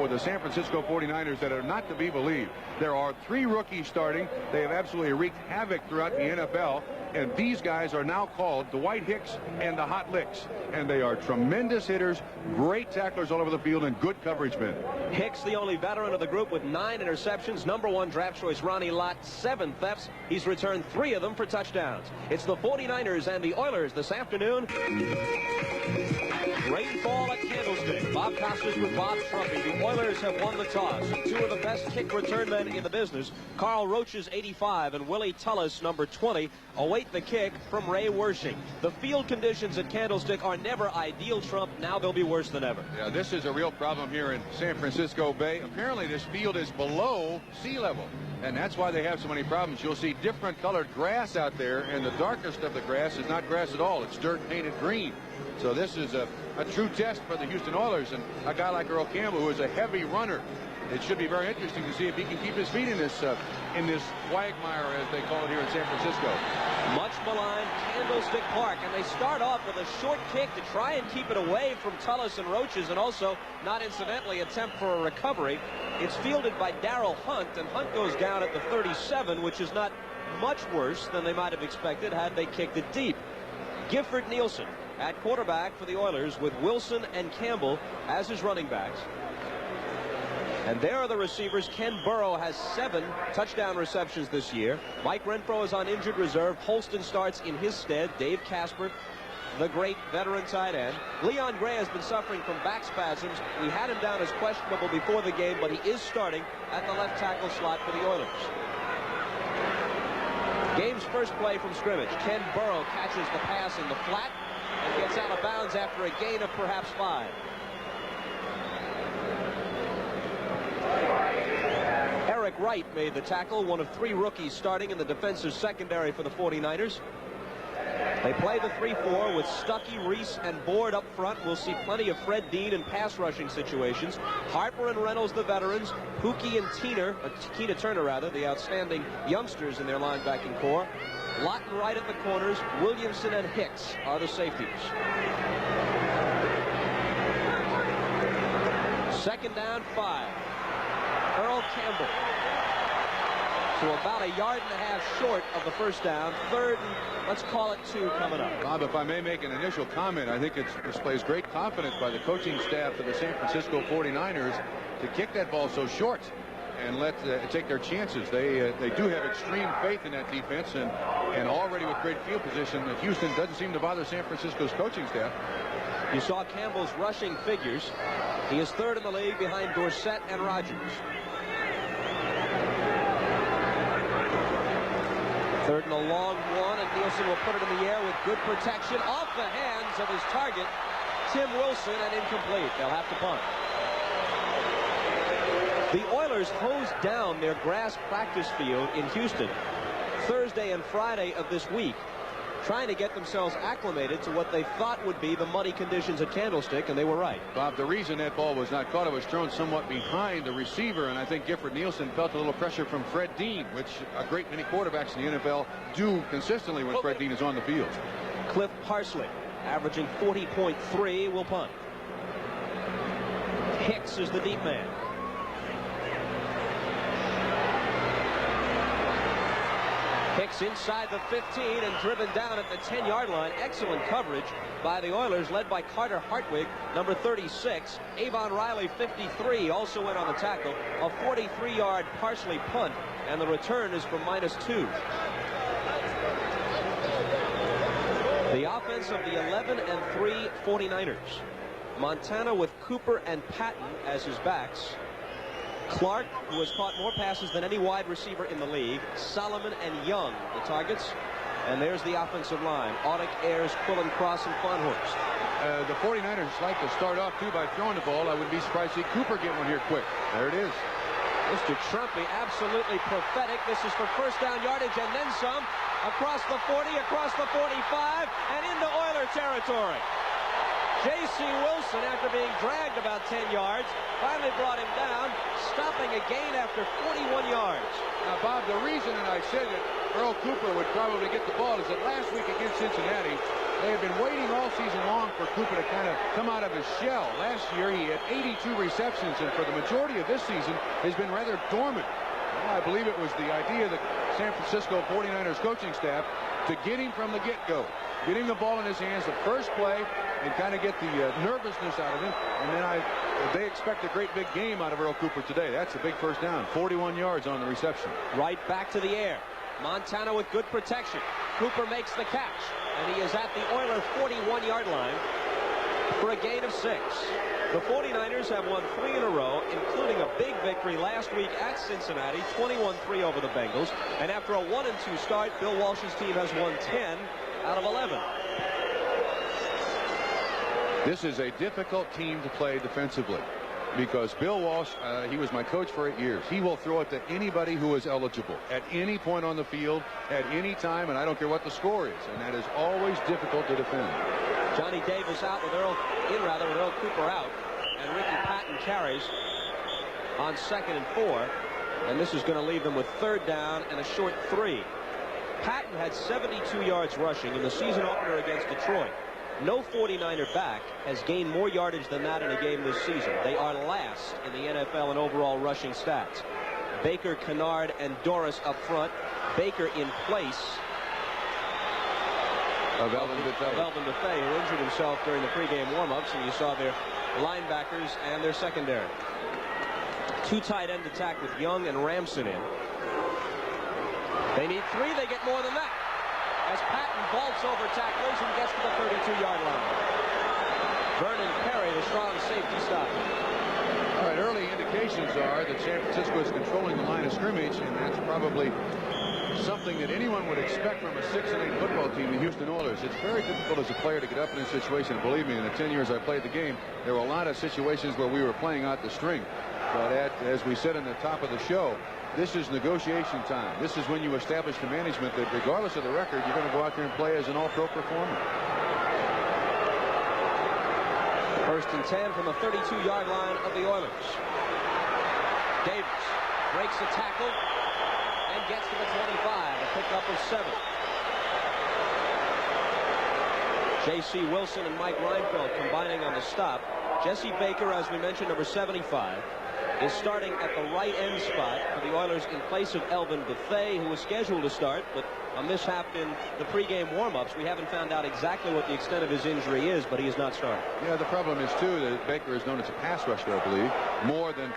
with the San Francisco 49ers that are not to be believed. There are 3 rookies starting. They have absolutely wreaked havoc throughout the NFL. And these guys are now called Dwight Hicks and the Hot Licks. And they are tremendous hitters, great tacklers all over the field, and good coverage men. Hicks, the only veteran of the group with 9 interceptions. Number 1 draft choice Ronnie Lott, 7 thefts. He's returned 3 of them for touchdowns. It's the 49ers and the Oilers this afternoon. Rainfall at Candlestick. Bob Costas with Bob Trumpy. The Oilers have won the toss. 2 of the best kick return men in the business, Carl Roaches, 85, and Willie Tullis, number 20, await the kick from Ray Wersching. The field conditions at Candlestick are never ideal, Trump. Now they'll be worse than ever. Yeah, this is a real problem here in San Francisco Bay. Apparently this field is below sea level, and that's why they have so many problems. You'll see different colored grass out there, and the darkest of the grass is not grass at all. It's dirt painted green. So this is a true test for the Houston Oilers, and a guy like Earl Campbell, who is a heavy runner. It should be very interesting to see if he can keep his feet in this quagmire, as they call it here in San Francisco. Much maligned Candlestick Park, and they start off with a short kick to try and keep it away from Tullis and Roaches, and also, not incidentally, attempt for a recovery. It's fielded by Darrell Hunt, and Hunt goes down at the 37, which is not much worse than they might have expected had they kicked it deep. Gifford Nielsen at quarterback for the Oilers, with Wilson and Campbell as his running backs. And there are the receivers. Ken Burrow has 7 touchdown receptions this year. Mike Renfro is on injured reserve. Holston starts in his stead. Dave Casper, the great veteran tight end. Leon Gray has been suffering from back spasms. We had him down as questionable before the game, but he is starting at the left tackle slot for the Oilers. Game's first play from scrimmage. Ken Burrow catches the pass in the flat and gets out of bounds after a gain of perhaps 5. Eric Wright made the tackle, one of 3 rookies starting in the defensive secondary for the 49ers. They play the 3-4 with Stuckey, Reese, and Board up front. We'll see plenty of Fred Dean in pass rushing situations. Harper and Reynolds, the veterans. Pookie and Keena Turner, the outstanding youngsters in their linebacking core. Lott and Wright at the corners. Williamson and Hicks are the safeties. Second down, 5. Earl Campbell. So about a yard and a half short of the first down. Third and, let's call it 2 coming up. Bob, if I may make an initial comment, I think it displays great confidence by the coaching staff of the San Francisco 49ers to kick that ball so short and take their chances. They do have extreme faith in that defense, and already with great field position, Houston doesn't seem to bother San Francisco's coaching staff. You saw Campbell's rushing figures. He is 3rd in the league behind Dorsett and Rogers. 3rd and a long one, and Nielsen will put it in the air with good protection off the hands of his target, Tim Wilson, and incomplete. They'll have to punt. The Oilers hosed down their grass practice field in Houston Thursday and Friday of this week, trying to get themselves acclimated to what they thought would be the muddy conditions at Candlestick, and they were right. Bob, the reason that ball was not caught, it was thrown somewhat behind the receiver, and I think Gifford Nielsen felt a little pressure from Fred Dean, which a great many quarterbacks in the NFL do consistently when Fred Dean is on the field. Cliff Parsley, averaging 40.3, will punt. Hicks is the deep man. Hicks inside the 15 and driven down at the 10-yard line. Excellent coverage by the Oilers, led by Carter Hartwig, number 36. Avon Riley, 53, also in on the tackle. A 43-yard Parsley punt, and the return is from -2. The offense of the 11-3 49ers. Montana with Cooper and Patton as his backs. Clark, who has caught more passes than any wide receiver in the league. Solomon and Young, the targets. And there's the offensive line. Audick, Ayers, Quillen, Cross, and Fonhorst. The 49ers like to start off, too, by throwing the ball. I wouldn't be surprised to see Cooper get one here quick. There it is. Mr. Trumpy, absolutely prophetic. This is for first down yardage and then some. Across the 40, across the 45, and into Oiler territory. J.C. Wilson, after being dragged about 10 yards, finally brought him down, stopping a gain after 41 yards. Now, Bob, the reason that I said that Earl Cooper would probably get the ball is that last week against Cincinnati, They had been waiting all season long for Cooper to kind of come out of his shell. Last year, he had 82 receptions, and for the majority of this season, has been rather dormant. Well, I believe it was the idea of the San Francisco 49ers coaching staff to get him from the get-go. Get him the ball in his hands the first play and kind of get the nervousness out of him. And then they expect a great big game out of Earl Cooper today. That's a big first down. 41 yards on the reception. Right back to the air. Montana with good protection. Cooper makes the catch. And he is at the Oiler 41-yard line for a gain of 6. The 49ers have won 3 in a row, including a big victory last week at Cincinnati, 21-3 over the Bengals. And after a 1-2 start, Bill Walsh's team has won 10 out of 11. This is a difficult team to play defensively because Bill Walsh, he was my coach for 8 years. He will throw it to anybody who is eligible at any point on the field, at any time, and I don't care what the score is. And that is always difficult to defend. Johnny Davis out with Earl Cooper out, and Ricky Patton carries on 2nd and 4, and this is going to leave them with 3rd down and a short 3. Patton had 72 yards rushing in the season opener against Detroit. No 49er back has gained more yardage than that in a game this season. They are last in the NFL in overall rushing stats. Baker, Kennard, and Doris up front. Baker in place of Elvin Bethea, who injured himself during the pregame warm-ups, and you saw their linebackers and their secondary. 2 tight end attack with Young and Ramson in. They need 3. They get more than that, as Patton vaults over tacklers and gets to the 32-yard line. Vernon Perry, the strong safety, stop. All right, early indications are that San Francisco is controlling the line of scrimmage, and that's probably something that anyone would expect from a 6-8 football team, the Houston Oilers. It's very difficult as a player to get up in this situation. Believe me, in the 10 years I played the game, there were a lot of situations where we were playing out the string. But as we said in the top of the show, this is negotiation time. This is when you establish the management that regardless of the record, you're going to go out there and play as an all-pro performer. 1st and 10 from the 32-yard line of the Oilers. Davis breaks the tackle and gets to the 25, a pickup of 7. J.C. Wilson and Mike Reinfeld combining on the stop. Jesse Baker, as we mentioned, number 75, is starting at the right end spot for the Oilers in place of Elvin Bethea, who was scheduled to start, but a mishap in the pregame warm-ups. We haven't found out exactly what the extent of his injury is, but he is not starting. Yeah, the problem is, too, that Baker is known as a pass rusher, I believe, more than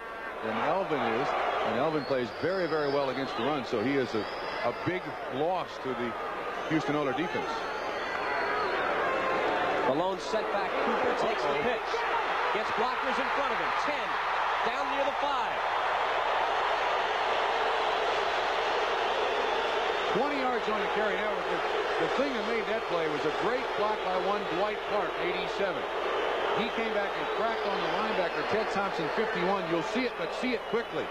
Elvin is. And Elvin plays very, very well against the run, so he is a big loss to the Houston Oilers defense. The lone setback, Cooper takes the pitch. Gets blockers in front of him. 10. Down near the 5. 20 yards on the carry. Now, the thing that made that play was a great block by one Dwight Park, 87. He came back and cracked on the linebacker, Ted Thompson, 51. You'll see it, but see it quickly.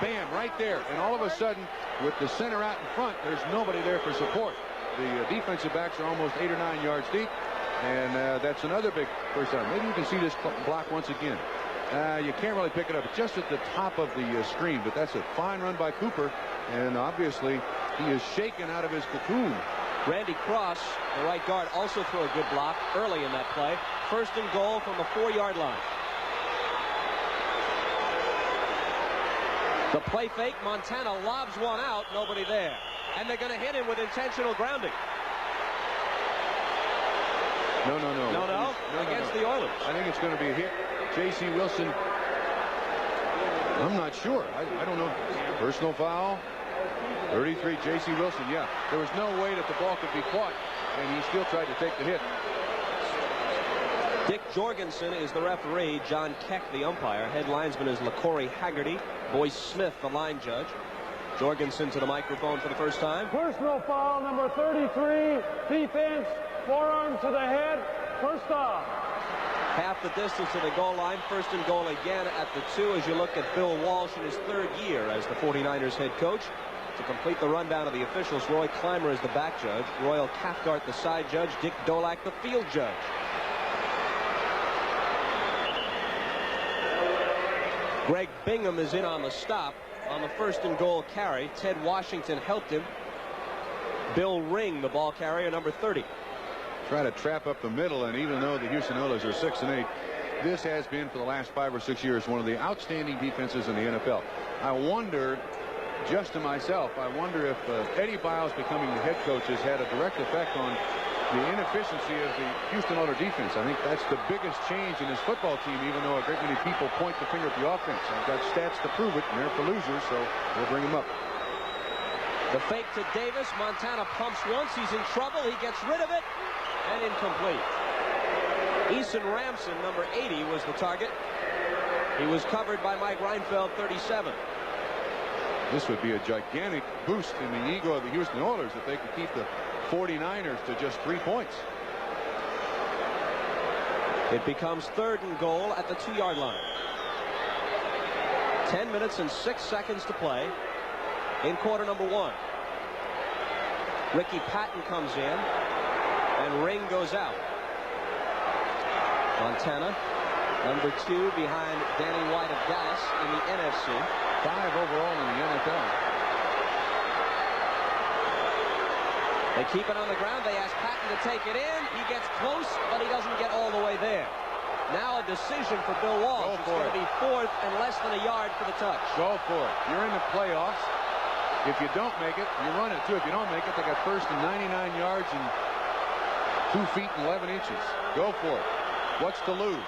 Bam, right there. And all of a sudden, with the center out in front, there's nobody there for support. The defensive backs are almost 8 or 9 yards deep. And that's another big first down. Maybe you can see this block once again. You can't really pick it up. It's just at the top of the screen, but that's a fine run by Cooper. And obviously, he is shaken out of his cocoon. Randy Cross, the right guard, also threw a good block early in that play. 1st and goal from the 4-yard line. The play fake. Montana lobs one out. Nobody there. And they're going to hit him with intentional grounding. No. Against the Oilers. I think it's going to be a hit. J.C. Wilson, I'm not sure. I don't know. Personal foul. 33, J.C. Wilson. Yeah, there was no way that the ball could be caught, and he still tried to take the hit. Dick Jorgensen is the referee. John Keck, the umpire. Head linesman is LaCorey Haggerty. Boyce Smith, the line judge. Jorgensen to the microphone for the first time. Personal foul, number 33, defense, forearm to the head, first off. Half the distance to the goal line. 1st and goal again at the 2 as you look at Bill Walsh in his 3rd year as the 49ers head coach. To complete the rundown of the officials, Roy Clymer is the back judge, Royal Cathcart the side judge, Dick Dolak the field judge. Greg Bingham is in on the stop on the 1st and goal carry. Ted Washington helped him. Bill Ring, the ball carrier, number 30. try to trap up the middle. And even though the Houston Oilers are 6-8, this has been for the last 5 or 6 years one of the outstanding defenses in the NFL. I wonder, just to myself, I wonder if Eddie Biles becoming the head coach has had a direct effect on the inefficiency of the Houston Oilers defense. I think that's the biggest change in this football team, even though a great many people point the finger at the offense. I've got stats to prove it, and they're for losers, so we'll bring them up. The fake to Davis. Montana pumps once. He's in trouble. He gets rid of it, and incomplete. Eason Ramson, number 80, was the target. He was covered by Mike Reinfeld, 37. This would be a gigantic boost in the ego of the Houston Oilers if they could keep the 49ers to just 3 points. It becomes 3rd and goal at the 2-yard line. 10 minutes and 6 seconds to play in quarter number 1. Ricky Patton comes in, and Ring goes out. Montana, number 2 behind Danny White of Dallas in the NFC. 5 overall in the NFL. They keep it on the ground. They ask Patton to take it in. He gets close, but he doesn't get all the way there. Now a decision for Bill Walsh. It's going to be 4th and less than a yard for the touch. Go for it. You're in the playoffs. If you don't make it, you run it too. If you don't make it, they got 1st and 99 yards and 2 feet and 11 inches. Go for it. What's to lose?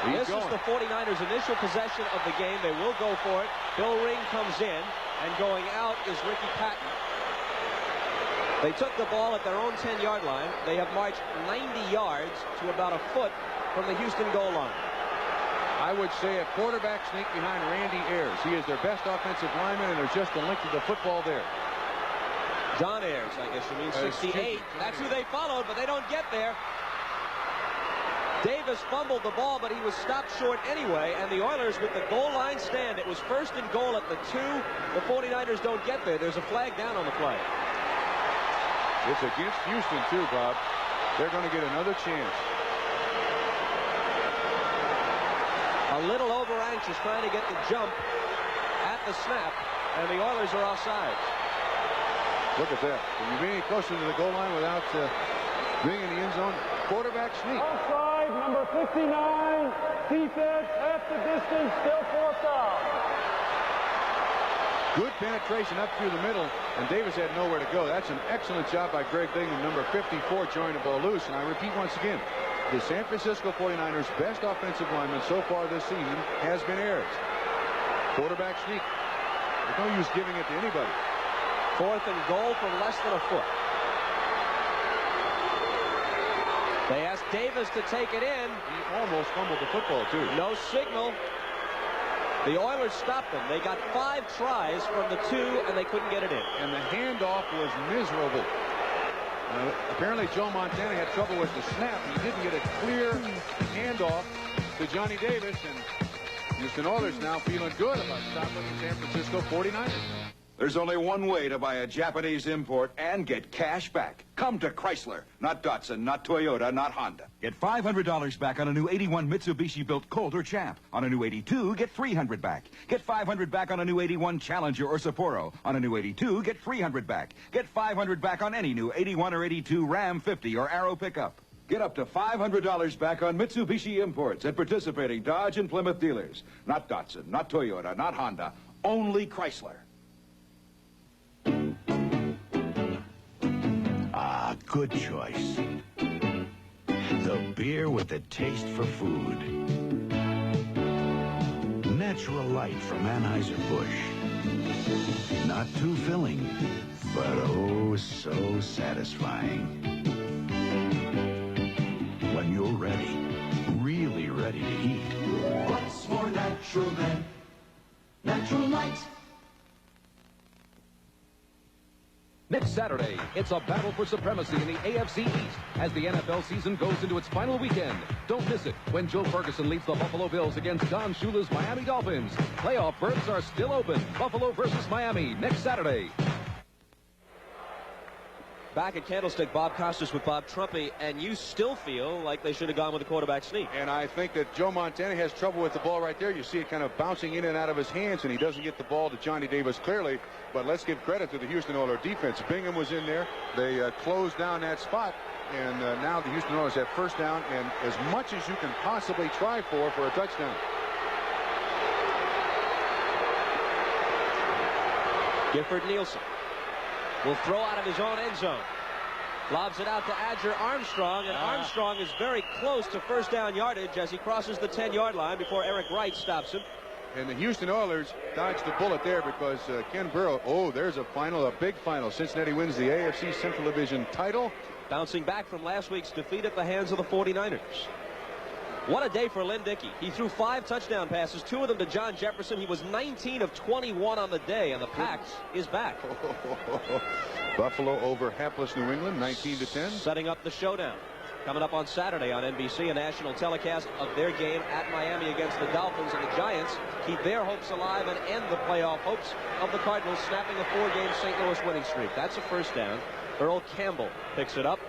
This is the 49ers' initial possession of the game. They will go for it. Bill Ring comes in, and going out is Ricky Patton. They took the ball at their own 10-yard line. They have marched 90 yards to about a foot from the Houston goal line. I would say a quarterback sneak behind Randy Ayers. He is their best offensive lineman, and there's just a link to the football there. John Ayers, I guess you mean 68. That's who they followed, but they don't get there. Davis fumbled the ball, but he was stopped short anyway, and the Oilers with the goal line stand. It was 1st and goal at the 2. The 49ers don't get there. There's a flag down on the play. It's against Houston, too, Bob. They're going to get another chance. A little over-anxious trying to get the jump at the snap, and the Oilers are offside. Look at that. Can you be any closer to the goal line without being in the end zone? Quarterback sneak. Offside, number 59. Defense at the distance, still 4th down. Good penetration up through the middle, and Davis had nowhere to go. That's an excellent job by Greg Bingham, number 54, joining the ball loose. And I repeat once again, the San Francisco 49ers' best offensive lineman so far this season has been Ayers. Quarterback sneak. There's no use giving it to anybody. 4th and goal from less than a foot. They asked Davis to take it in. He almost fumbled the football, too. No signal. The Oilers stopped them. They got 5 tries from the 2, and they couldn't get it in. And the handoff was miserable. Apparently, Joe Montana had trouble with the snap. He didn't get a clear handoff to Johnny Davis, and Houston Oilers now feeling good about stopping the San Francisco 49ers. There's only one way to buy a Japanese import and get cash back. Come to Chrysler, not Datsun, not Toyota, not Honda. Get $500 back on a new 81 Mitsubishi-built Colt or Champ. On a new 82, get $300 back. Get $500 back on a new 81 Challenger or Sapporo. On a new 82, get $300 back. Get $500 back on any new 81 or 82 Ram 50 or Arrow pickup. Get up to $500 back on Mitsubishi imports at participating Dodge and Plymouth dealers. Not Datsun, not Toyota, not Honda, only Chrysler. Ah, good choice. The beer with the taste for food. Natural Light from Anheuser-Busch. Not too filling, but oh so satisfying. When you're ready, really ready to eat. What's more natural than Natural Light? Next Saturday, it's a battle for supremacy in the AFC East as the NFL season goes into its final weekend. Don't miss it when Joe Ferguson leads the Buffalo Bills against Don Shula's Miami Dolphins. Playoff berths are still open. Buffalo versus Miami next Saturday. Back at Candlestick, Bob Costas with Bob Trumpy, and you still feel like they should have gone with the quarterback sneak. And I think that Joe Montana has trouble with the ball right there. You see it kind of bouncing in and out of his hands, and he doesn't get the ball to Johnny Davis clearly. But let's give credit to the Houston Oilers defense. Bingham was in there. They closed down that spot, and now the Houston Oilers have first down and as much as you can possibly try for a touchdown. Gifford Nielsen will throw out of his own end zone. Lobs it out to Adger Armstrong, and Armstrong is very close to first down yardage as he crosses the 10-yard line before Eric Wright stops him. And the Houston Oilers dodged the bullet there because Ken Burrow, there's a big final. Cincinnati wins the AFC Central Division title. Bouncing back from last week's defeat at the hands of the 49ers. What a day for Lynn Dickey. He threw 5 touchdown passes, 2 of them to John Jefferson. He was 19 of 21 on the day, and the Pack is back. Buffalo over hapless New England, 19-10. Setting up the showdown. Coming up on Saturday on NBC, a national telecast of their game at Miami against the Dolphins, and the Giants keep their hopes alive and end the playoff hopes of the Cardinals, snapping a 4-game St. Louis winning streak. That's a first down. Earl Campbell picks it up.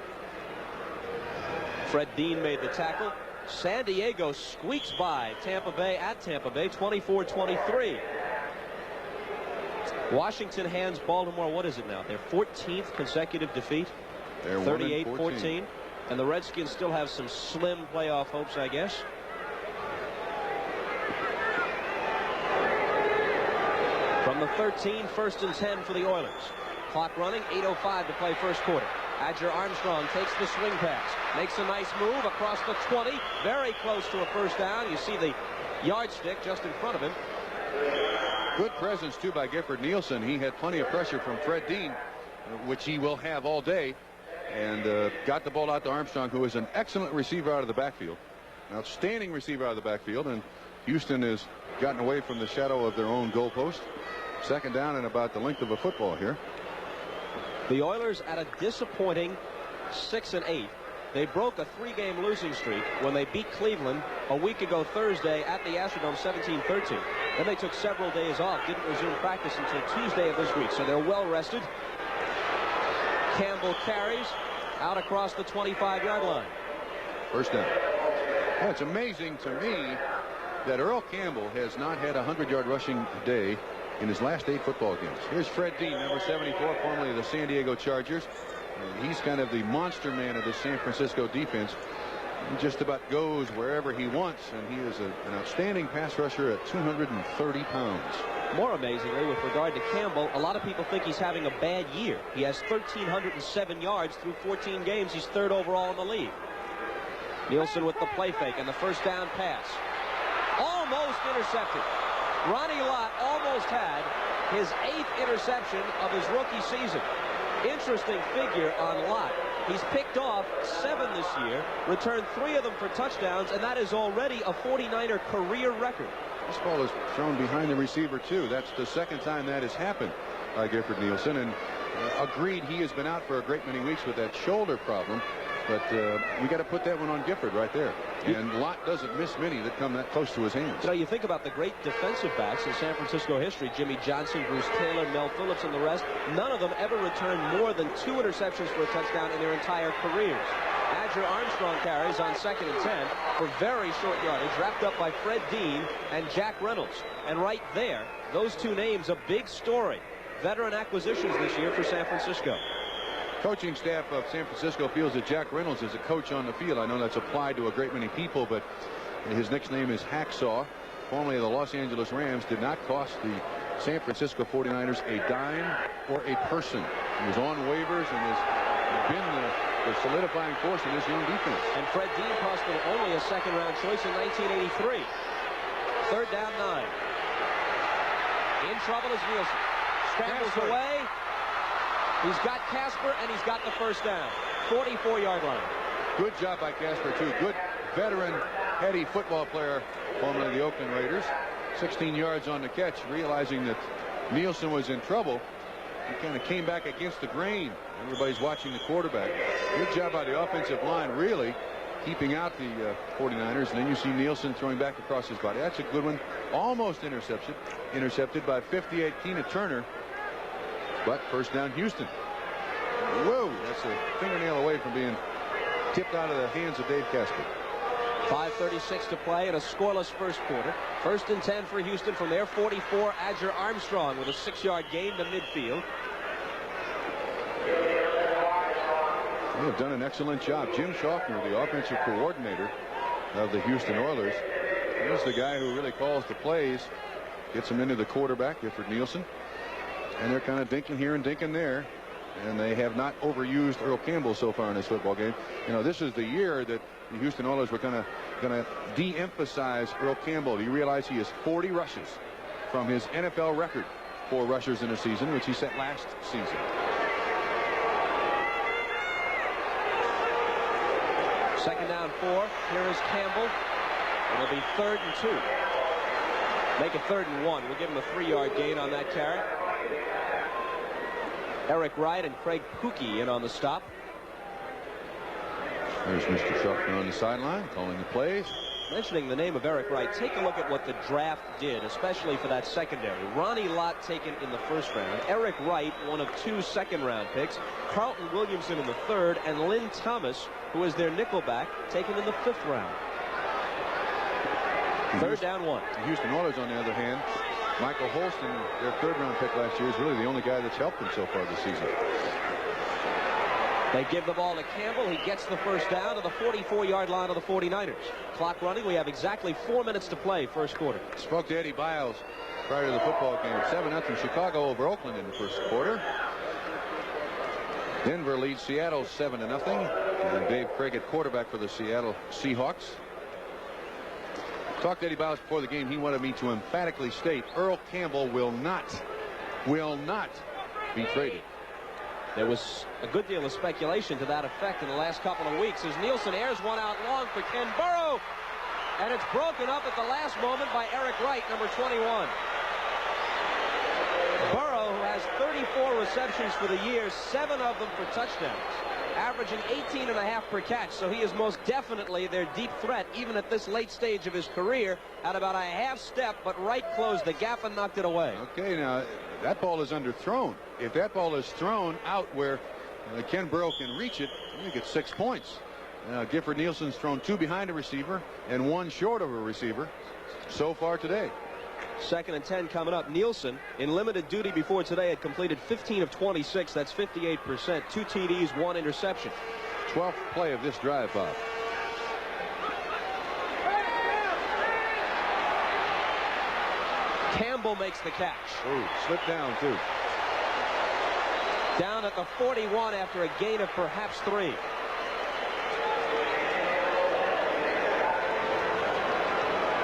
Fred Dean made the tackle. San Diego squeaks by Tampa Bay at Tampa Bay, 24-23. Washington hands Baltimore, what is it now? Their 14th consecutive defeat. They're 38-14. And the Redskins still have some slim playoff hopes, I guess. From the 13, 1st and 10 for the Oilers. Clock running, 8:05 to play first quarter. Adger Armstrong takes the swing pass, makes a nice move across the 20, very close to a first down. You see the yardstick just in front of him. Good presence, too, by Gifford Nielsen. He had plenty of pressure from Fred Dean, which he will have all day, and got the ball out to Armstrong, who is an excellent receiver out of the backfield. An outstanding receiver out of the backfield, and Houston has gotten away from the shadow of their own goalpost. Second down and about the length of a football here. The Oilers at a disappointing 6-8. They broke a 3-game losing streak when they beat Cleveland a week ago Thursday at the Astrodome, 17-13. Then they took several days off, didn't resume practice until Tuesday of this week, so they're well rested. Campbell carries out across the 25-yard line. First down. Yeah, it's amazing to me that Earl Campbell has not had a 100-yard rushing day in his last 8 football games. Here's Fred Dean, number 74, formerly of the San Diego Chargers. He's kind of the monster man of the San Francisco defense. He just about goes wherever he wants, and he is an outstanding pass rusher at 230 pounds. More amazingly, with regard to Campbell, a lot of people think he's having a bad year. He has 1,307 yards through 14 games. He's 3rd overall in the league. Nielsen with the play fake and the first down pass. Almost intercepted. Ronnie Lott almost had his 8th interception of his rookie season. Interesting figure on Lott. He's picked off 7 this year, returned 3 of them for touchdowns, and that is already a 49er career record. This ball is thrown behind the receiver, too. That's the second time that has happened by Gifford Nielsen. And agreed, he has been out for a great many weeks with that shoulder problem. But we got to put that one on Gifford right there. And Lott doesn't miss many that come that close to his hands. You know, you think about the great defensive backs in San Francisco history, Jimmy Johnson, Bruce Taylor, Mel Phillips, and the rest. None of them ever returned more than 2 interceptions for a touchdown in their entire careers. Adger Armstrong carries on 2nd and 10 for very short yardage, wrapped up by Fred Dean and Jack Reynolds. And right there, those 2 names, a big story. Veteran acquisitions this year for San Francisco. Coaching staff of San Francisco feels that Jack Reynolds is a coach on the field. I know that's applied to a great many people, but his nickname is Hacksaw. Formerly of the Los Angeles Rams, did not cost the San Francisco 49ers a dime or a person. He was on waivers and has been the solidifying force in this young defense. And Fred Dean cost them only a 2nd-round choice in 1983. 3rd down 9. In trouble is Nielsen. Scrambles away. He's got Casper, and he's got the first down. 44-yard line. Good job by Casper, too. Good veteran, heady football player, formerly of the Oakland Raiders. 16 yards on the catch, realizing that Nielsen was in trouble. He kind of came back against the grain. Everybody's watching the quarterback. Good job by the offensive line, really keeping out the 49ers. And then you see Nielsen throwing back across his body. That's a good one. Almost intercepted by 58 Tina Turner. But first down, Houston. Whoa, that's a fingernail away from being tipped out of the hands of Dave Casper. 5:36 to play in a scoreless first quarter. 1st and 10 for Houston from their 44. Adger Armstrong with a 6-yard gain to midfield. They have done an excellent job. Jim Schaffner, the offensive coordinator of the Houston Oilers, he's the guy who really calls the plays, gets them into the quarterback, Gifford Nielsen, and they're kind of dinking here and dinking there, and they have not overused Earl Campbell so far in this football game. You know, this is the year that the Houston Oilers were going to de-emphasize Earl Campbell. You realize he has 40 rushes from his NFL record for rushers in a season, which he set last season. Second down 4. Here is Campbell. It'll be 3rd and 2. Make it 3rd and 1. We'll give him a 3-yard gain on that carry. Eric Wright and Craig Pookie in on the stop. There's Mr. Schaffner on the sideline calling the plays. Mentioning the name of Eric Wright, take a look at what the draft did, especially for that secondary. Ronnie Lott taken in the 1st round. Eric Wright, one of 2 second-round picks. Carlton Williamson in the 3rd. And Lynn Thomas, who is their nickelback, taken in the 5th round. 3rd down 1. The Houston Oilers, on the other hand, Michael Holston, their 3rd-round pick last year, is really the only guy that's helped them so far this season. They give the ball to Campbell. He gets the 1st down to the 44-yard line of the 49ers. Clock running. We have exactly 4 minutes to play first quarter. Spoke to Eddie Biles prior to the football game. 7-0 Chicago over Oakland in the first quarter. Denver leads Seattle 7-0. And Dave Craig at quarterback for the Seattle Seahawks. Talked to Eddie Biles before the game. He wanted me to emphatically state Earl Campbell will not be traded. There was a good deal of speculation to that effect in the last couple of weeks as Nielsen airs one out long for Ken Burrow. And it's broken up at the last moment by Eric Wright, number 21. Burrow, who has 34 receptions for the year, 7 of them for touchdowns, averaging 18.5 per catch. So he is most definitely their deep threat, even at this late stage of his career, at about a half step, but Wright closed the gap and knocked it away. Okay, now that ball is underthrown. If that ball is thrown out where Ken Burrow can reach it, you get 6 points. Gifford Nielsen's thrown 2 behind a receiver and 1 short of a receiver so far today. 2nd and 10 coming up. Nielsen, in limited duty before today, had completed 15 of 26. That's 58%. 2 TDs, 1 interception. 12th play of this drive, Bob. Campbell makes the catch. Oh, slipped down, too. Down at the 41 after a gain of perhaps 3.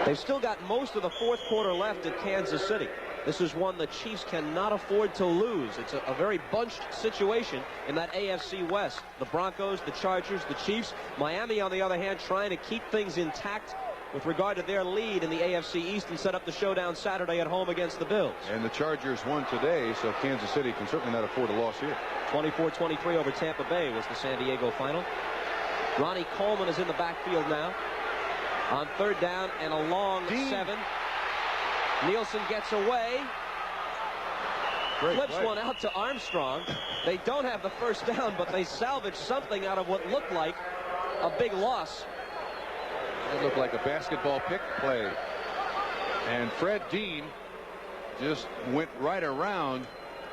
They've still got most of the 4th quarter left at Kansas City. This is one the Chiefs cannot afford to lose. It's a very bunched situation in that AFC West. The Broncos, the Chargers, the Chiefs. Miami, on the other hand, trying to keep things intact with regard to their lead in the AFC East and set up the showdown Saturday at home against the Bills. And the Chargers won today, so Kansas City can certainly not afford a loss here. 24-23 over Tampa Bay was the San Diego final. Ronnie Coleman is in the backfield now. On 3rd down and a long 7. Nielsen gets away. Flips one out to Armstrong. They don't have the 1st down, but they salvaged something out of what looked like a big loss. It looked like a basketball pick play. And Fred Dean just went right around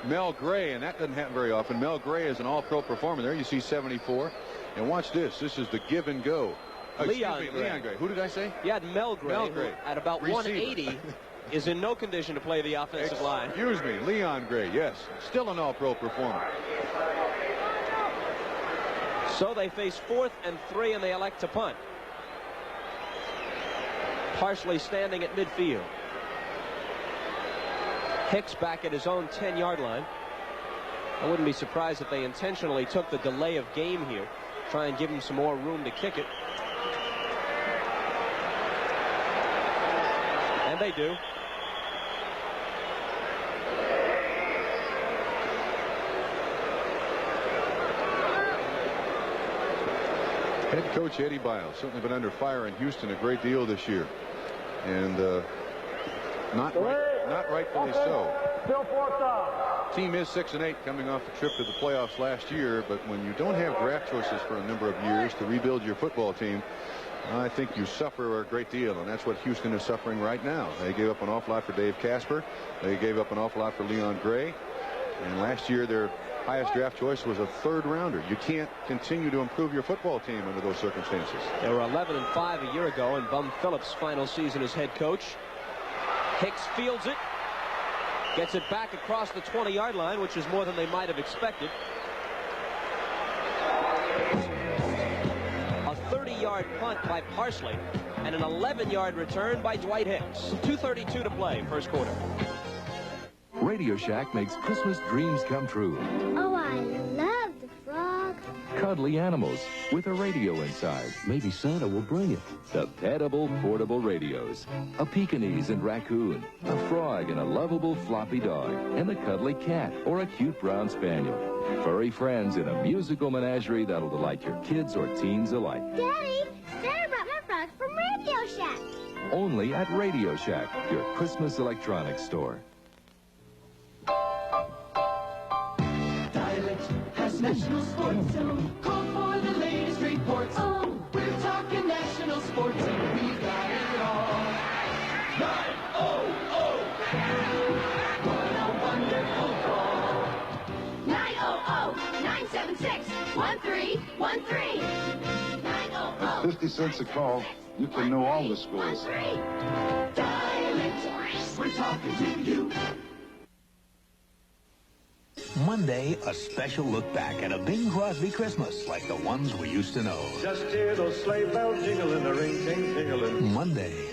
Mel Gray, and that doesn't happen very often. Mel Gray is an all-pro performer. There you see 74. And watch this. This is the give and go. Leon Gray. Who did I say? You had Mel Gray, Mel Gray. At about Receiver. 180, is in no condition to play the offensive line. Excuse me, Leon Gray, yes. Still an all-pro performer. So they face 4th and 3, and they elect to punt. Partially standing at midfield. Hicks back at his own 10-yard line. I wouldn't be surprised if they intentionally took the delay of game here. Try and give him some more room to kick it. And they do. Head coach Eddie Biles certainly been under fire in Houston a great deal this year. And Not rightfully so. Still fourth down. Team is 6-8 coming off a trip to the playoffs last year, but when you don't have draft choices for a number of years to rebuild your football team, I think you suffer a great deal, and that's what Houston is suffering right now. They gave up an awful lot for Dave Casper. They gave up an awful lot for Leon Gray. And last year, their highest draft choice was a third-rounder. You can't continue to improve your football team under those circumstances. They were 11-5 a year ago in Bum Phillips' final season as head coach. Hicks fields it. Gets it back across the 20-yard line, which is more than they might have expected. A 30-yard punt by Parsley and an 11-yard return by Dwight Hicks. 2:32 to play, first quarter. Radio Shack makes Christmas dreams come true. Oh, I love the frog. Cuddly animals with a radio inside. Maybe Santa will bring it. The Petable Portable Radios. A Pekingese and raccoon. A frog and a lovable floppy dog. And a cuddly cat or a cute brown spaniel. Furry friends in a musical menagerie that'll delight your kids or teens alike. Daddy, Santa brought my frog from Radio Shack. Only at Radio Shack, your Christmas electronics store. National Sports Zone. Call for the latest reports. Oh, we're talking national sports, and we got it all. 900. What a wonderful call. 900-976-1313. 900. 50 cents a call. You can know all the scores. Dial it. We're talking to you. Monday, a special look back at a Bing Crosby Christmas like the ones we used to know. Just hear those sleigh bells jingling, the ring-ting-tingling. Monday.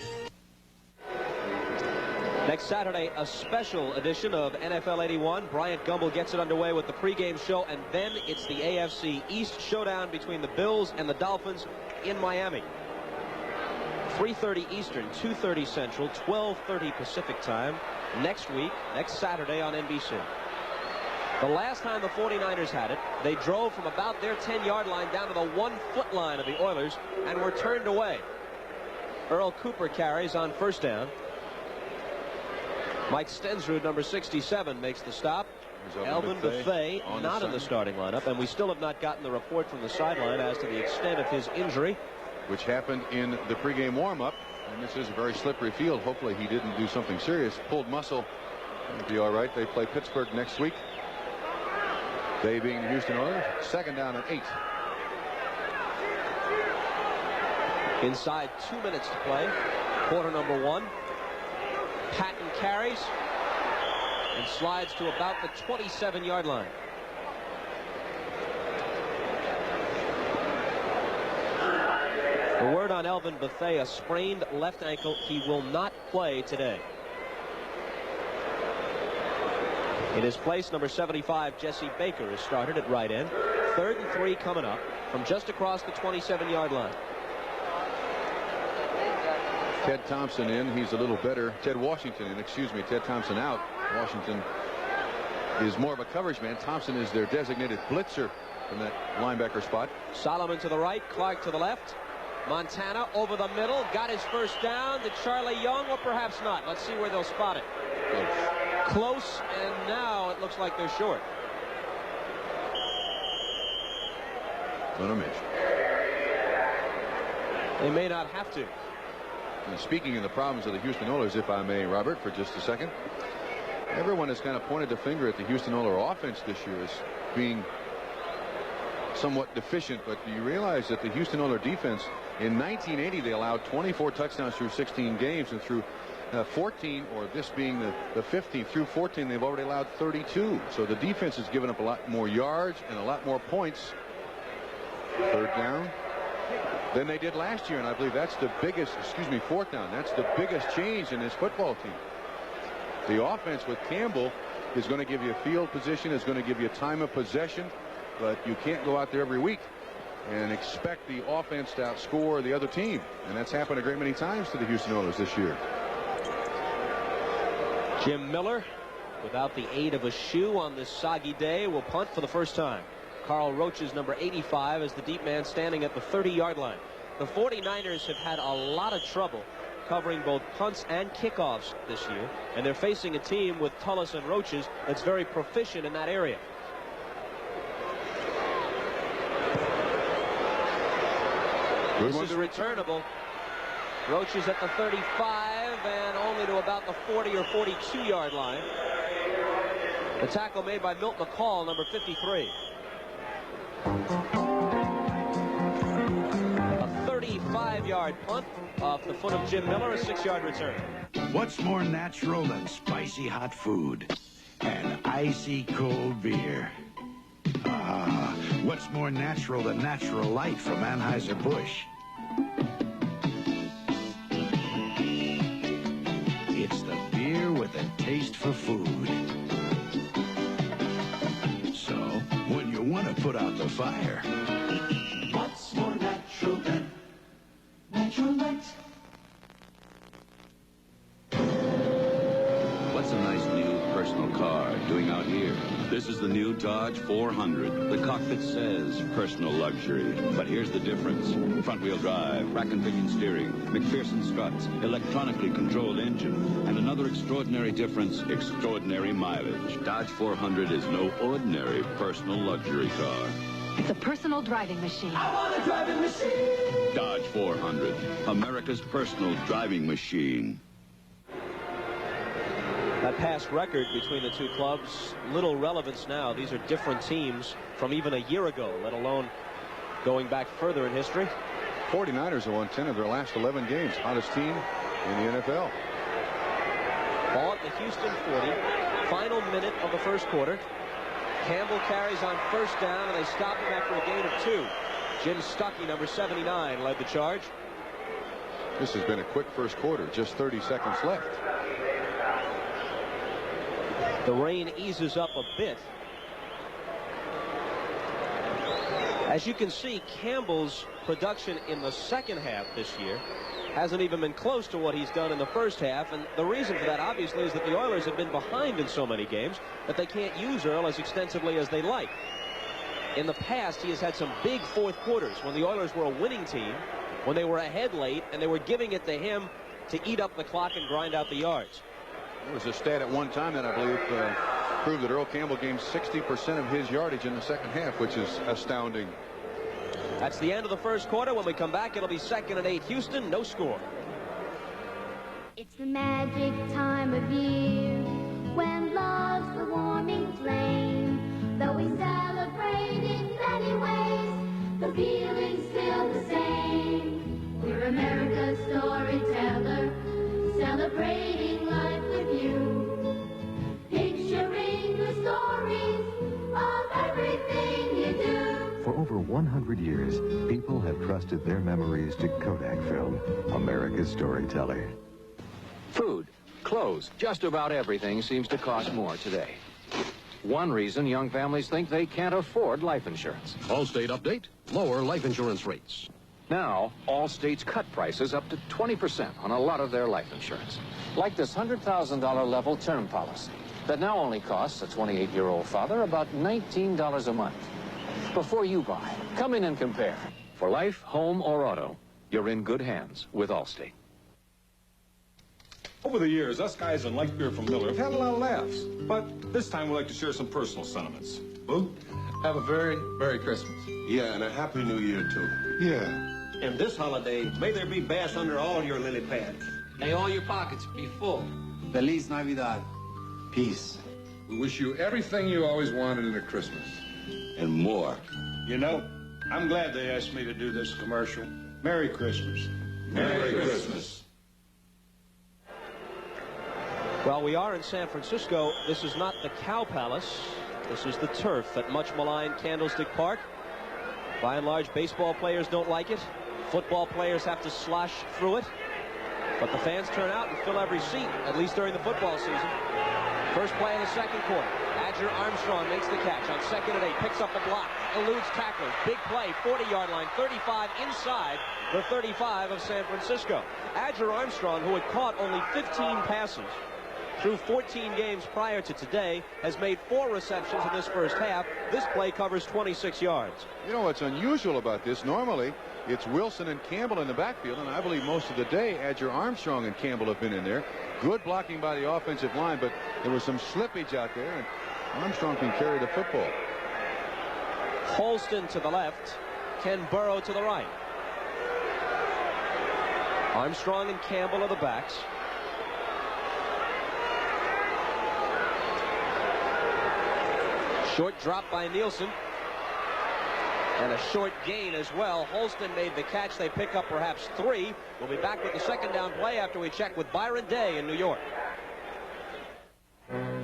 Next Saturday, a special edition of NFL 81. Bryant Gumbel gets it underway with the pregame show, and then it's the AFC East showdown between the Bills and the Dolphins in Miami. 3:30 Eastern, 2:30 Central, 12:30 Pacific time next week, next Saturday on NBC. The last time the 49ers had it, they drove from about their 10-yard line down to the 1-foot line of the Oilers and were turned away. Earl Cooper carries on first down. Mike Stensrud, number 67, makes the stop. Elvin Buffet not in the starting lineup, and we still have not gotten the report from the sideline as to the extent of his injury, which happened in the pregame warm-up. And this is a very slippery field. Hopefully he didn't do something serious. Pulled muscle. It'll be all right. They play Pittsburgh next week. They being the Houston Oilers. Second down and 8. Inside 2 minutes to play. Quarter number 1. Patton carries and slides to about the 27-yard line. The word on Elvin Buffet, a sprained left ankle. He will not play today. In his place, number 75, Jesse Baker, is started at right end. 3rd and 3 coming up from just across the 27-yard line. Ted Thompson in. He's a little better. Ted Washington in. Excuse me. Ted Thompson out. Washington is more of a coverage man. Thompson is their designated blitzer from that linebacker spot. Solomon to the right. Clark to the left. Montana over the middle. Got his first down. To Charlie Young, or perhaps not. Let's see where they'll spot it. Close, and now it looks like they're short. Gonna miss. They may not have to. And speaking of the problems of the Houston Oilers, if I may, Robert, for just a second, everyone has kind of pointed the finger at the Houston Oilers offense this year as being somewhat deficient, but do you realize that the Houston Oilers defense in 1980 they allowed 24 touchdowns through 16 games, and through 14, or this being the 15th, through 14 they've already allowed 32. So the defense has given up a lot more yards and a lot more points. Third down than they did last year, and I believe that's the biggest, fourth down. That's the biggest change in this football team. The offense with Campbell is going to give you field position, is going to give you time of possession, but you can't go out there every week and expect the offense to outscore the other team, and that's happened a great many times to the Houston Oilers this year. Jim Miller, without the aid of a shoe on this soggy day, will punt for the first time. Carl Roach's number 85 is the deep man standing at the 30-yard line. The 49ers have had a lot of trouble covering both punts and kickoffs this year, and they're facing a team with Tullis and Roaches that's very proficient in that area. This is returnable. Roaches at the 35 and only to about the 40 or 42-yard line. The tackle made by Milt McCall, number 53. A 35-yard punt off the foot of Jim Miller, a 6-yard return. What's more natural than spicy hot food and icy cold beer? Ah, what's more natural than Natural Light from Anheuser-Busch? It's the beer with a taste for food. So, when you want to put out the fire, What's more natural than Natural Light? What's a nice new personal car doing out here? This is the new Dodge 400. The cockpit says personal luxury, but here's the difference. Front-wheel drive, rack and pinion steering, McPherson struts, electronically controlled engine, and another extraordinary difference, extraordinary mileage. Dodge 400 is no ordinary personal luxury car. It's a personal driving machine. I want a driving machine. Dodge 400, America's personal driving machine. That past record between the two clubs, little relevance now. These are different teams from even a year ago, let alone going back further in history. 49ers have won 10 of their last 11 games. Hottest team in the NFL. Ball at the Houston 40. Final minute of the first quarter. Campbell carries on first down, and they stop him after a gain of 2. Jim Stuckey, number 79, led the charge. This has been a quick first quarter. Just 30 seconds left. The rain eases up a bit. As you can see, Campbell's production in the second half this year hasn't even been close to what he's done in the first half, and the reason for that obviously is that the Oilers have been behind in so many games that they can't use Earl as extensively as they like. In the past, he has had some big fourth quarters when the Oilers were a winning team, when they were ahead late, and they were giving it to him to eat up the clock and grind out the yards. There was a stat at one time that I believe proved that Earl Campbell gained 60% of his yardage in the second half, which is astounding. That's the end of the first quarter. When we come back, it'll be 2nd and 8 Houston, no score. It's the magic time of year when love's the warming flame. Though we celebrate in many ways, the feeling's still the same. We're America's storyteller, celebrating life with you, picturing the stories of everything you do. For over 100 years, people have trusted their memories to Kodak Film, America's storyteller. Food, clothes, just about everything seems to cost more today. One reason young families think they can't afford life insurance. Allstate update, lower life insurance rates. Now, Allstate's cut prices up to 20% on a lot of their life insurance. Like this $100,000 level term policy that now only costs a 28-year-old father about $19 a month. Before you buy, come in and compare. For life, home, or auto, you're in good hands with Allstate. Over the years, us guys in Light Beer from Miller have had a lot of laughs. But this time we'd like to share some personal sentiments. Boo, have a very Merry Christmas. Yeah, and a Happy New Year, too. Yeah. And this holiday, may there be bass under all your lily pads. May all your pockets be full. Feliz Navidad. Peace. We wish you everything you always wanted in a Christmas. And more. You know, I'm glad they asked me to do this commercial. Merry Christmas. Merry Christmas. Well, we are in San Francisco. This is not the Cow Palace. This is the turf at much maligned Candlestick Park. By and large, baseball players don't like it. Football players have to slosh through it. But the fans turn out and fill every seat, at least during the football season. First play of the second quarter. Adger Armstrong makes the catch on 2nd and 8. Picks up the block. Eludes tacklers. Big play. 40-yard line. 35 inside the 35 of San Francisco. Adger Armstrong, who had caught only 15 passes, through 14 games prior to today, has made 4 receptions in this first half. This play covers 26 yards. You know what's unusual about this? Normally, it's Wilson and Campbell in the backfield, and I believe most of the day, Adger Armstrong and Campbell have been in there. Good blocking by the offensive line, but there was some slippage out there, and Armstrong can carry the football. Holston to the left, Ken Burrow to the right. Armstrong and Campbell are the backs. Short drop by Nielsen. And a short gain as well. Holston made the catch. They pick up perhaps 3. We'll be back with the second down play after we check with Byron Day in New York.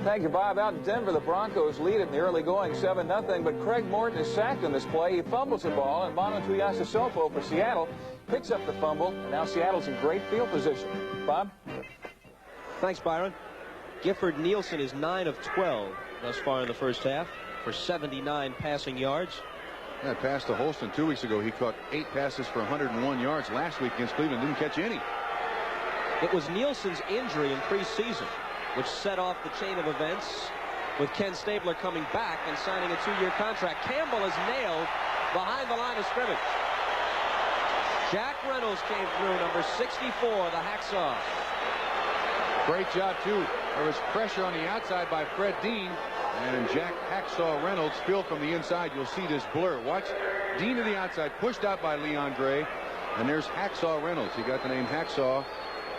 Thank you, Bob. Out in Denver, the Broncos lead it in the early going 7-0, but Craig Morton is sacked in this play. He fumbles the ball, and Manu Tuiasosopo for Seattle picks up the fumble, and now Seattle's in great field position. Bob? Thanks, Byron. Gifford Nielsen is 9 of 12 thus far in the first half for 79 passing yards. That pass to Holston 2 weeks ago. He caught 8 passes for 101 yards last week against Cleveland. Didn't catch any. It was Nielsen's injury in preseason which set off the chain of events with Ken Stabler coming back and signing a 2-year contract. Campbell is nailed behind the line of scrimmage. Jack Reynolds came through, number 64, the hacksaw. Great job, too. There was pressure on the outside by Fred Dean, and Jack Hacksaw Reynolds filled from the inside. You'll see this blur. Watch Dean to the outside, pushed out by Leon Gray, and there's Hacksaw Reynolds. He got the name Hacksaw.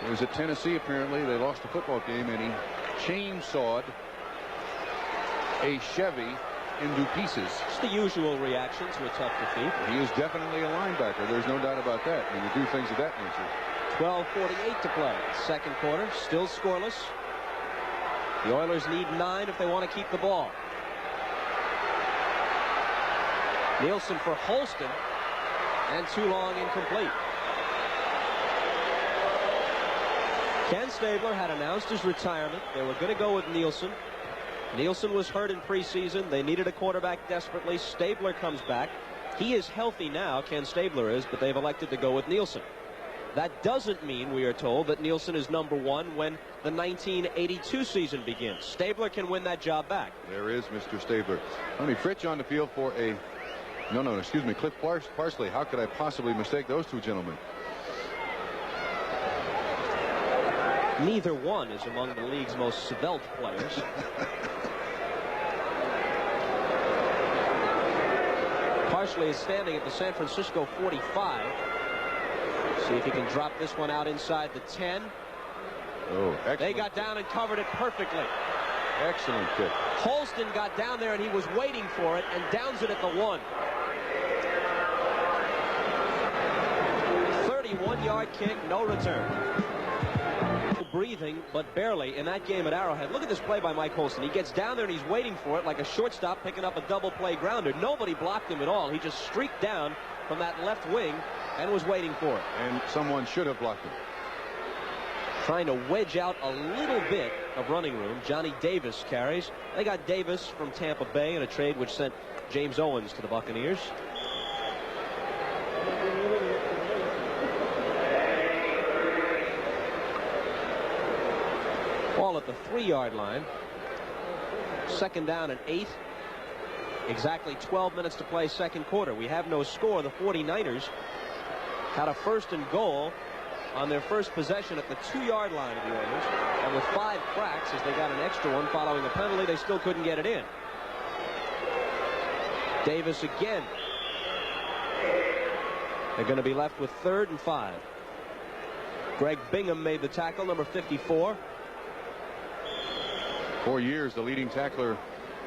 He was at Tennessee, apparently. They lost the football game, and he chainsawed a Chevy into pieces. It's the usual reaction to a tough defeat. He is definitely a linebacker. There's no doubt about that. When you do things of that nature. 12:48 to play. Second quarter, still scoreless. The Oilers need 9 if they want to keep the ball. Nielsen for Holston, and too long, incomplete. Ken Stabler had announced his retirement. They were going to go with Nielsen. Nielsen was hurt in preseason. They needed a quarterback desperately. Stabler comes back. He is healthy now, Ken Stabler is, but they've elected to go with Nielsen. That doesn't mean, we are told, that Nielsen is number 1 when the 1982 season begins. Stabler can win that job back. There is Mr. Stabler. Tony Fritsch on the field for a... No, excuse me, Cliff Parsley. How could I possibly mistake those two gentlemen? Neither one is among the league's most svelte players. Parsley is standing at the San Francisco 45. See if he can drop this one out inside the 10. Oh, excellent. They got down and covered it perfectly. Excellent kick. Holston got down there and he was waiting for it and downs it at the 1. 31-yard kick, no return. Breathing, but barely in that game at Arrowhead. Look at this play by Mike Holston. He gets down there and he's waiting for it like a shortstop picking up a double play grounder. Nobody blocked him at all. He just streaked down from that left wing and was waiting for it. And someone should have blocked him. Trying to wedge out a little bit of running room. Johnny Davis carries. They got Davis from Tampa Bay in a trade which sent James Owens to the Buccaneers. Ball at the 3-yard line. Second down and 8. Exactly 12 minutes to play second quarter. We have no score. The 49ers had a 1st and goal on their first possession at the 2-yard line of the Oilers. And with 5 cracks, as they got an extra one following a penalty, they still couldn't get it in. Davis again. They're going to be left with 3rd and 5. Greg Bingham made the tackle, number 54. 4 years, the leading tackler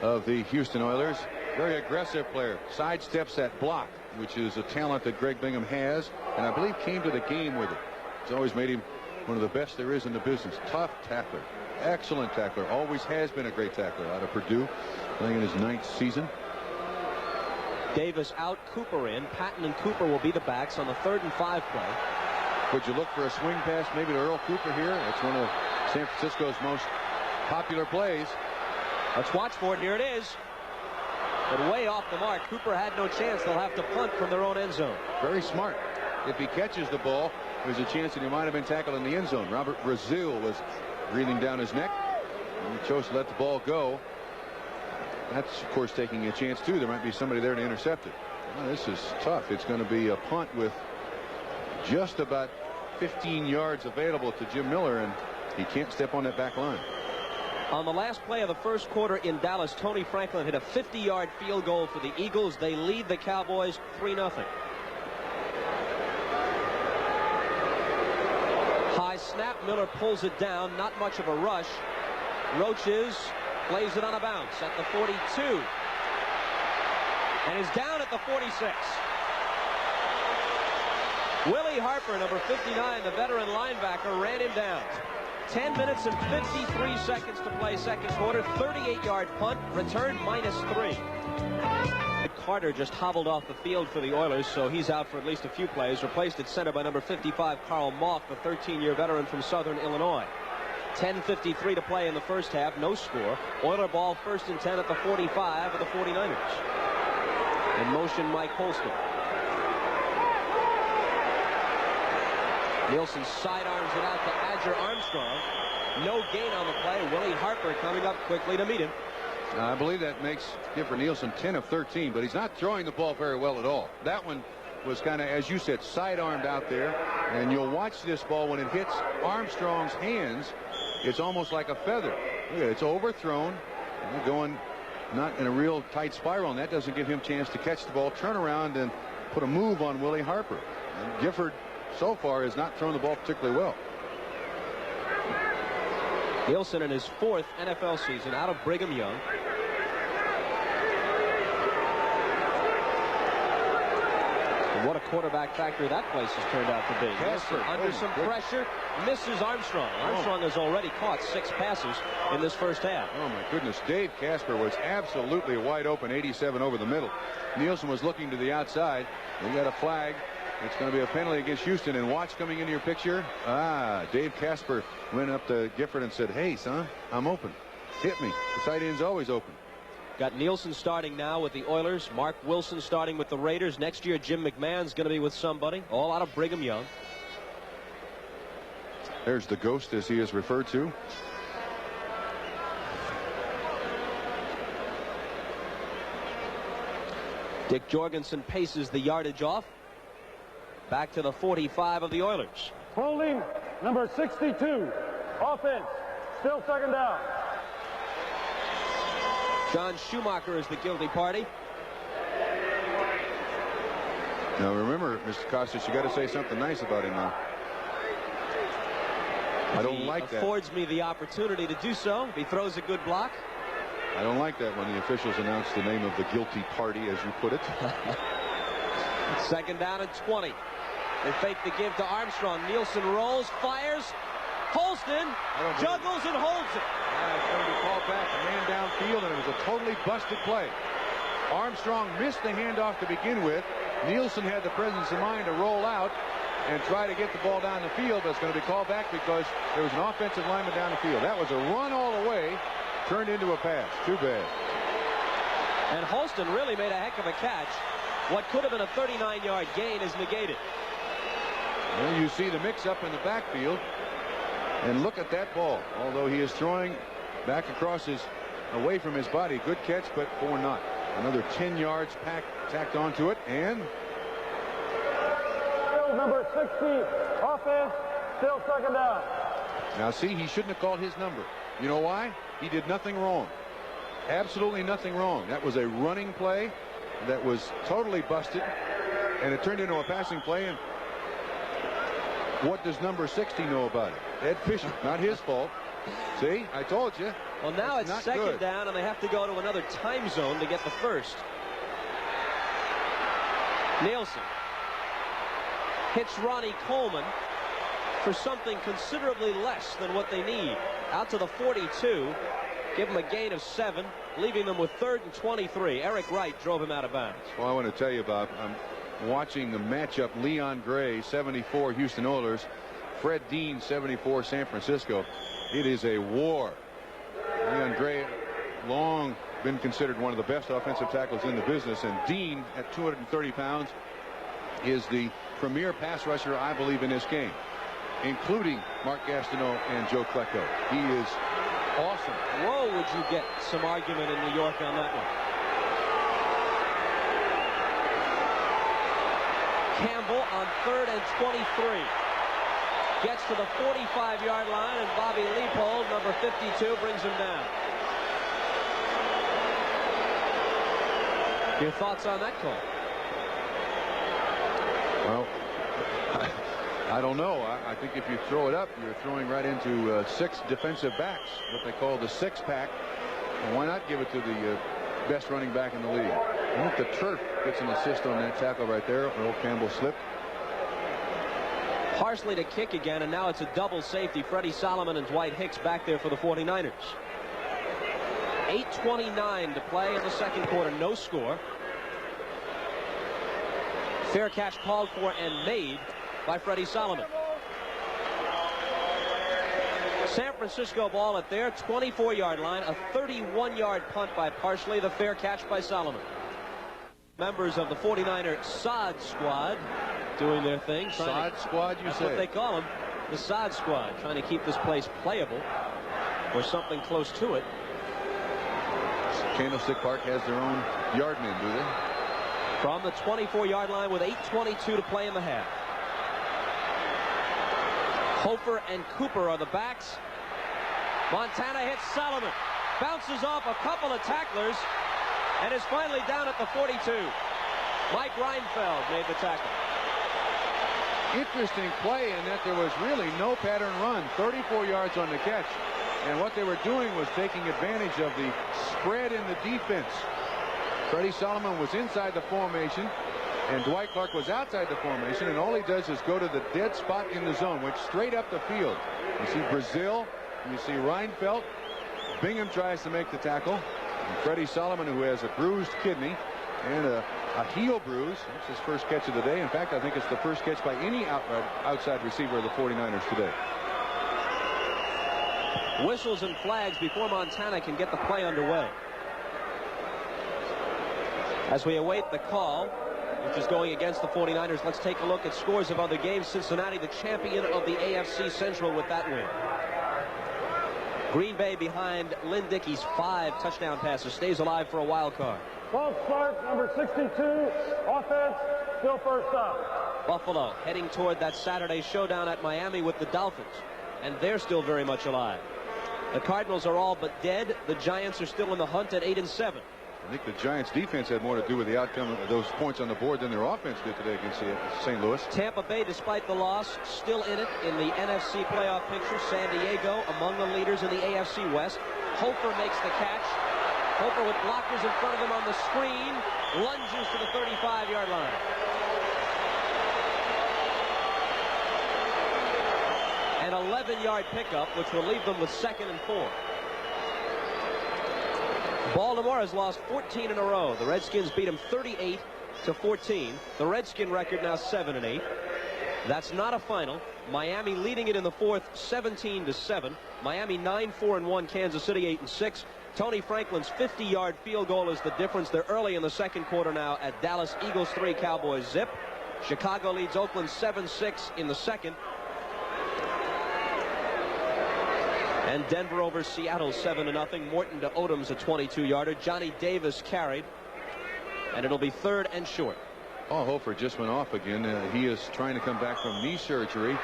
of the Houston Oilers. Very aggressive player. Sidesteps that block, which is a talent that Greg Bingham has, and I believe came to the game with it. It's always made him one of the best there is in the business. Tough tackler. Excellent tackler. Always has been a great tackler out of Purdue, playing in his 9th season. Davis out, Cooper in. Patton and Cooper will be the backs on the 3rd and 5 play. Would you look for a swing pass maybe to Earl Cooper here? It's one of San Francisco's most popular plays. Let's watch for it. Here it is. But way off the mark. Cooper had no chance. They'll have to punt from their own end zone. Very smart. If he catches the ball, there's a chance that he might have been tackled in the end zone. Robert Brazil was breathing down his neck. He chose to let the ball go. That's, of course, taking a chance, too. There might be somebody there to intercept it. Well, this is tough. It's going to be a punt with just about 15 yards available to Jim Miller, and he can't step on that back line. On the last play of the first quarter in Dallas, Tony Franklin hit a 50-yard field goal for the Eagles. They lead the Cowboys 3-0. High snap. Miller pulls it down. Not much of a rush. Roaches plays it on a bounce at the 42. And is down at the 46. Willie Harper, number 59, the veteran linebacker, ran him down. 10 minutes and 53 seconds to play second quarter. 38-yard punt. Return -3. Carter just hobbled off the field for the Oilers, so he's out for at least a few plays. Replaced at center by number 55, Carl Malk, the 13-year veteran from Southern Illinois. 10:53 to play in the first half. No score. Oiler ball 1st and 10 at the 45 of the 49ers. In motion, Mike Holston. Nielsen sidearms it out to Adger Armstrong. No gain on the play. Willie Harper coming up quickly to meet him. I believe that makes Gifford Nielsen 10 of 13, but he's not throwing the ball very well at all. That one was kind of, as you said, sidearmed out there, and you'll watch this ball when it hits Armstrong's hands. It's almost like a feather. Look at it, it's overthrown. They're going not in a real tight spiral, and that doesn't give him a chance to catch the ball, turn around, and put a move on Willie Harper. And Gifford, so far, has not thrown the ball particularly well. Nielsen in his 4th NFL season out of Brigham Young. And what a quarterback factory that place has turned out to be. Nielsen under some pressure, misses Armstrong. Armstrong has already caught 6 passes in this first half. Oh, my goodness. Dave Casper was absolutely wide open, 87 over the middle. Nielsen was looking to the outside. They got a flag. It's going to be a penalty against Houston. And watch coming into your picture. Dave Casper went up to Gifford and said, "Hey, son, I'm open. Hit me." The tight end's always open. Got Nielsen starting now with the Oilers. Mark Wilson starting with the Raiders. Next year, Jim McMahon's going to be with somebody. All out of Brigham Young. There's the ghost, as he is referred to. Dick Jorgensen paces the yardage off. Back to the 45 of the Oilers. Holding number 62. Offense. Still second down. John Schumacher is the guilty party. Now remember, Mr. Costas, you got to say something nice about him now. I don't like that. He affords me the opportunity to do so. He throws a good block. I don't like that when the officials announce the name of the guilty party, as you put it. Second down and 20. They fake the give to Armstrong. Nielsen rolls, fires. Holston juggles and holds it. It's going to be called back, a man downfield, and it was a totally busted play. Armstrong missed the handoff to begin with. Nielsen had the presence of mind to roll out and try to get the ball down the field, but it's going to be called back because there was an offensive lineman down the field. That was a run all the way, turned into a pass. Too bad. And Holston really made a heck of a catch. What could have been a 39-yard gain is negated. Well, you see the mix-up in the backfield, and look at that ball. Although he is throwing back across away from his body. Good catch, but for naught. Another 10 yards tacked onto it, and Still number 60. Offense. Still second down. now see, he shouldn't have called his number. You know why? He did nothing wrong. Absolutely nothing wrong. That was a running play that was totally busted, and it turned into a passing play. And what does number 60 know about it? Ed Fisher. Not his fault. See, I told you. Well, now it's second down, and they have to go to another time zone to get the first. Nielsen hits Ronnie Coleman for something considerably less than what they need. Out to the 42. Give him a gain of 7, leaving them with 3rd and 23. Eric Wright drove him out of bounds. Well, I want to tell you, Bob, I'm watching the matchup. Leon Gray, 74, Houston Oilers. Fred Dean, 74, San Francisco. It is a war. Leon Gray, long been considered one of the best offensive tackles in the business, and Dean, at 230 pounds, is the premier pass rusher, I believe, in this game, including Mark Gastineau and Joe Klecko. He is Awesome. Whoa, would you get some argument in New York on that one. Campbell on 3rd and 23. Gets to the 45-yard line, and Bobby Leopold, number 52, brings him down. Your thoughts on that call? Well, I don't know. I think if you throw it up, you're throwing right into 6 defensive backs, what they call the 6-pack. And why not give it to the best running back in the league? I think the turf gets an assist on that tackle right there. Earl Campbell slipped. Parsley to kick again, and now it's a double safety. Freddie Solomon and Dwight Hicks back there for the 49ers. 8:29 to play in the second quarter. No score. Fair catch called for and made by Freddie Solomon. San Francisco ball at their 24-yard line. A 31-yard punt by Parsley. The fair catch by Solomon. Members of the 49er Sod Squad doing their thing. Sod Squad, you say? That's say? what they call them. The Sod Squad, trying to keep this place playable or something close to it. Candlestick Park has their own yardmen, do they? From the 24-yard line with 8:22 to play in the half. Hofer and Cooper are the backs. Montana hits Solomon. Bounces off a couple of tacklers and is finally down at the 42. Mike Reinfeld made the tackle. Interesting play in that there was really no pattern run. 34 yards on the catch. And what they were doing was taking advantage of the spread in the defense. Freddie Solomon was inside the formation, and Dwight Clark was outside the formation, and all he does is go to the dead spot in the zone, went straight up the field. You see Brazil, you see Reinfeldt. Bingham tries to make the tackle. And Freddie Solomon, who has a bruised kidney and a heel bruise. That's his first catch of the day. In fact, I think it's the first catch by any outside receiver of the 49ers today. Whistles and flags before Montana can get the play underway. As we await the call, which is going against the 49ers, let's take a look at scores of other games. Cincinnati, the champion of the AFC Central, with that win. Green Bay behind Lynn Dickey's 5 touchdown passes, stays alive for a wild card. 12 start, number 62, offense, still first up. Buffalo heading toward that Saturday showdown at Miami with the Dolphins, and they're still very much alive. The Cardinals are all but dead. The Giants are still in the hunt at 8-7. I think the Giants' defense had more to do with the outcome of those points on the board than their offense did today against St. Louis. Tampa Bay, despite the loss, still in it in the NFC playoff picture. San Diego among the leaders in the AFC West. Hofer makes the catch. Hofer with blockers in front of him on the screen. Lunges to the 35-yard line. An 11-yard pickup, which will leave them with 2nd and 4. Baltimore has lost 14 in a row. The Redskins beat them 38-14. The Redskin record now 7-8. That's not a final. Miami leading it in the 4th, 17-7. Miami 9-4-1. Kansas City 8-6. Tony Franklin's 50-yard field goal is the difference. They're early in the second quarter now at Dallas. Eagles 3, Cowboys zip. Chicago leads Oakland 7-6 in the second. And Denver over Seattle 7-0. Morton to Odoms a 22-yarder. Johnny Davis carried. And it'll be 3rd and short. Oh, Hofer just went off again. He is trying to come back from knee surgery.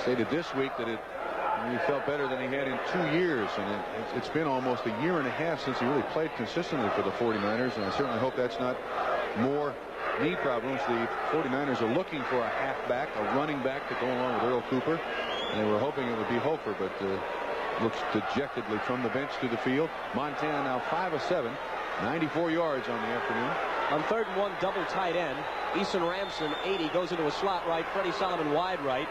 Stated this week that he felt better than he had in 2 years. And it's been almost a year and a half since he really played consistently for the 49ers. And I certainly hope that's not more knee problems. The 49ers are looking for a halfback, a running back to go along with Earl Cooper. And they were hoping it would be Hofer, but looks dejectedly from the bench to the field. Montana now 5 of 7, 94 yards on the afternoon. On 3rd and 1, double tight end. Eason Ramson, 80, goes into a slot right. Freddie Solomon wide right.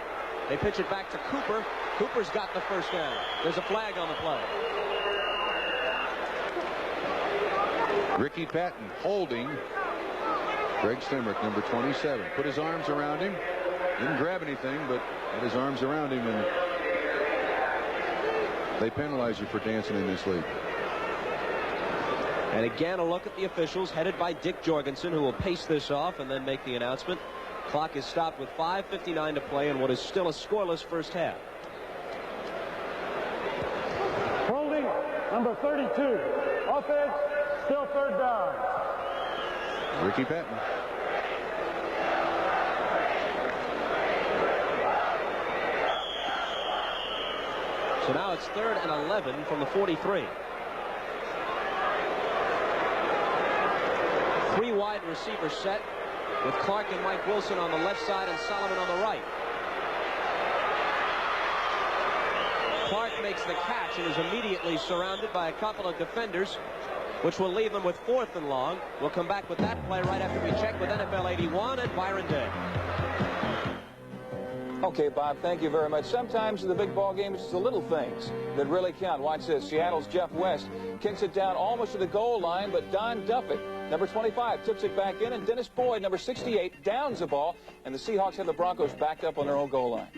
They pitch it back to Cooper. Cooper's got the first down. There's a flag on the play. Ricky Patton holding Greg Stemrick, number 27. Put his arms around him. Didn't grab anything, but had his arms around him, and they penalize you for dancing in this league. And again, a look at the officials, headed by Dick Jorgensen, who will pace this off and then make the announcement. Clock is stopped with 5:59 to play in what is still a scoreless first half. Holding number 32. Offense, still third down. Ricky Patton. So now it's 3rd and 11 from the 43. 3 wide receiver set with Clark and Mike Wilson on the left side and Solomon on the right. Clark makes the catch and is immediately surrounded by a couple of defenders, which will leave them with 4th and long. We'll come back with that play right after we check with NFL 81 and Byron Day. Okay, Bob, thank you very much. Sometimes in the big ball games, it's the little things that really count. Watch this. Seattle's Jeff West kicks it down almost to the goal line, but Don Duffett, number 25, tips it back in, and Dennis Boyd, number 68, downs the ball, and the Seahawks have the Broncos backed up on their own goal line.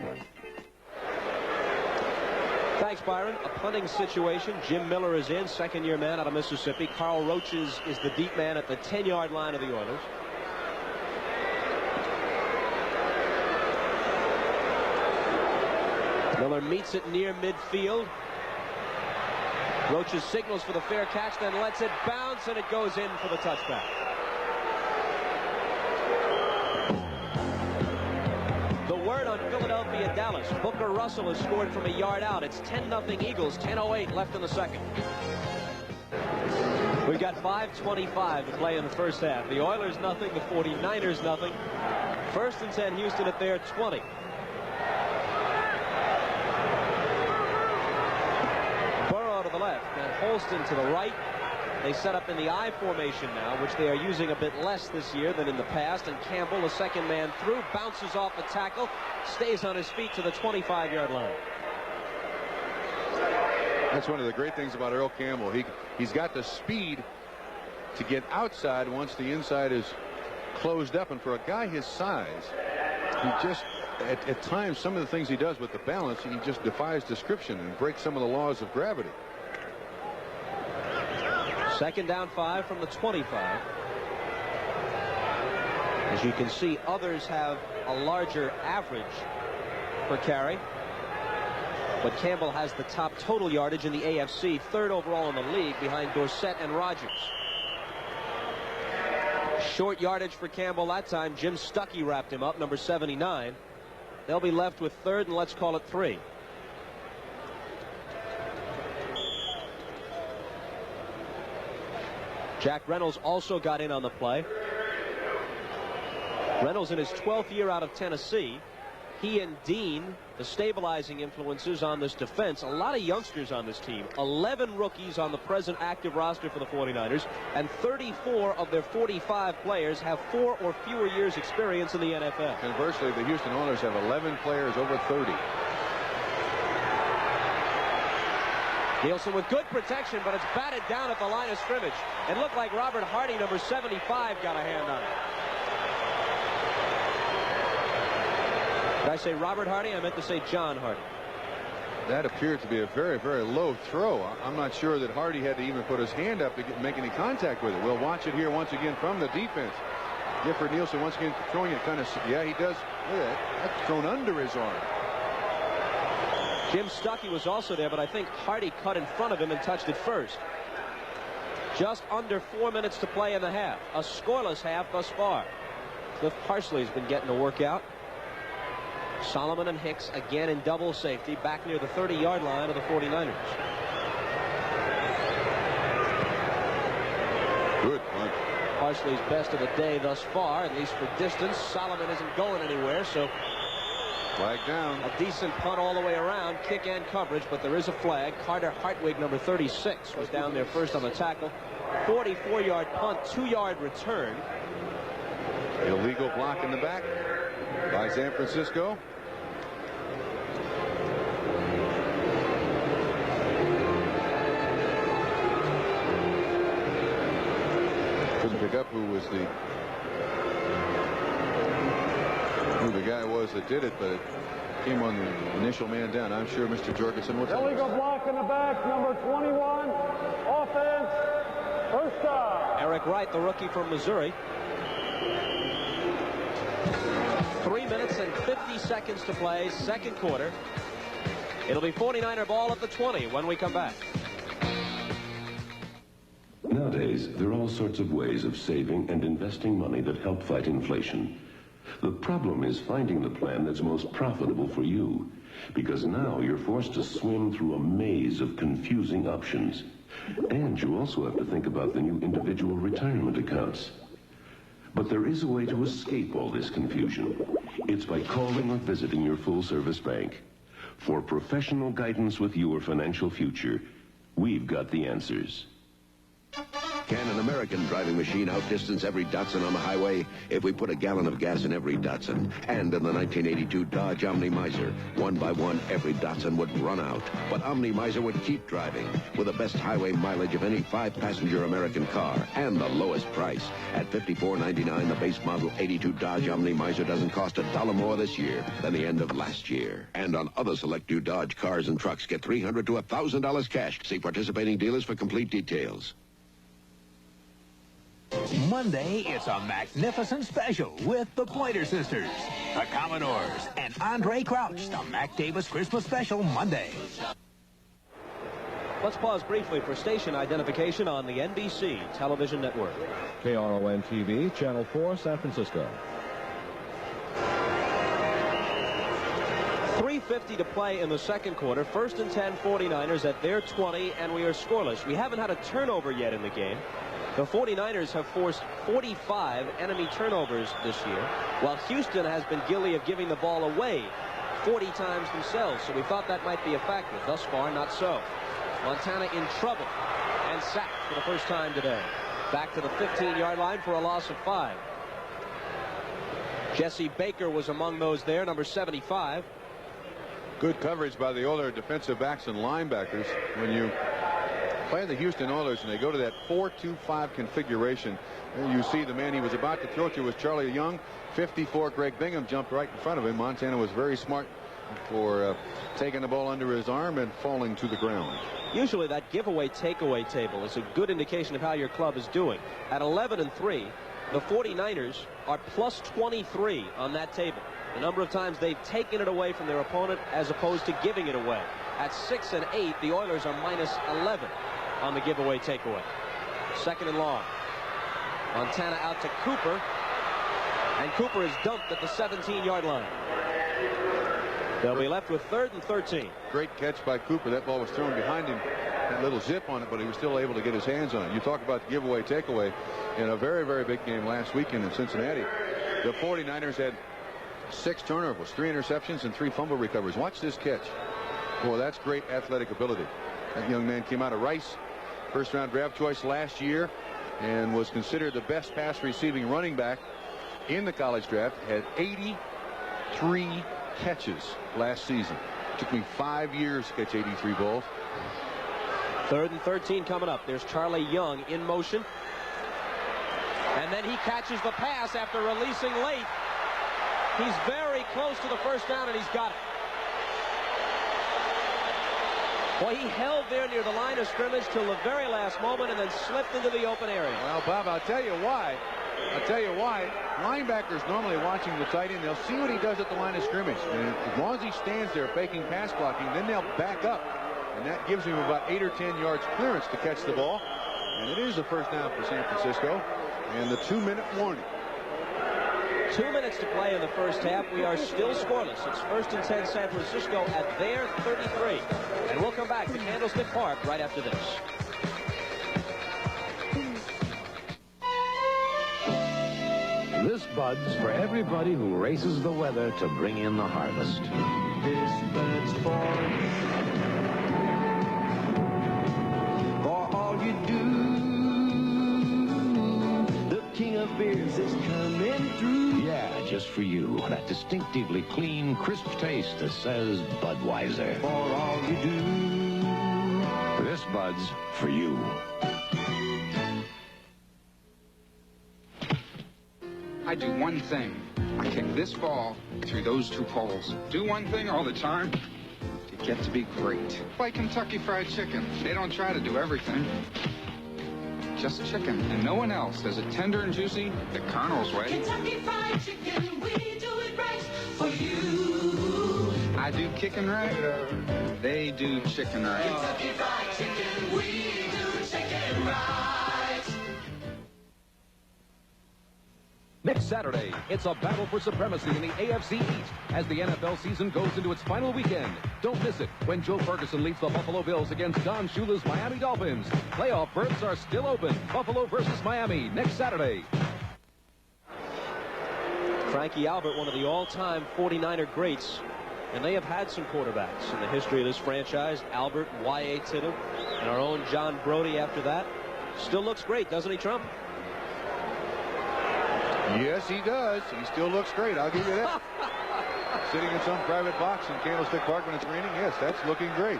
Thanks, Byron. A punting situation. Jim Miller is in, second-year man out of Mississippi. Carl Roaches is the deep man at the 10-yard line of the Oilers. Miller meets it near midfield. Roaches signals for the fair catch, then lets it bounce, and it goes in for the touchback. The word on Philadelphia-Dallas. Booker Russell has scored from a yard out. It's 10-0 Eagles, 10:08 left in the second. We've got 5:25 to play in the first half. The Oilers nothing, the 49ers nothing. 1st and 10 Houston at their 20. To the left and Holston to the right. They set up in the I formation now, which they are using a bit less this year than in the past, and Campbell, the second man through, bounces off the tackle, stays on his feet to the 25-yard line. That's one of the great things about Earl Campbell. He's got the speed to get outside once the inside is closed up, and for a guy his size, he just at times some of the things he does with the balance, he just defies description and breaks some of the laws of gravity. 2nd down 5 from the 25. As you can see, others have a larger average per carry, but Campbell has the top total yardage in the AFC, 3rd overall in the league behind Dorsett and Rodgers. Short yardage for Campbell that time. Jim Stuckey wrapped him up, number 79. They'll be left with 3rd and let's call it 3. Jack Reynolds also got in on the play. Reynolds in his 12th year out of Tennessee. He and Dean, the stabilizing influences on this defense. A lot of youngsters on this team. 11 rookies on the present active roster for the 49ers, and 34 of their 45 players have 4 or fewer years experience in the NFL. Conversely, the Houston Oilers have 11 players over 30. Nielsen with good protection, but it's batted down at the line of scrimmage. It looked like Robert Hardy, number 75, got a hand on it. Did I say Robert Hardy? I meant to say John Hardy. That appeared to be a very, very low throw. I'm not sure that Hardy had to even put his hand up to make any contact with it. We'll watch it here once again from the defense. Gifford Nielsen once again throwing it kind of, yeah, he does. Look at that. That's thrown under his arm. Jim Stuckey was also there, but I think Hardy cut in front of him and touched it first. Just under 4 minutes to play in the half. A scoreless half thus far. Cliff Parsley's been getting a workout. Solomon and Hicks again in double safety back near the 30-yard line of the 49ers. Good punt. Parsley's best of the day thus far, at least for distance. Solomon isn't going anywhere, so flag down. A decent punt all the way around, kick and coverage, but there is a flag. Carter Hartwig, number 36, was down there first on the tackle. 44-yard punt, 2-yard return. Illegal block in the back by San Francisco. Couldn't pick up who the guy was that did it, but it came on the initial man down. I'm sure Mr. Jorgensen will tell us. Illegal block in the back, number 21. Offense, first down. Eric Wright, the rookie from Missouri. 3 minutes and 50 seconds to play, second quarter. It'll be 49er ball at the 20 when we come back. Nowadays, there are all sorts of ways of saving and investing money that help fight inflation. The problem is finding the plan that's most profitable for you, because now you're forced to swim through a maze of confusing options. And you also have to think about the new individual retirement accounts. But there is a way to escape all this confusion. It's by calling or visiting your full-service bank. For professional guidance with your financial future, we've got the answers. Can an American driving machine outdistance every Datsun on the highway? If we put a gallon of gas in every Datsun, and in the 1982 Dodge Omni Miser, one by one, every Datsun would run out. But Omni Miser would keep driving, with the best highway mileage of any 5-passenger American car, and the lowest price. At $54.99, the base model 82 Dodge Omni Miser doesn't cost $1 more this year than the end of last year. And on other select new Dodge cars and trucks, get $300 to $1,000 cash. See participating dealers for complete details. Monday, it's a magnificent special with the Pointer Sisters, the Commodores, and Andre Crouch, the Mac Davis Christmas Special Monday. Let's pause briefly for station identification on the NBC television network. KRON-TV, Channel 4, San Francisco. 3:50 to play in the second quarter. First and 10 49ers at their 20, and we are scoreless. We haven't had a turnover yet in the game. The 49ers have forced 45 enemy turnovers this year, while Houston has been guilty of giving the ball away 40 times themselves. So we thought that might be a factor. Thus far, not so. Montana in trouble and sacked for the first time today. Back to the 15-yard line for a loss of 5. Jesse Baker was among those there, number 75. Good coverage by the Oilers defensive backs and linebackers. When you play the Houston Oilers and they go to that 4-2-5 configuration, and you see the man he was about to throw to was Charlie Young. 54, Greg Bingham jumped right in front of him. Montana was very smart for taking the ball under his arm and falling to the ground. Usually that giveaway takeaway table is a good indication of how your club is doing. At 11-3, the 49ers are plus 23 on that table. The number of times they've taken it away from their opponent as opposed to giving it away. At 6-8, the Oilers are minus 11 on the giveaway takeaway. Second and long. Montana out to Cooper, and Cooper is dumped at the 17-yard line. They'll be left with 3rd and 13. Great catch by Cooper. That ball was thrown behind him. That little zip on it, but he was still able to get his hands on it. You talk about the giveaway takeaway in a very, very big game last weekend in Cincinnati. The 49ers had 6 turnovers, 3 interceptions, and 3 fumble recoveries. Watch this catch. Boy, that's great athletic ability. That young man came out of Rice, first-round draft choice last year, and was considered the best pass receiving running back in the college draft. Had 83 catches last season. Took me 5 years to catch 83 balls. 3rd and 13 coming up. There's Charlie Young in motion. And then he catches the pass after releasing late. He's very close to the first down, and he's got it. Boy, he held there near the line of scrimmage till the very last moment and then slipped into the open area. Well, Bob, I'll tell you why. Linebackers normally watching the tight end, they'll see what he does at the line of scrimmage. And as long as he stands there faking pass blocking, then they'll back up. And that gives him about 8 or 10 yards clearance to catch the ball. And it is a first down for San Francisco. And the 2-minute warning. 2 minutes to play in the first half. We are still scoreless. It's 1st and 10 San Francisco at their 33. And we'll come back to Candlestick Park right after this. This Bud's for everybody who races the weather to bring in the harvest. This Bud's for all you do. The king of beers is coming through. Yeah, just for you. That distinctively clean, crisp taste that says Budweiser. For all you do. This Bud's for you. I do one thing. I kick this ball through those 2 poles. Do one thing all the time. You get to be great. Like Kentucky Fried Chicken. They don't try to do everything. Just chicken and no one else. Does it tender and juicy the Colonel's way. Kentucky Fried Chicken, we do it right for you. I do kicking right. They do chicken right. Kentucky Fried Chicken, we do chicken right. Saturday, it's a battle for supremacy in the AFC East as the NFL season goes into its final weekend. Don't miss it when Joe Ferguson leads the Buffalo Bills against Don Shula's Miami Dolphins. Playoff berths are still open. Buffalo versus Miami next Saturday. Frankie Albert, one of the all-time 49er greats, and they have had some quarterbacks in the history of this franchise. Albert, Y.A. Tidham, and our own John Brody after that. Still looks great, doesn't he, Trump? Yes, he does. He still looks great. I'll give you that. Sitting in some private box in Candlestick Park when it's raining, yes, that's looking great.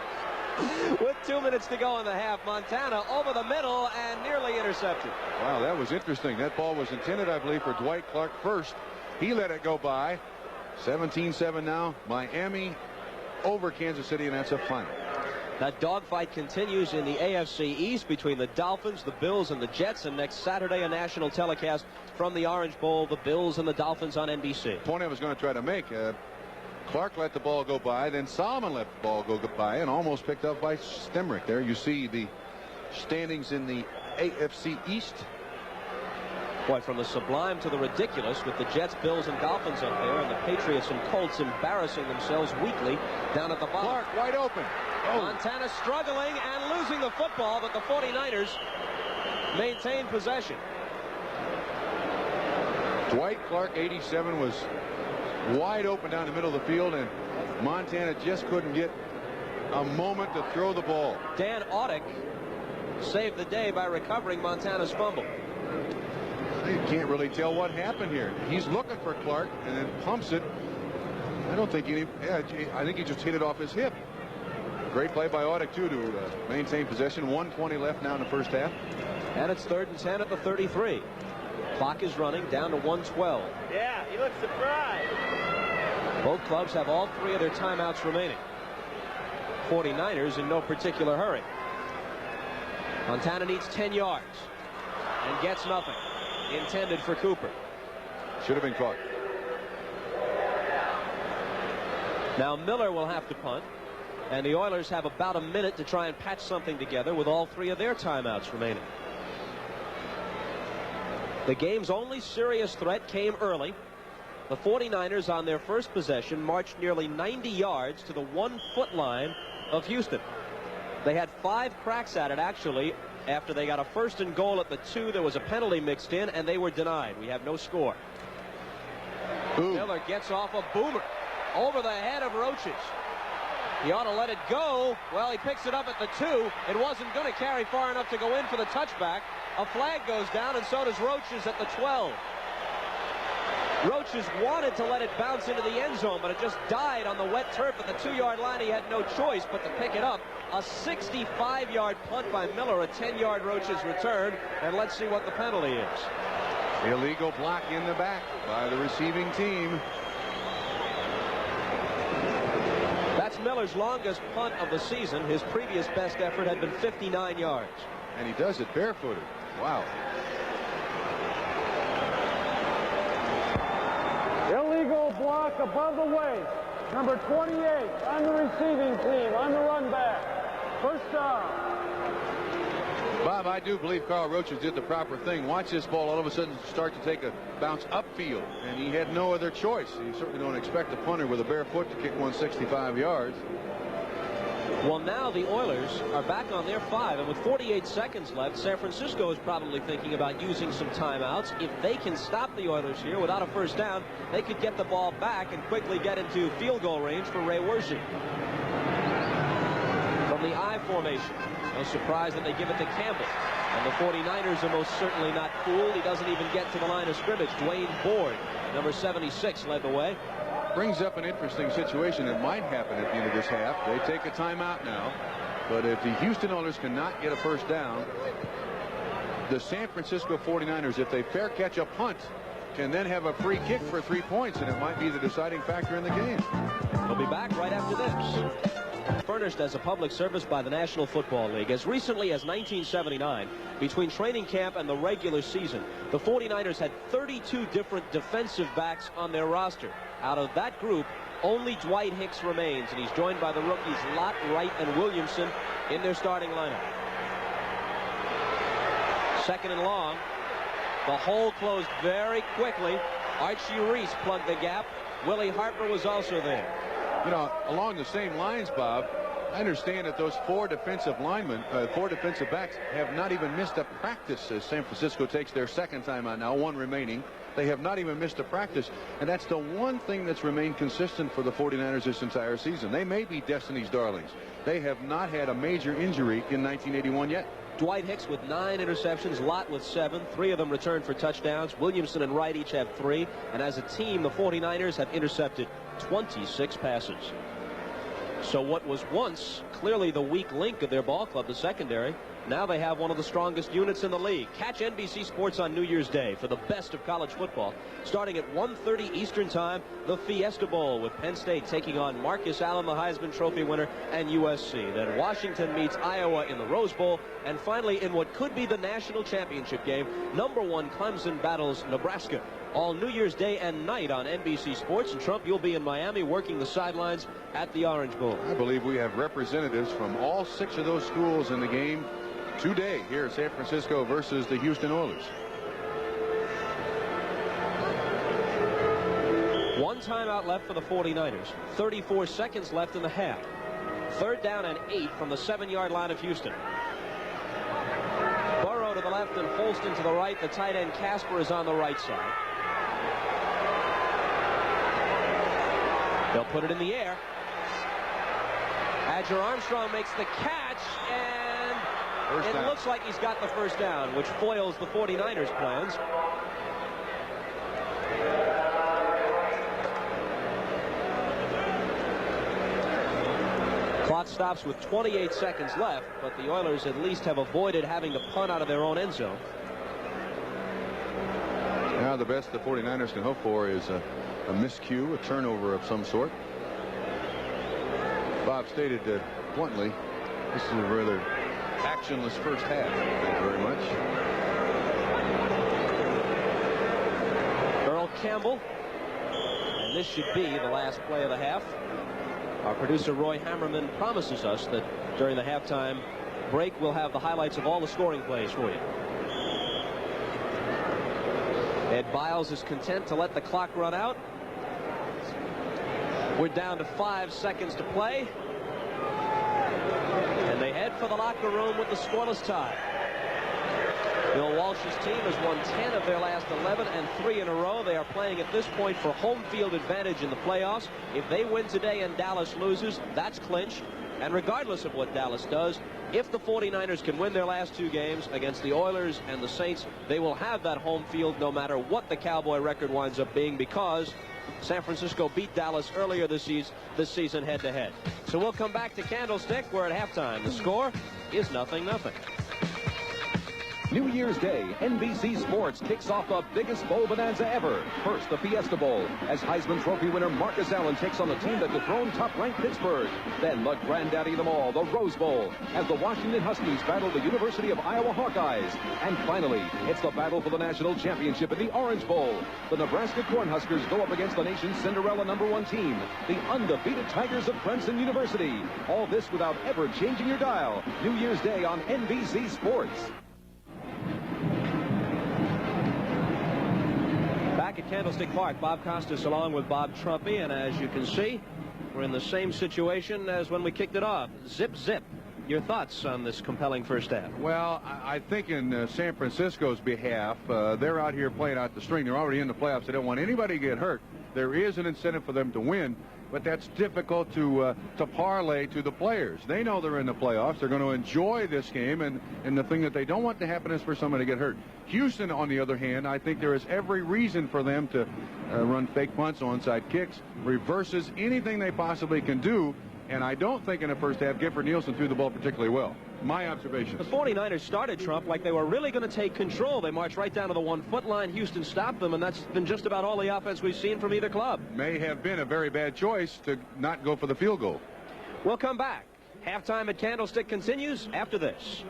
With 2 minutes to go in the half, Montana over the middle and nearly intercepted. Wow, that was interesting. That ball was intended, I believe, for Dwight Clark first. He let it go by. 17-7 now. Miami over Kansas City, and that's a final. That dogfight continues in the AFC East between the Dolphins, the Bills, and the Jets. And next Saturday, a national telecast from the Orange Bowl, the Bills and the Dolphins on NBC. Point I was going to try to make. Clark let the ball go by, then Solomon let the ball go by, and almost picked up by Stemrick. There you see the standings in the AFC East. Boy, from the sublime to the ridiculous, with the Jets, Bills, and Dolphins up there, and the Patriots and Colts embarrassing themselves weekly down at the bottom. Clark wide open. Oh. Montana struggling and losing the football, but the 49ers maintain possession. Dwight Clark, 87, was wide open down the middle of the field, and Montana just couldn't get a moment to throw the ball. Dan Audick saved the day by recovering Montana's fumble. You can't really tell what happened here. He's looking for Clark and then pumps it. I think he just hit it off his hip. Great play by Audick, too, to maintain possession. 1:20 left now in the first half. And it's 3rd and 10 at the 33. Clock is running down to 1:12. Yeah, he looks surprised. Both clubs have all 3 of their timeouts remaining. 49ers in no particular hurry. Montana needs 10 yards and gets nothing. Intended for Cooper. Should have been caught. Now Miller will have to punt, and the Oilers have about a minute to try and patch something together with all 3 of their timeouts remaining. The game's only serious threat came early. The 49ers on their first possession marched nearly 90 yards to the 1-foot line of Houston. They had 5 cracks at it, actually. After they got a 1st and goal at the 2, there was a penalty mixed in, and they were denied. We have no score. Miller gets off a boomer over the head of Roaches. He ought to let it go. Well, he picks it up at the 2. It wasn't going to carry far enough to go in for the touchback. A flag goes down, and so does Roaches at the 12. Roaches wanted to let it bounce into the end zone, but it just died on the wet turf at the 2-yard line. He had no choice but to pick it up. A 65-yard punt by Miller, a 10-yard Roaches return, and let's see what the penalty is. Illegal block in the back by the receiving team. That's Miller's longest punt of the season. His previous best effort had been 59 yards. And he does it barefooted. Wow. Illegal block above the waist. Number 28 on the receiving team, on the run back. First down. Bob, I do believe Carl Roaches did the proper thing. Watch this ball all of a sudden start to take a bounce upfield, and he had no other choice. You certainly don't expect a punter with a bare foot to kick 165 yards. Well, now the Oilers are back on their 5, and with 48 seconds left, San Francisco is probably thinking about using some timeouts. If they can stop the Oilers here without a first down, they could get the ball back and quickly get into field goal range for Ray Wershey. From the I formation, no surprise that they give it to Campbell. And the 49ers are most certainly not fooled. He doesn't even get to the line of scrimmage. Dwayne Board, number 76, led the way. Brings up an interesting situation that might happen at the end of this half. They take a timeout now, but if the Houston Oilers cannot get a first down, the San Francisco 49ers, if they fair catch a punt, can then have a free kick for 3 points, and it might be the deciding factor in the game. We'll be back right after this. Furnished as a public service by the National Football League. As recently as 1979, between training camp and the regular season, the 49ers had 32 different defensive backs on their roster. Out of that group, only Dwight Hicks remains, and he's joined by the rookies Lott, Wright, and Williamson in their starting lineup. 2nd and long. The hole closed very quickly. Archie Reese plugged the gap. Willie Harper was also there. You know, along the same lines, Bob, I understand that those four defensive backs have not even missed a practice as San Francisco takes their second time out now, one remaining. They have not even missed a practice, and that's the one thing that's remained consistent for the 49ers this entire season. They may be Destiny's darlings. They have not had a major injury in 1981 yet. Dwight Hicks with 9 interceptions, Lott with 7. 3 of them returned for touchdowns. Williamson and Wright each have 3. And as a team, the 49ers have intercepted 26 passes. So what was once clearly the weak link of their ball club, the secondary, now they have one of the strongest units in the league. Catch NBC Sports on New Year's Day for the best of college football. Starting at 1:30 Eastern Time, the Fiesta Bowl with Penn State taking on Marcus Allen, the Heisman Trophy winner, and USC. Then Washington meets Iowa in the Rose Bowl. And finally, in what could be the national championship game, #1 Clemson battles Nebraska. All New Year's Day and night on NBC Sports. And Trump, you'll be in Miami working the sidelines at the Orange Bowl. I believe we have representatives from all 6 of those schools in the game today here at San Francisco versus the Houston Oilers. One timeout left for the 49ers. 34 seconds left in the half. 3rd down and 8 from the 7-yard line of Houston. Burrow to the left and Holston to the right. The tight end Casper is on the right side. They'll put it in the air. Adger Armstrong makes the catch, and it looks like he's got the first down, which foils the 49ers' plans. Clock stops with 28 seconds left, but the Oilers at least have avoided having to punt out of their own end zone. Now the best the 49ers can hope for is a miscue, a turnover of some sort. Bob stated bluntly, this is a rather actionless first half. Thank you very much. Earl Campbell, and this should be the last play of the half. Our producer Roy Hammerman promises us that during the halftime break we'll have the highlights of all the scoring plays for you. Ed Biles is content to let the clock run out. We're down to 5 seconds to play. And they head for the locker room with the scoreless tie. Bill Walsh's team has won 10 of their last 11 and 3 in a row. They are playing at this point for home field advantage in the playoffs. If they win today and Dallas loses, that's clinched. And regardless of what Dallas does, if the 49ers can win their last 2 games against the Oilers and the Saints, they will have that home field no matter what the Cowboy record winds up being, because San Francisco beat Dallas earlier this season head-to-head. So we'll come back to Candlestick, where at halftime the score is 0-0. New Year's Day, NBC Sports kicks off the biggest bowl bonanza ever. First, the Fiesta Bowl, as Heisman Trophy winner Marcus Allen takes on the team that dethroned top-ranked Pittsburgh. Then the granddaddy of them all, the Rose Bowl, as the Washington Huskies battle the University of Iowa Hawkeyes. And finally, it's the battle for the national championship in the Orange Bowl. The Nebraska Cornhuskers go up against the nation's Cinderella #1 team, the undefeated Tigers of Clemson University. All this without ever changing your dial. New Year's Day on NBC Sports. Back at Candlestick Park, Bob Costas along with Bob Trumpy, and as you can see, we're in the same situation as when we kicked it off. Zip, zip. Your thoughts on this compelling first half? Well, I think in San Francisco's behalf, they're out here playing out the string. They're already in the playoffs. They don't want anybody to get hurt. There is an incentive for them to win, but that's difficult to parlay to the players. They know they're in the playoffs. They're going to enjoy this game, and the thing that they don't want to happen is for somebody to get hurt. Houston, on the other hand, I think there is every reason for them to run fake punts, onside kicks, reverses, anything they possibly can do. And I don't think in the first half Gifford Nielsen threw the ball particularly well. My observation. The 49ers started, Trump, like they were really going to take control. They marched right down to the 1-foot line. Houston stopped them, and that's been just about all the offense we've seen from either club. May have been a very bad choice to not go for the field goal. We'll come back. Halftime at Candlestick continues after this.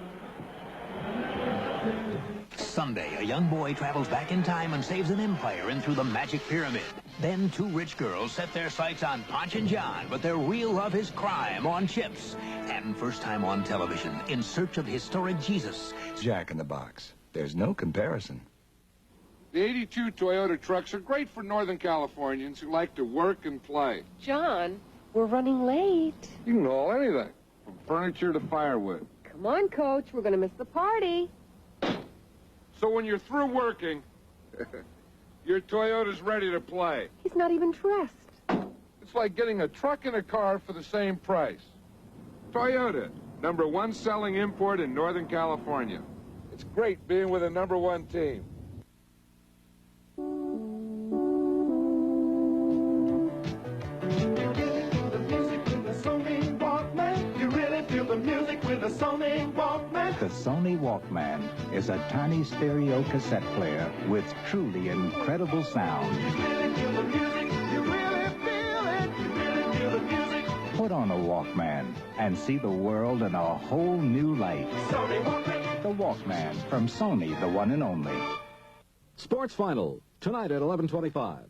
Sunday, a young boy travels back in time and saves an empire in through the Magic Pyramid. Then 2 rich girls set their sights on Ponch and John, but their real love is crime on chips. And first time on television, In Search of Historic Jesus. Jack in the Box. There's no comparison. The 82 Toyota trucks are great for Northern Californians who like to work and play. John, we're running late. You can haul anything, from furniture to firewood. Come on, Coach. We're going to miss the party. So when you're through working, your Toyota's ready to play. He's not even dressed. It's like getting a truck and a car for the same price. Toyota, #1 selling import in Northern California. It's great being with a #1 team. The Sony Walkman is a tiny stereo cassette player with truly incredible sound. Put on a Walkman and see the world in a whole new light. The Walkman from Sony, the one and only. Sports Final, tonight at 11:25.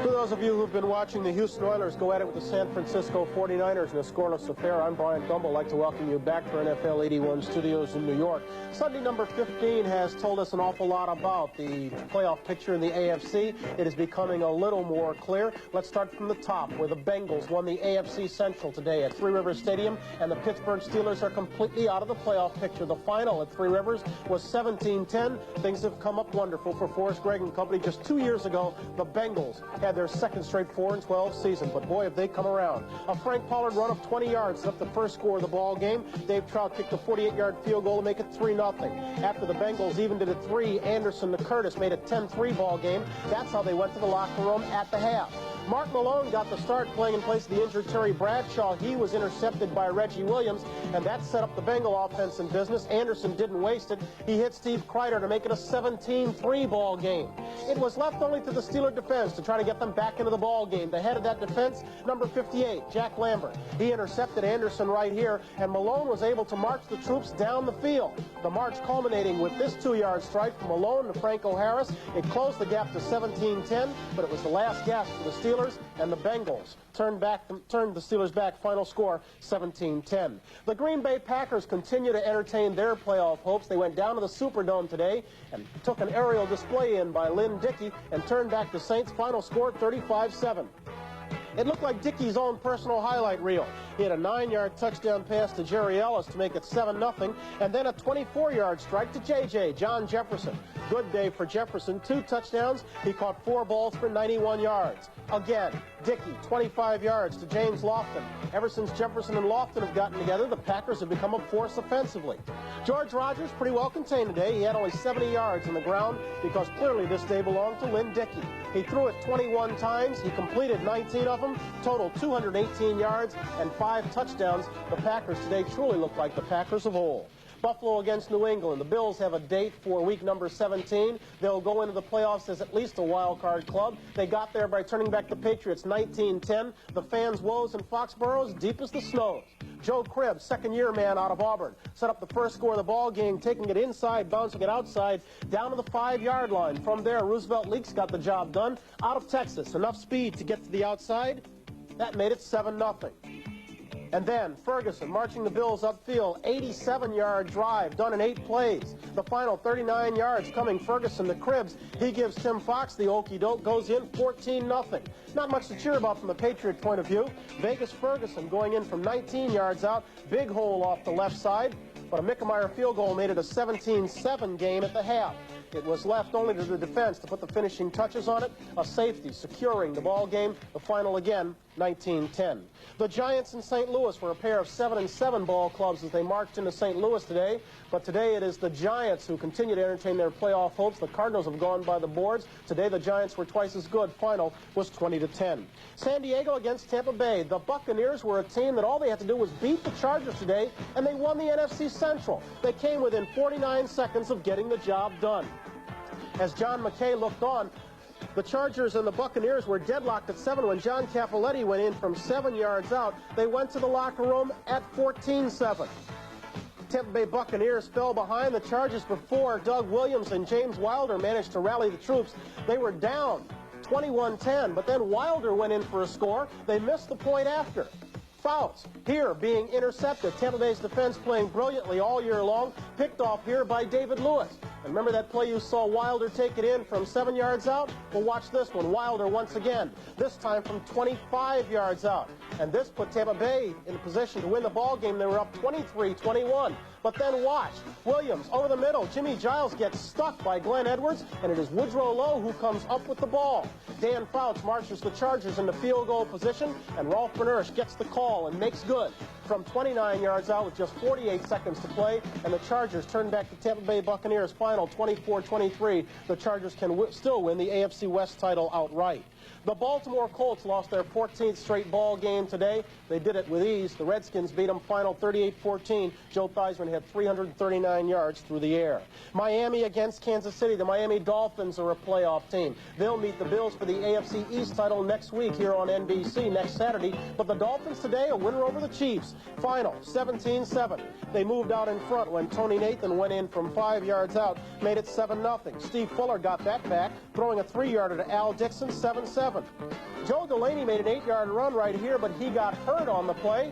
For those of you who've been watching the Houston Oilers go at it with the San Francisco 49ers in a scoreless affair, I'm Brian Gumbel. I'd like to welcome you back to our NFL 81 studios in New York. Sunday number 15 has told us an awful lot about the playoff picture in the AFC. It is becoming a little more clear. Let's start from the top, where the Bengals won the AFC Central today at Three Rivers Stadium, and the Pittsburgh Steelers are completely out of the playoff picture. The final at Three Rivers was 17-10. Things have come up wonderful for Forrest Gregg and company. Just 2 years ago, the Bengals had their second straight 4-12 season, but boy, have they come around. A Frank Pollard run of 20 yards set up the first score of the ball game. Dave Trout kicked a 48-yard field goal to make it 3-0. After the Bengals evened it at 3, Anderson to Curtis made it 10-3 ball game. That's how they went to the locker room at the half. Mark Malone got the start playing in place of the injured Terry Bradshaw. He was intercepted by Reggie Williams, and that set up the Bengal offense in business. Anderson didn't waste it. He hit Steve Kreider to make it a 17-3 ball game. It was left only to the Steeler defense to try to get them back into the ball game. The head of that defense, number 58, Jack Lambert. He intercepted Anderson right here, and Malone was able to march the troops down the field. The march culminating with this 2-yard strike from Malone to Franco Harris. It closed the gap to 17-10, but it was the last gasp for the Steelers, and the Bengals turned the Steelers back. Final score 17-10. The Green Bay Packers continue to entertain their playoff hopes. They went down to the Superdome today and took an aerial display in by Lynn Dickey and turned back the Saints. Final score 35-7. It looked like Dickey's own personal highlight reel. He had a 9-yard touchdown pass to Jerry Ellis to make it 7-0, and then a 24-yard strike to J.J. John Jefferson. Good day for Jefferson. 2 touchdowns. He caught 4 balls for 91 yards. Again, Dickey, 25 yards to James Lofton. Ever since Jefferson and Lofton have gotten together, the Packers have become a force offensively. George Rogers pretty well contained today. He had only 70 yards on the ground because clearly this day belonged to Lynn Dickey. He threw it 21 times. He completed 19 of them. Total 218 yards and 5 touchdowns. The Packers today truly look like the Packers of old. Buffalo against New England. The Bills have a date for week number 17. They'll go into the playoffs as at least a wild card club. They got there by turning back the Patriots 19-10. The fans' woes in Foxborough as deep as the snows. Joe Cribb, second-year man out of Auburn, set up the first score of the ball game, taking it inside, bouncing it outside, down to the 5-yard line. From there, Roosevelt Leaks got the job done. Out of Texas, enough speed to get to the outside. That made it 7-0. And then Ferguson marching the Bills upfield, 87-yard drive done in 8 plays. The final 39 yards coming Ferguson to Cribbs. He gives Tim Fox the okey-doke, goes in 14-0. Not much to cheer about from the Patriot point of view. Vegas Ferguson going in from 19 yards out, big hole off the left side, but a Mickemeyer field goal made it a 17-7 game at the half. It was left only to the defense to put the finishing touches on it. A safety securing the ball game. The final again, 19-10. The Giants in St. Louis were a pair of 7-7 ball clubs as they marched into St. Louis today. But today it is the Giants who continue to entertain their playoff hopes. The Cardinals have gone by the boards. Today the Giants were twice as good. Final was 20-10. San Diego against Tampa Bay. The Buccaneers were a team that all they had to do was beat the Chargers today, and they won the NFC Central. They came within 49 seconds of getting the job done. As John McKay looked on, the Chargers and the Buccaneers were deadlocked at 7 when John Cappelletti went in from 7 yards out. They went to the locker room at 14-7. Tampa Bay Buccaneers fell behind the Chargers before Doug Williams and James Wilder managed to rally the troops. They were down 21-10, but then Wilder went in for a score. They missed the point after. Fouts here being intercepted. Tampa Bay's defense playing brilliantly all year long. Picked off here by David Lewis. And remember that play you saw Wilder take it in from 7 yards out? Well, watch this one. Wilder once again, this time from 25 yards out. And this put Tampa Bay in a position to win the ball game. They were up 23-21. But then watch. Williams over the middle. Jimmy Giles gets stuck by Glenn Edwards, and it is Woodrow Lowe who comes up with the ball. Dan Fouts marches the Chargers into field goal position, and Rolf Berners gets the call and makes good from 29 yards out with just 48 seconds to play, and the Chargers turn back the Tampa Bay Buccaneers final 24-23. The Chargers can still win the AFC West title outright. The Baltimore Colts lost their 14th straight ball game today. They did it with ease. The Redskins beat them final 38-14. Joe Theismann had 339 yards through the air. Miami against Kansas City. The Miami Dolphins are a playoff team. They'll meet the Bills for the AFC East title next week here on NBC next Saturday. But the Dolphins today, a winner over the Chiefs. Final 17-7. They moved out in front when Tony Nathan went in from 5 yards out, made it 7-0. Steve Fuller got that back, throwing a 3-yarder to Al Dixon, 7-7. Joe Delaney made an 8-yard run right here, but he got hurt on the play.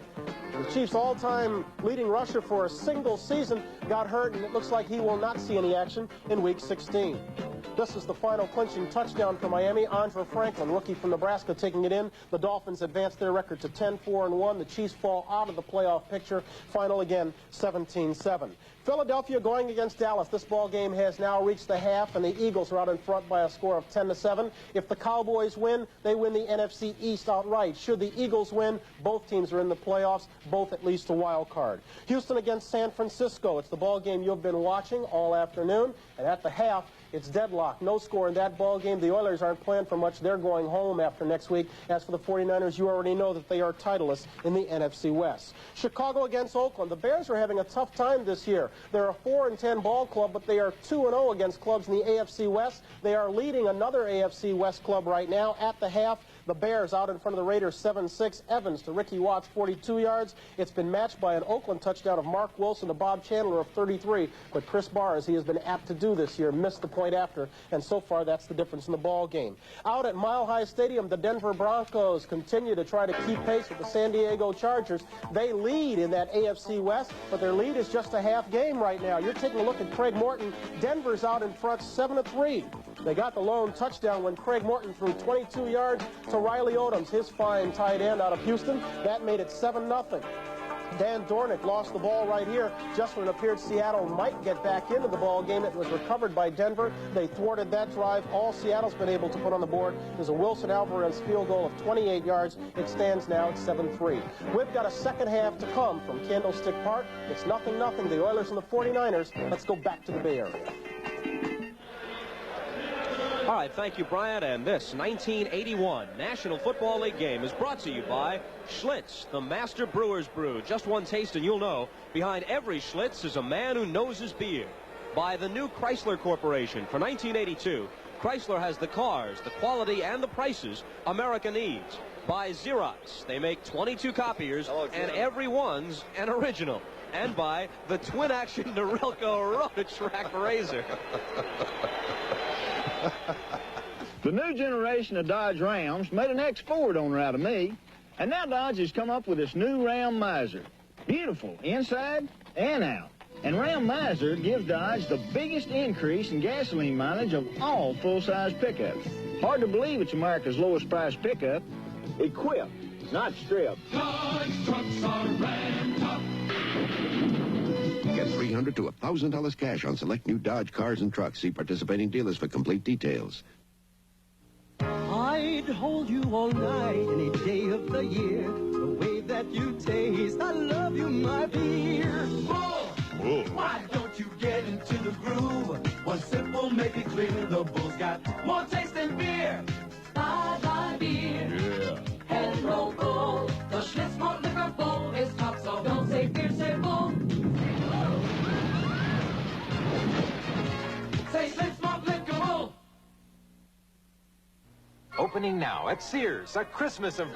The Chiefs' all-time leading rusher for a single season got hurt, and it looks like he will not see any action in Week 16. This is the final clinching touchdown for Miami. Andre Franklin, rookie from Nebraska, taking it in. The Dolphins advance their record to 10-4-1. The Chiefs fall out of the playoff picture. Final again, 17-7. Philadelphia going against Dallas. This ball game has now reached the half, and the Eagles are out in front by a score of 10-7. If the Cowboys win, they win the NFC East outright. Should the Eagles win, both teams are in the playoffs, both at least a wild card. Houston against San Francisco. It's the ball game you've been watching all afternoon, and at the half, it's deadlock. No score in that ball game. The Oilers aren't playing for much. They're going home after next week. As for the 49ers, you already know that they are titleless in the NFC West. Chicago against Oakland. The Bears are having a tough time this year. They're a 4-10 ball club, but they are 2-0 against clubs in the AFC West. They are leading another AFC West club right now at the half. The Bears out in front of the Raiders 7-6. Evans to Ricky Watts, 42 yards. It's been matched by an Oakland touchdown of Mark Wilson to Bob Chandler of 33. But Chris Barr, as he has been apt to do this year, missed the point after. And so far, that's the difference in the ball game. Out at Mile High Stadium, the Denver Broncos continue to try to keep pace with the San Diego Chargers. They lead in that AFC West, but their lead is just a half game right now. You're taking a look at Craig Morton. Denver's out in front 7-3. They got the lone touchdown when Craig Morton threw 22 yards to Riley Odoms, his fine tight end out of Houston. That made it 7-0. Dan Dornick lost the ball right here just when it appeared Seattle might get back into the ball game. It was recovered by Denver. They thwarted that drive. All Seattle's been able to put on the board is a Wilson Alvarez field goal of 28 yards. It stands now at 7-3. We've got a second half to come from Candlestick Park. It's 0-0. The Oilers and the 49ers. Let's go back to the Bay Area. All right, thank you, Brian. And this 1981 National Football League game is brought to you by Schlitz, the Master Brewer's Brew. Just one taste and you'll know, behind every Schlitz is a man who knows his beer. By the new Chrysler Corporation for 1982. Chrysler has the cars, the quality, and the prices America needs. By Xerox, they make 22 copiers, and every one's an original. And by the twin-action Norelco Rotatrack razor. The new generation of Dodge Rams made an X-Ford owner out of me, and now Dodge has come up with this new Ram Miser. Beautiful inside and out. And Ram Miser gives Dodge the biggest increase in gasoline mileage of all full-size pickups. Hard to believe it's America's lowest priced pickup. Equipped, not stripped. Dodge trucks are Ram tough. Get $300 to $1,000 cash on select new Dodge cars and trucks. See participating dealers for complete details. I'd hold you all night, any day of the year. The way that you taste, I love you, my beer. Bull, why don't you get into the groove? One sip will make it clear the Bull's got more taste than beer. Bye-bye beer. Yeah. Hello, Bull. The Schlitz Malt Liquor Bull is top, so don't say beer, say Bull. Say Schlitz Malt Liquor Bull. Opening now at Sears, a Christmas of...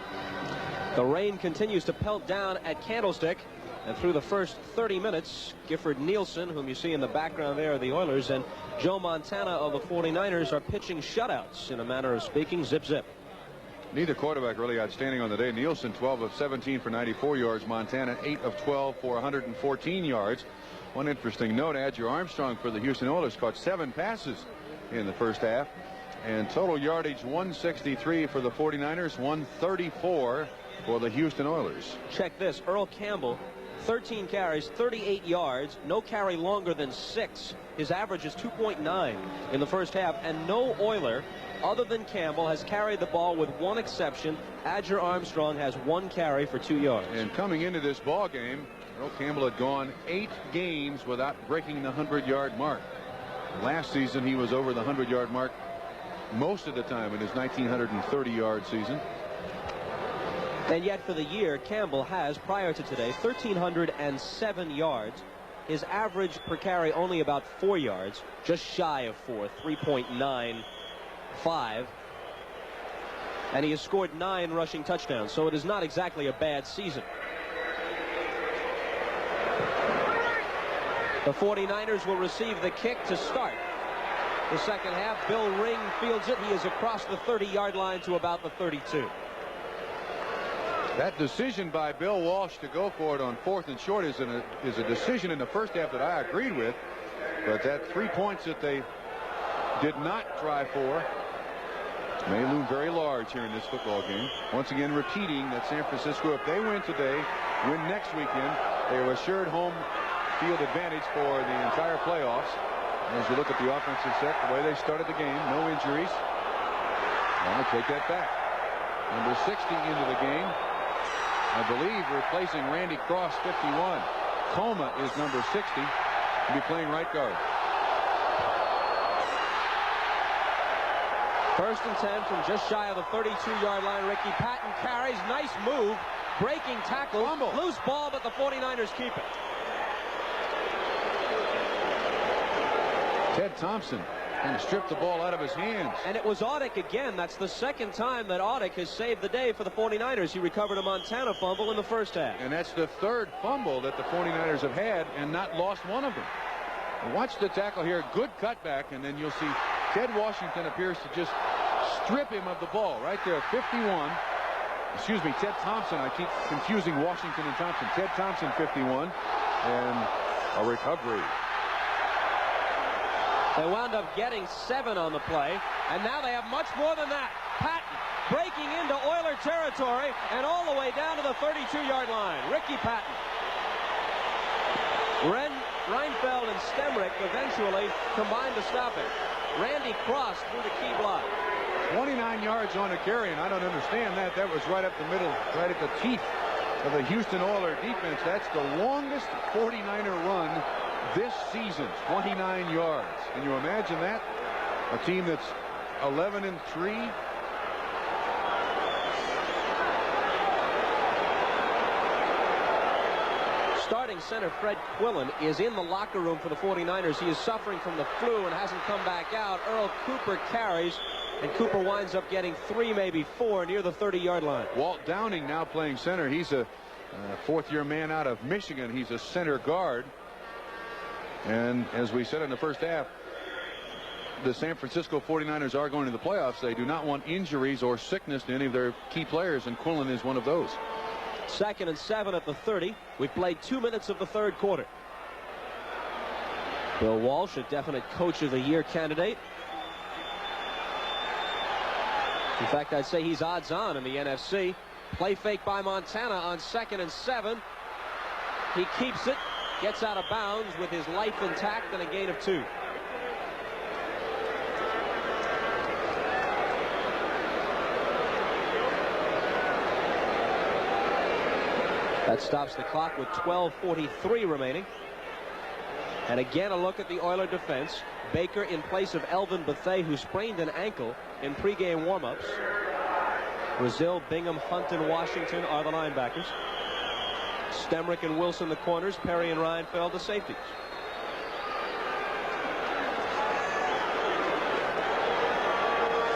The rain continues to pelt down at Candlestick. And through the first 30 minutes, Gifford Nielsen, whom you see in the background there of the Oilers, and Joe Montana of the 49ers are pitching shutouts, in a manner of speaking. Zip, zip. Neither quarterback really outstanding on the day. Nielsen 12 of 17 for 94 yards. Montana 8 of 12 for 114 yards. One interesting note, Adger Armstrong for the Houston Oilers caught 7 passes in the first half. And total yardage 163 for the 49ers, 134 for the Houston Oilers. Check this. Earl Campbell, 13 carries, 38 yards, no carry longer than 6. His average is 2.9 in the first half, and no Oiler other than Campbell has carried the ball with one exception. Adger Armstrong has 1 carry for 2 yards. And coming into this ball game, Earl Campbell had gone 8 games without breaking the 100-yard mark. Last season, he was over the 100-yard mark most of the time in his 1,930-yard season. And yet for the year, Campbell has, prior to today, 1,307 yards. His average per carry only about 4 yards, just shy of 4, 3.95. And he has scored 9 rushing touchdowns, so it is not exactly a bad season. The 49ers will receive the kick to start the second half. Bill Ring fields it. He is across the 30-yard line to about the 32. That decision by Bill Walsh to go for it on 4th and short is a decision in the first half that I agreed with. But that 3 points that they did not try for may loom very large here in this football game. Once again, repeating that San Francisco, if they win today, win next weekend, they are assured home field advantage for the entire playoffs. As you look at the offensive set, the way they started the game, no injuries. I take that back. Number 60 into the game, I believe, replacing Randy Cross, 51. Coma is number 60. He'll be playing right guard. 1st and 10 from just shy of the 32-yard line. Ricky Patton carries. Nice move. Breaking tackle. Loose ball, but the 49ers keep it. Ted Thompson kind of stripped the ball out of his hands. And it was Audick again. That's the second time that Audick has saved the day for the 49ers. He recovered a Montana fumble in the first half. And that's the 3rd fumble that the 49ers have had and not lost one of them. Watch the tackle here. Good cutback, and then you'll see Ted Washington appears to just strip him of the ball right there at 51. Excuse me, Ted Thompson. I keep confusing Washington and Thompson. Ted Thompson, 51, and a recovery. They wound up getting 7 on the play, and now they have much more than that. Patton breaking into Oiler territory and all the way down to the 32-yard line. Ricky Patton. Reinfeld and Stemrick eventually combined to stop it. Randy Cross through the key block. 29 yards on a carry, and I don't understand that. That was right up the middle, right at the teeth of the Houston Oilers defense. That's the longest 49er run this season, 29 yards. Can you imagine that? A team that's 11-3. Starting center Fred Quillen is in the locker room for the 49ers. He is suffering from the flu and hasn't come back out. Earl Cooper carries, and Cooper winds up getting 3, maybe 4 near the 30-yard line. Walt Downing now playing center. He's a fourth-year man out of Michigan. He's a center guard. And as we said in the first half, the San Francisco 49ers are going to the playoffs. They do not want injuries or sickness to any of their key players, and Quillen is one of those. 2nd and 7 at the 30. We've played 2 minutes of the 3rd quarter. Bill Walsh, a definite Coach of the Year candidate. In fact, I'd say he's odds on in the NFC. Play fake by Montana on 2nd and 7. He keeps it, gets out of bounds with his life intact, and a gain of 2. That stops the clock with 12:43 remaining. And again, a look at the Oiler defense. Baker in place of Elvin Bethea, who sprained an ankle in pregame warmups. Brazil, Bingham, Hunt, and Washington are the linebackers. Stemrick and Wilson the corners. Perry and Reinfeld the safeties.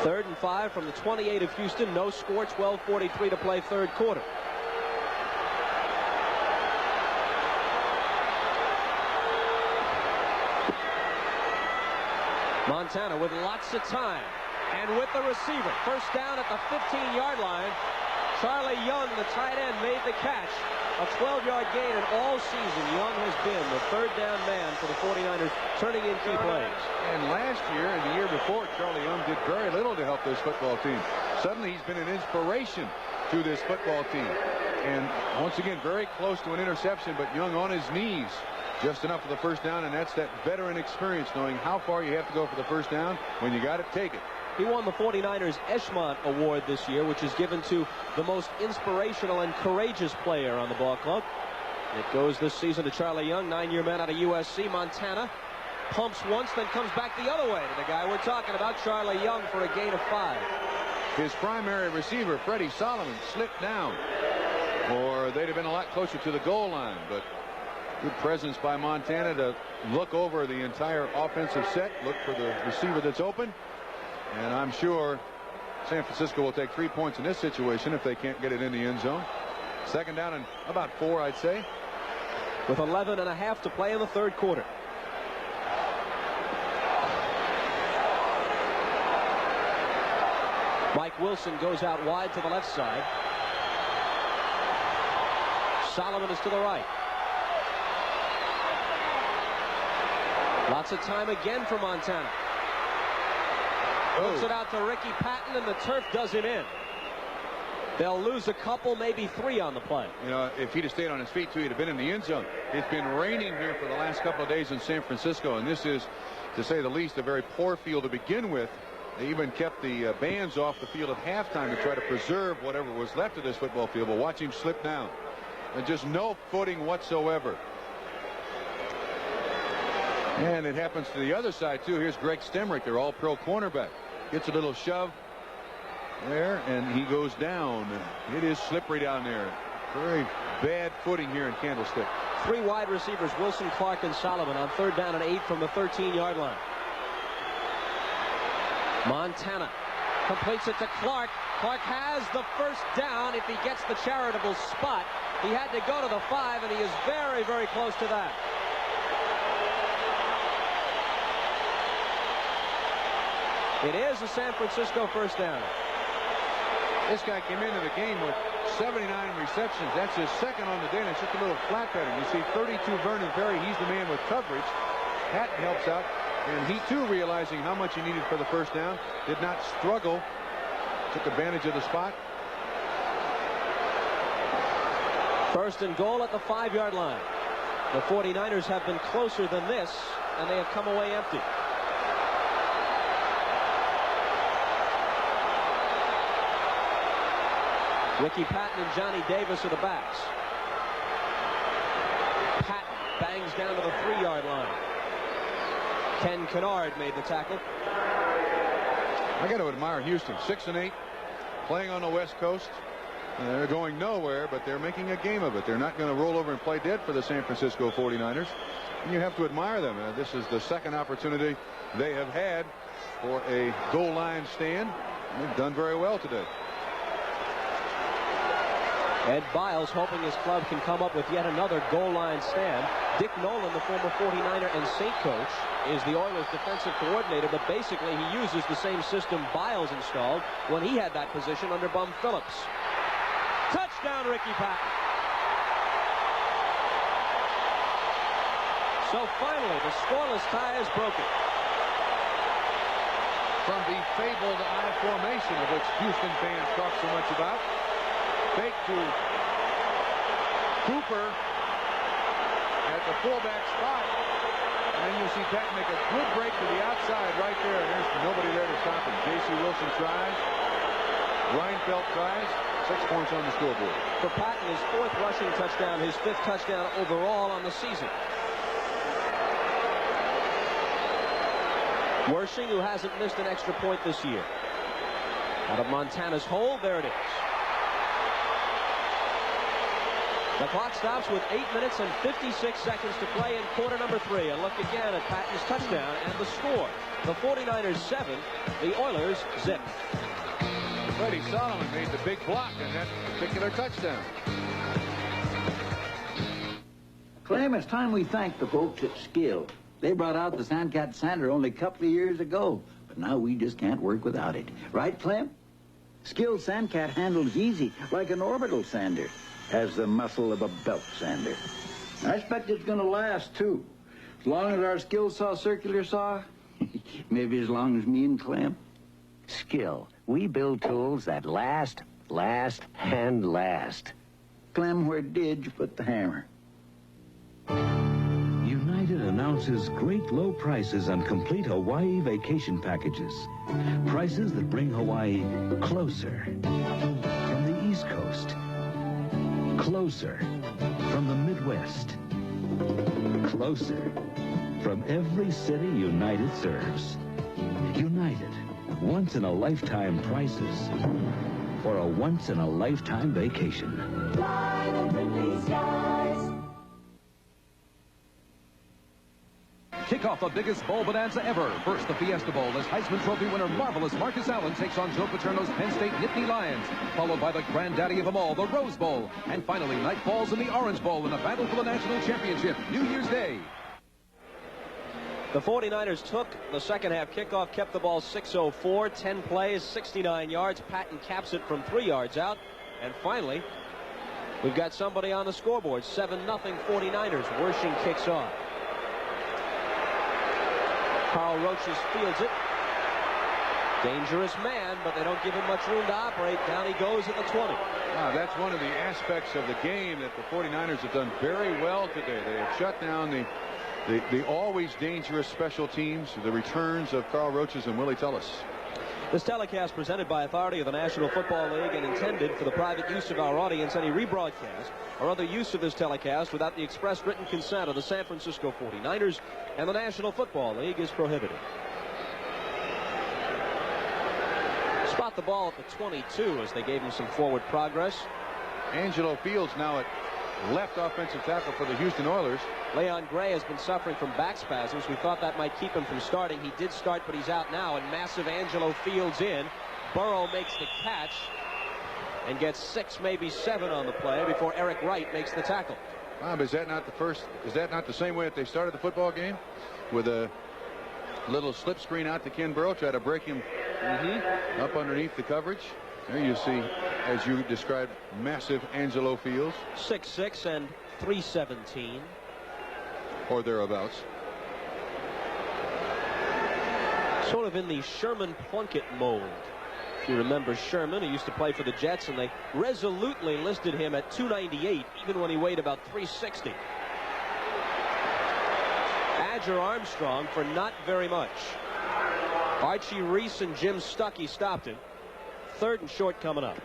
Third and 5 from the 28 of Houston. No score. 12:43 to play, 3rd quarter. Montana with lots of time. And with the receiver, first down at the 15-yard line. Charlie Young, the tight end, made the catch. A 12-yard gain, and all season, Young has been the third down man for the 49ers, turning in key plays. And last year and the year before, Charlie Young did very little to help this football team. Suddenly, he's been an inspiration to this football team. And once again, very close to an interception, but Young on his knees. Just enough for the first down, and that's that veteran experience, knowing how far you have to go for the first down. When you got it, take it. He won the 49ers Eshmont Award this year, which is given to the most inspirational and courageous player on the ball club. It goes this season to Charlie Young, 9-year man out of USC, Montana. Pumps once, then comes back the other way to the guy we're talking about, Charlie Young, for a gain of 5. His primary receiver, Freddie Solomon, slipped down, or they'd have been a lot closer to the goal line. But good presence by Montana to look over the entire offensive set, look for the receiver that's open. And I'm sure San Francisco will take 3 points in this situation if they can't get it in the end zone. Second down and about 4, I'd say. With 11.5 to play in the third quarter. Mike Wilson goes out wide to the left side. Solomon is to the right. Lots of time again for Montana. Looks it out to Ricky Patton, and the turf does it in. They'll lose a couple, maybe 3 on the play. You know, if he'd have stayed on his feet, too, he'd have been in the end zone. It's been raining here for the last couple of days in San Francisco, and this is, to say the least, a very poor field to begin with. They even kept the bands off the field at halftime to try to preserve whatever was left of this football field. But watch him slip down. And just no footing whatsoever. And it happens to the other side, too. Here's Greg Stemrick, their all-pro cornerback. Gets a little shove there, and he goes down. It is slippery down there. Very bad footing here in Candlestick. 3 wide receivers, Wilson, Clark, and Solomon, on third down and 8 from the 13-yard line. Montana completes it to Clark. Clark has the first down if he gets the charitable spot. He had to go to the 5, and he is very, very close to that. It is a San Francisco first down. This guy came into the game with 79 receptions. That's his second on the day, and it's just a little flat pattern. You see 32 Vernon Perry. He's the man with coverage. Patton helps out, and he, too, realizing how much he needed for the first down, did not struggle. Took advantage of the spot. First and goal at the 5-yard line. The 49ers have been closer than this, and they have come away empty. Ricky Patton and Johnny Davis are the backs. Patton bangs down to the 3-yard line. Ken Kennard made the tackle. I got to admire Houston, 6-8, playing on the West Coast. They're going nowhere, but they're making a game of it. They're not going to roll over and play dead for the San Francisco 49ers. And you have to admire them. This is the second opportunity they have had for a goal line stand. They've done very well today. Ed Biles hoping his club can come up with yet another goal line stand. Dick Nolan, the former 49er and Saint coach, is the Oilers defensive coordinator, but basically he uses the same system Biles installed when he had that position under Bum Phillips. Touchdown, Ricky Patton. So finally, the scoreless tie is broken. From the fabled I formation of which Houston fans talk so much about. Fake to Cooper at the fullback spot. And then you see Pat make a good break to the outside right there. There's nobody there to stop him. J.C. Wilson tries. Reinfeldt tries. 6 points on the scoreboard. For Patton, his 4th rushing touchdown, his 5th touchdown overall on the season. Wershing, who hasn't missed an extra point this year. Out of Montana's hole, there it is. The clock stops with 8 minutes and 56 seconds to play in quarter number 3. A look again at Patton's touchdown and the score. The 49ers 7, the Oilers 0. Freddie Solomon made the big block in that particular touchdown. Clem, it's time we thank the folks at Skill. They brought out the Sandcat Sander only a couple of years ago. but now we just can't work without it. Right, Clem? Skilled Sandcat handles easy, like an orbital sander. Has the muscle of a belt sander. I expect it's going to last, too. As long as our skill saw circular saw, maybe as long as me and Clem. Skill. We build tools that last, and last. Clem, where did you put the hammer? United announces great low prices on complete Hawaii vacation packages. Prices that bring Hawaii closer from the East Coast. Closer from the Midwest. Closer from every city United serves. United, once-in-a-lifetime prices for a once-in-a-lifetime vacation. Fly the friendly skies. Kick off the biggest bowl bonanza ever. First, the Fiesta Bowl as Heisman Trophy winner Marvelous Marcus Allen takes on Joe Paterno's Penn State Nittany Lions, followed by the granddaddy of them all, the Rose Bowl. And finally, night falls in the Orange Bowl in a battle for the national championship, New Year's Day. The 49ers took the second half kickoff, kept the ball 6:04, 10 plays, 69 yards. Patton caps it from 3 yards out. And finally, we've got somebody on the scoreboard. 7-0 49ers. Wersching kicks off. Carl Roaches fields it. Dangerous man, but they don't give him much room to operate. Down he goes at the 20. That's one of the aspects of the game that the 49ers have done very well today. They have shut down the always dangerous special teams, the returns of Carl Roaches and Willie Tullis. This telecast presented by authority of the National Football League and intended for the private use of our audience. Any rebroadcast or other use of this telecast without the express written consent of the San Francisco 49ers and the National Football League is prohibited. Spot the ball at the 22 as they gave him some forward progress. Angelo Fields now at left offensive tackle for the Houston Oilers. Leon Gray has been suffering from back spasms. We thought that might keep him from starting. He did start, but he's out now, and massive Angelo Fields in. Burrow makes the catch and gets 6, maybe 7 on the play before Eric Wright makes the tackle. Bob, is that not the same way that they started the football game? With a little slip screen out to Ken Burrow, try to break him up underneath the coverage. There you see, as you described, massive Angelo Fields. 6'6" and 317. Or thereabouts. Sort of in the Sherman Plunkett mold. If you remember Sherman, he used to play for the Jets, and they resolutely listed him at 298, even when he weighed about 360. Adger Armstrong for not very much. Archie Reese and Jim Stuckey stopped him. 3rd and short coming up.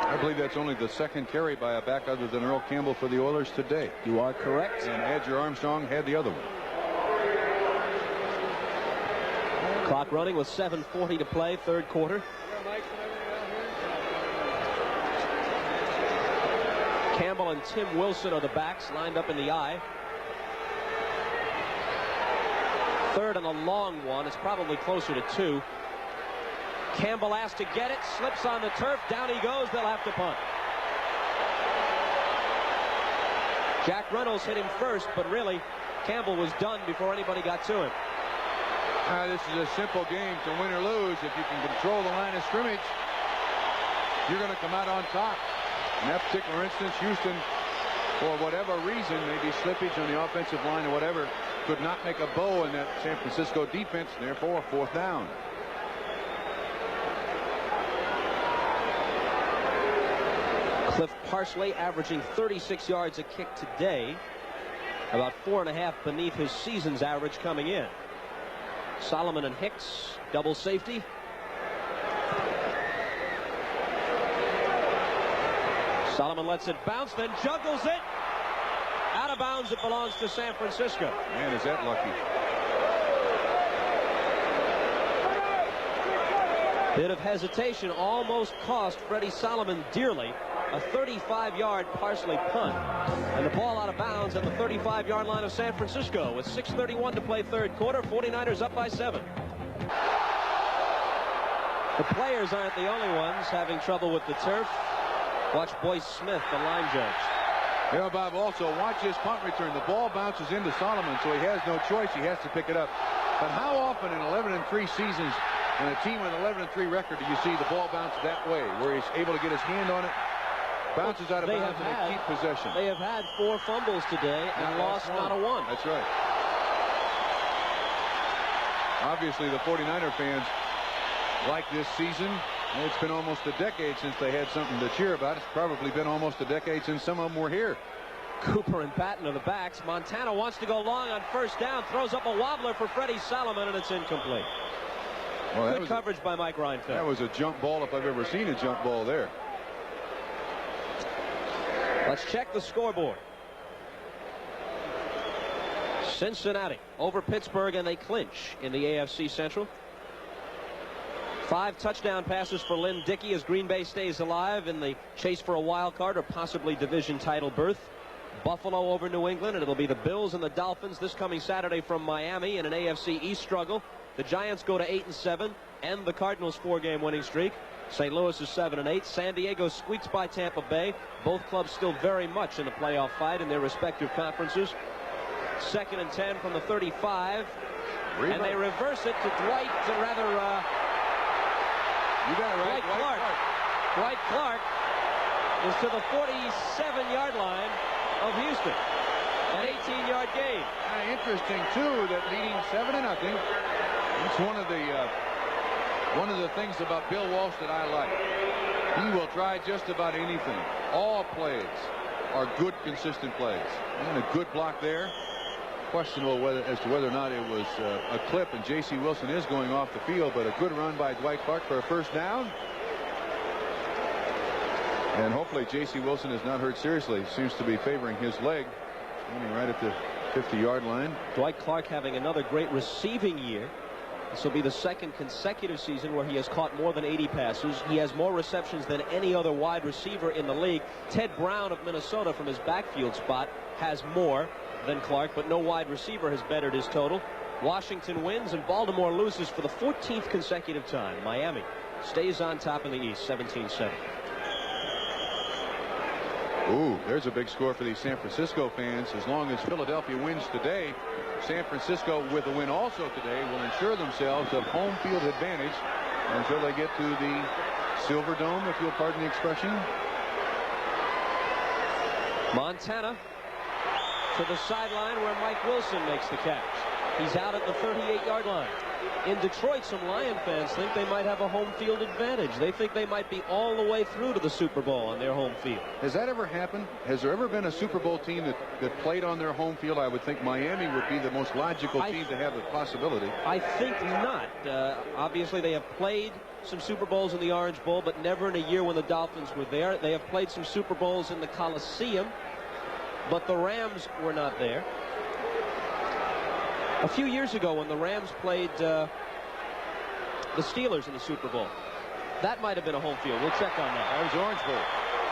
I believe that's only the second carry by a back other than Earl Campbell for the Oilers today. You are correct. And Adger Armstrong had the other one. Clock running with 7:40 to play, 3rd quarter. Campbell and Tim Wilson are the backs lined up in the I. 3rd and a long one. It's probably closer to 2. Campbell asked to get it, slips on the turf, down he goes, they'll have to punt. Jack Reynolds hit him first, but really, Campbell was done before anybody got to him. This is a simple game to win or lose. If you can control the line of scrimmage, you're going to come out on top. In that particular instance, Houston, for whatever reason, maybe slippage on the offensive line or whatever, could not make a bow in that San Francisco defense, therefore 4th down. Cliff Parsley averaging 36 yards a kick today, about 4.5 beneath his season's average coming in. Solomon and Hicks, double safety. Solomon lets it bounce, then juggles it. Out of bounds, it belongs to San Francisco. Man, is that lucky. Bit of hesitation almost cost Freddie Solomon dearly. A 35-yard Parsley punt. And the ball out of bounds at the 35-yard line of San Francisco with 6:31 to play 3rd quarter. 49ers up by 7. The players aren't the only ones having trouble with the turf. Watch Boyce Smith, the line judge. You know, Bob, also watch his punt return. The ball bounces into Solomon, so he has no choice. He has to pick it up. But how often in 11-3 seasons in a team with an 11-3 record do you see the ball bounce that way, where he's able to get his hand on it, bounces out of bounds, and they keep possession? They have had 4 fumbles today and lost not a one. That's right. Obviously, the 49er fans like this season. It's been almost a decade since they had something to cheer about. It's probably been almost a decade since some of them were here. Cooper and Patton are the backs. Montana wants to go long on first down. Throws up a wobbler for Freddie Solomon, and it's incomplete. Well, good coverage by Mike Reinfeldt. That was a jump ball if I've ever seen a jump ball there. Let's check the scoreboard. Cincinnati over Pittsburgh, and they clinch in the AFC Central. 5 touchdown passes for Lynn Dickey as Green Bay stays alive in the chase for a wild card or possibly division title berth. Buffalo over New England, and it'll be the Bills and the Dolphins this coming Saturday from Miami in an AFC East struggle. The Giants go to 8-7, and the Cardinals' 4-game winning streak. St. Louis is 7-8. San Diego squeaks by Tampa Bay. Both clubs still very much in the playoff fight in their respective conferences. 2nd and 10 from the 35, and they reverse it to Dwight, You got it right. Dwight Clark. Dwight Clark is to the 47-yard line of Houston. An 18-yard gain. Interesting, too, that leading 7-0. It's one of the things about Bill Walsh that I like. He will try just about anything. All plays are good, consistent plays. And a good block there. Questionable as to whether or not it was a clip, and J.C. Wilson is going off the field, but a good run by Dwight Clark for a first down. And hopefully J.C. Wilson is not hurt seriously. Seems to be favoring his leg. Standing right at the 50-yard line. Dwight Clark having another great receiving year. This will be the 2nd consecutive season where he has caught more than 80 passes. He has more receptions than any other wide receiver in the league. Ted Brown of Minnesota from his backfield spot has more than Clark, but no wide receiver has bettered his total. Washington wins and Baltimore loses for the 14th consecutive time. Miami stays on top in the East, 17-7. Ooh, there's a big score for these San Francisco fans. As long as Philadelphia wins today, San Francisco, with a win also today, will ensure themselves of home field advantage until they get to the Silver Dome, if you'll pardon the expression. Montana to the sideline where Mike Wilson makes the catch. He's out at the 38-yard line. In Detroit, some Lion fans think they might have a home field advantage. They think they might be all the way through to the Super Bowl on their home field. Has that ever happened? Has there ever been a Super Bowl team that played on their home field? I would think Miami would be the most logical team to have the possibility. I think not. Obviously, they have played some Super Bowls in the Orange Bowl, but never in a year when the Dolphins were there. They have played some Super Bowls in the Coliseum, but the Rams were not there. A few years ago when the Rams played the Steelers in the Super Bowl, that might have been a home field. We'll check on that. That was Orange Bowl.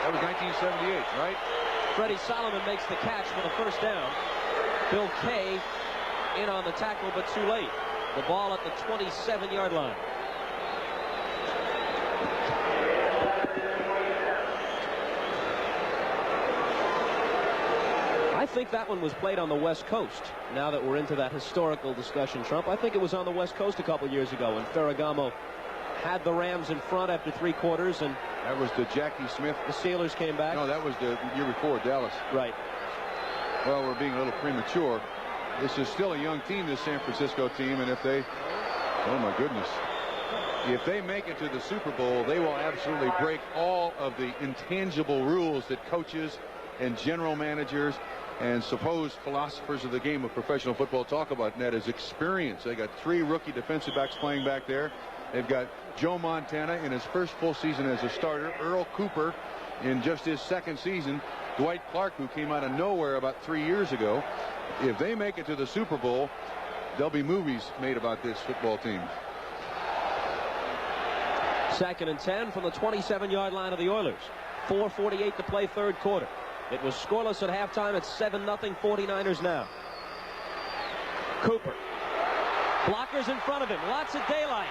That was 1978, right? Freddie Solomon makes the catch for the first down. Bill Kay in on the tackle, but too late. The ball at the 27-yard line. I think that one was played on the West Coast. Now that we're into that historical discussion, Trump, I think it was on the West Coast a couple years ago when Ferragamo had the Rams in front after 3 quarters, and that was the Jackie Smith. The Steelers came back. No, that was the year before, Dallas. Right. Well, we're being a little premature. This is still a young team, this San Francisco team, and if they, oh my goodness, if they make it to the Super Bowl, they will absolutely break all of the intangible rules that coaches and general managers and supposed philosophers of the game of professional football talk about, and that is experience. They got 3 rookie defensive backs playing back there. They've got Joe Montana in his first full season as a starter, Earl Cooper in just his 2nd season, Dwight Clark, who came out of nowhere about 3 years ago. If they make it to the Super Bowl, there'll be movies made about this football team. 2nd and 10 from the 27-yard line of the Oilers. 4:48 to play, 3rd quarter. It was scoreless at halftime. It's 7-0 49ers now. Cooper. Blockers in front of him. Lots of daylight.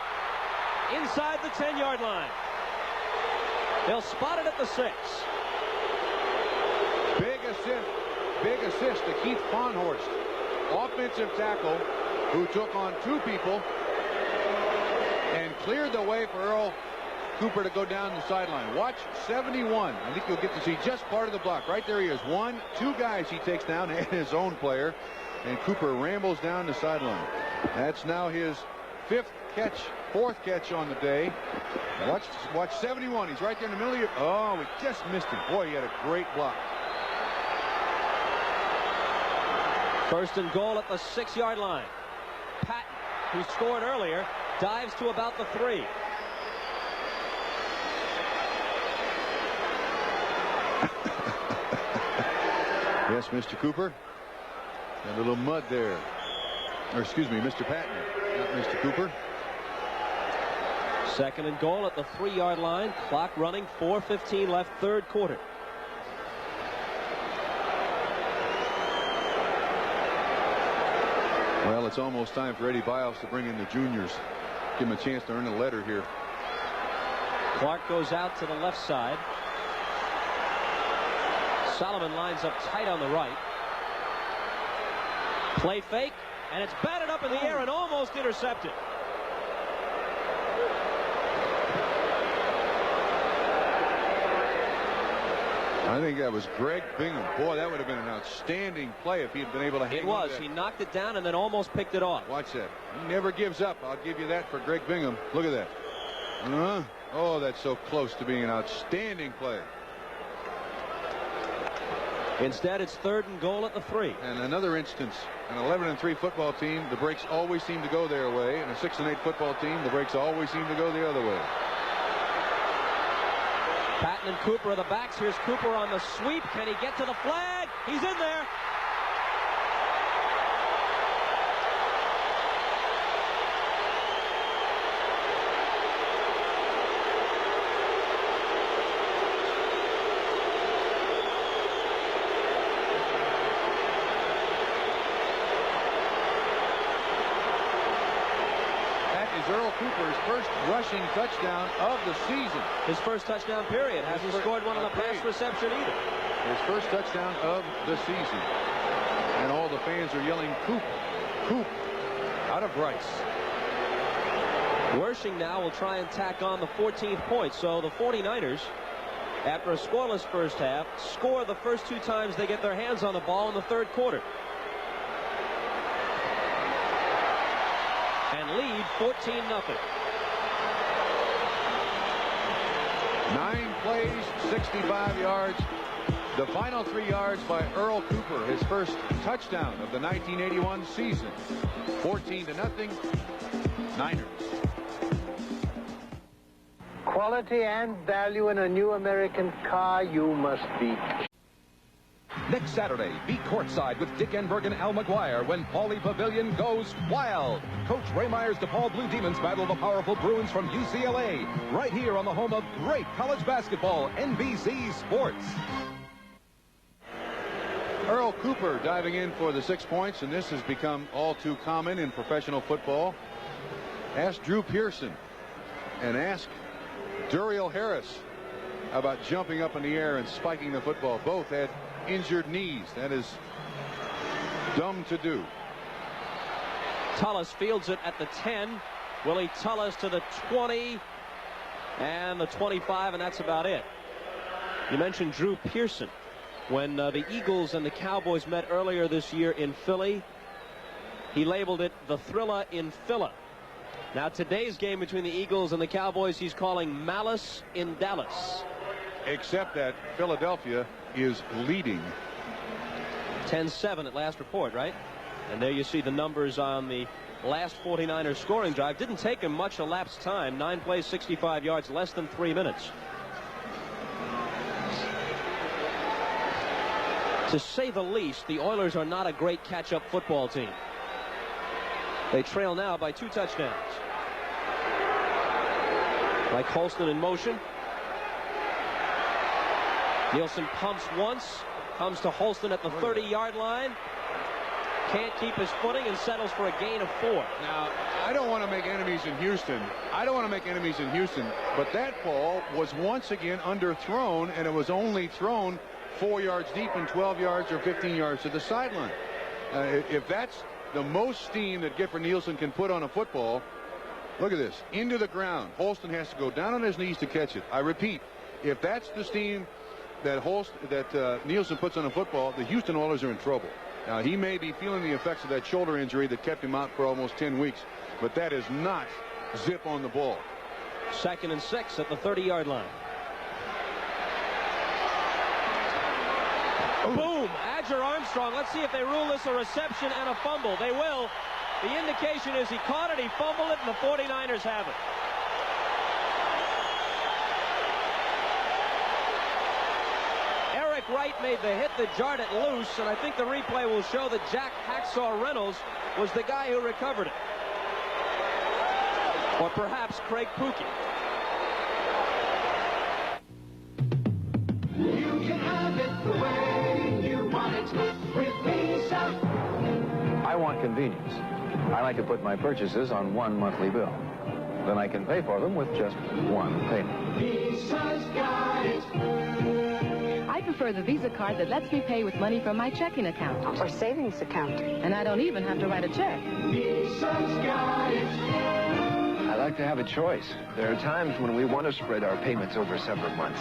Inside the 10-yard line. They'll spot it at the 6. Biggest big assist to Keith Ponhorst, offensive tackle, who took on 2 people and cleared the way for Earl Cooper to go down the sideline. Watch 71. I think you'll get to see just part of the block. Right there he is. 2 guys he takes down and his own player. And Cooper rambles down the sideline. That's now his 4th catch on the day. Watch 71. He's right there in the middle of it. Oh, we just missed him. Boy, he had a great block. First and goal at the 6-yard line. Patton, who scored earlier, dives to about the 3. Yes, Mr. Cooper. A little mud there. Or excuse me, Mr. Patton, not Mr. Cooper. Second and goal at the 3-yard line. Clock running, 4:15 left, 3rd quarter. Well, it's almost time for Eddie Biles to bring in the juniors. Give him a chance to earn a letter here. Clark goes out to the left side. Solomon lines up tight on the right. Play fake, and it's batted up in the air and almost intercepted. I think that was Greg Bingham. Boy, that would have been an outstanding play if he had been able to hang on. It was. He knocked it down and then almost picked it off. Watch that. He never gives up. I'll give you that for Greg Bingham. Look at that. Oh, that's so close to being an outstanding play. Instead, it's 3rd and goal at the 3. And another instance, an 11-3 football team, the breaks always seem to go their way. And a 6-8 football team, the breaks always seem to go the other way. Patton and Cooper are the backs. Here's Cooper on the sweep. Can he get to the flag? He's in there. Earl Cooper's first rushing touchdown of the season. His first touchdown period. Hasn't scored one on the pass reception either. His first touchdown of the season. And all the fans are yelling, Coop, Coop, out of Rice. Wershing now will try and tack on the 14th point. So the 49ers, after a scoreless first half, score the first 2 times they get their hands on the ball in the 3rd quarter. And lead 14-0. 9 plays, 65 yards. The final 3 yards by Earl Cooper, his first touchdown of the 1981 season. 14-0, Niners. Quality and value in a new American car you must beat. Next Saturday, be courtside with Dick Enberg and Al McGuire when Pauley Pavilion goes wild. Coach Ray Meyer's DePaul Blue Demons battle the powerful Bruins from UCLA. Right here on the home of great college basketball, NBC Sports. Earl Cooper diving in for the 6 points, and this has become all too common in professional football. Ask Drew Pearson and ask Duriel Harris about jumping up in the air and spiking the football. Both had injured knees. That is dumb to do. Tullis fields it at the 10. Willie Tullis to the 20 and the 25, and that's about it. You mentioned Drew Pearson. When the Eagles and the Cowboys met earlier this year in Philly, he labeled it the Thrilla in Phila. Now today's game between the Eagles and the Cowboys, he's calling Malice in Dallas. Except that Philadelphia is leading 10-7 at last report, right? And there you see the numbers on the last 49ers scoring drive. Didn't take him much elapsed time. 9 plays, 65 yards, less than 3 minutes. To say the least, the Oilers are not a great catch-up football team. They trail now by 2 touchdowns. Like Holston in motion. Nielsen pumps once, comes to Holston at the 30-yard line. Can't keep his footing and settles for a gain of 4. Now, I don't want to make enemies in Houston. But that ball was once again underthrown, and it was only thrown 4 yards deep and 12 yards or 15 yards to the sideline. If that's the most steam that Gifford Nielsen can put on a football, look at this. Into the ground. Holston has to go down on his knees to catch it. I repeat, if that's the steam that Nielsen puts on a football, the Houston Oilers are in trouble. Now, he may be feeling the effects of that shoulder injury that kept him out for almost 10 weeks, but that is not zip on the ball. 2nd and 6 at the 30-yard line. Boom! Adger Armstrong. Let's see if they rule this a reception and a fumble. They will. The indication is he caught it, he fumbled it, and the 49ers have it. Eric Wright made the hit that jarred it loose, and I think the replay will show that Jack Hacksaw Reynolds was the guy who recovered it. Or perhaps Craig Pookie. You can have it the way you want it with Visa. I want convenience. I like to put my purchases on one monthly bill. Then I can pay for them with just one payment. Visa's got it. I prefer the Visa card that lets me pay with money from my checking account. Or savings account. And I don't even have to write a check. Visa's got it. I like to have a choice. There are times when we want to spread our payments over several months.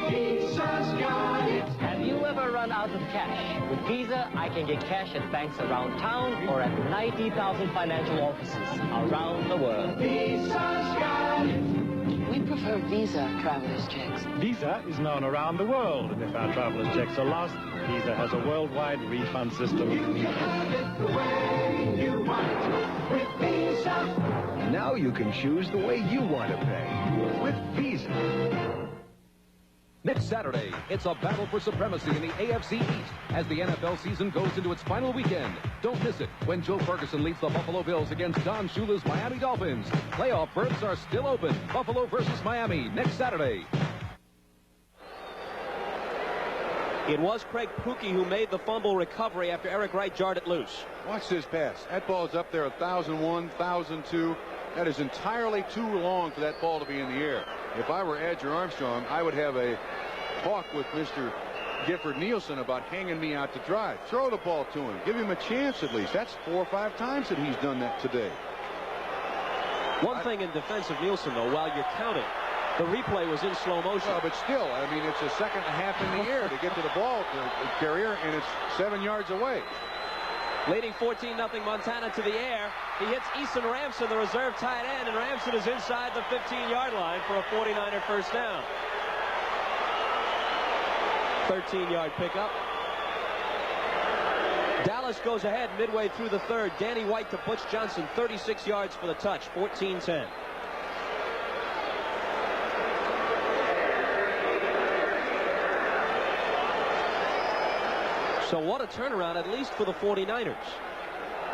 Visa's got it. Have you ever run out of cash? With Visa, I can get cash at banks around town or at 90,000 financial offices around the world. Visa's got it. We prefer Visa traveler's checks. Visa is known around the world, and if our traveler's checks are lost, Visa has a worldwide refund system. You can have it the way you want it with Visa. Now you can choose the way you want to pay with Visa. Next Saturday, it's a battle for supremacy in the AFC East as the NFL season goes into its final weekend. Don't miss it when Joe Ferguson leads the Buffalo Bills against Don Shula's Miami Dolphins. Playoff berths are still open. Buffalo versus Miami next Saturday. It was Craig Pookie who made the fumble recovery after Eric Wright jarred it loose. Watch this pass. That ball is up there 1,001, 1,002. That is entirely too long for that ball to be in the air. If I were Adger Armstrong, I would have a talk with Mr. Gifford Nielsen about hanging me out to dry. Throw the ball to him. Give him a chance at least. That's 4 or 5 times that he's done that today. One thing in defense of Nielsen, though, while you're counting, the replay was in slow motion. Well, but still, I mean, it's a second and a half in the air to get to the ball carrier, and it's 7 yards away. Leading 14-0 Montana to the air. He hits Eason Ramson, the reserve tight end, and Ramson is inside the 15-yard line for a 49er first down. 13-yard pickup. Dallas goes ahead midway through the third. Danny White to Butch Johnson, 36 yards for the touch, 14-10. So what a turnaround, at least for the 49ers.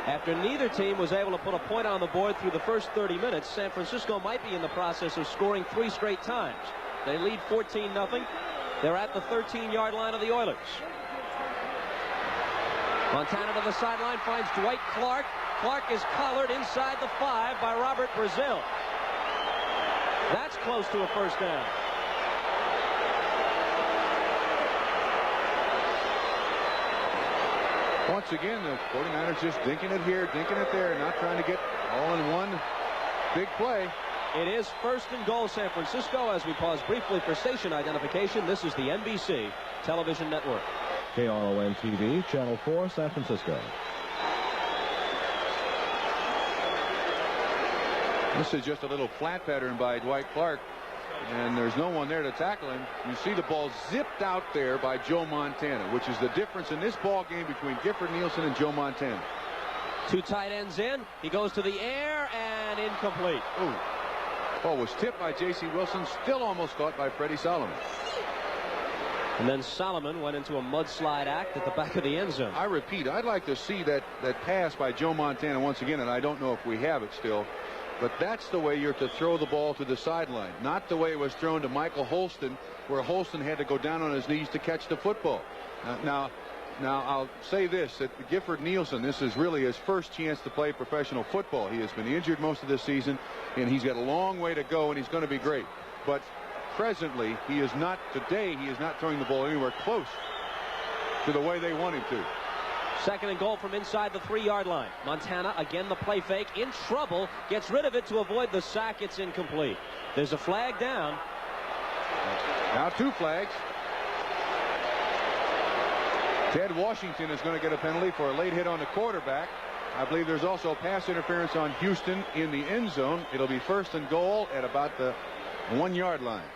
After neither team was able to put a point on the board through the first 30 minutes, San Francisco might be in the process of scoring 3 straight times. They lead 14-0. They're at the 13-yard line of the Oilers. Montana to the sideline finds Dwight Clark. Clark is collared inside the 5 by Robert Brazil. That's close to a first down. Once again, the 49ers just dinking it here, dinking it there, not trying to get all in one big play. It is 1st and goal, San Francisco. As we pause briefly for station identification, this is the NBC television network. KRON-TV, Channel 4, San Francisco. This is just a little flat pattern by Dwight Clark, and there's no one there to tackle him. You see the ball zipped out there by Joe Montana, which is the difference in this ball game between Gifford Nielsen and Joe Montana. 2 tight ends in. He goes to the air and incomplete. Ooh. Ball was tipped by J.C. Wilson, still almost caught by Freddie Solomon. And then Solomon went into a mudslide act at the back of the end zone. I repeat, I'd like to see that pass by Joe Montana once again, and I don't know if we have it still. But that's the way you're to throw the ball to the sideline, not the way it was thrown to Michael Holston, where Holston had to go down on his knees to catch the football. Now I'll say this, that Gifford Nielsen, this is really his first chance to play professional football. He has been injured most of this season, and he's got a long way to go, and he's going to be great. But presently, he is not throwing the ball anywhere close to the way they want him to. Second and goal from inside the 3-yard line. Montana, again the play fake, in trouble, gets rid of it to avoid the sack. It's incomplete. There's a flag down. Now 2 flags. Ted Washington is going to get a penalty for a late hit on the quarterback. I believe there's also pass interference on Houston in the end zone. It'll be first and goal at about the 1-yard line.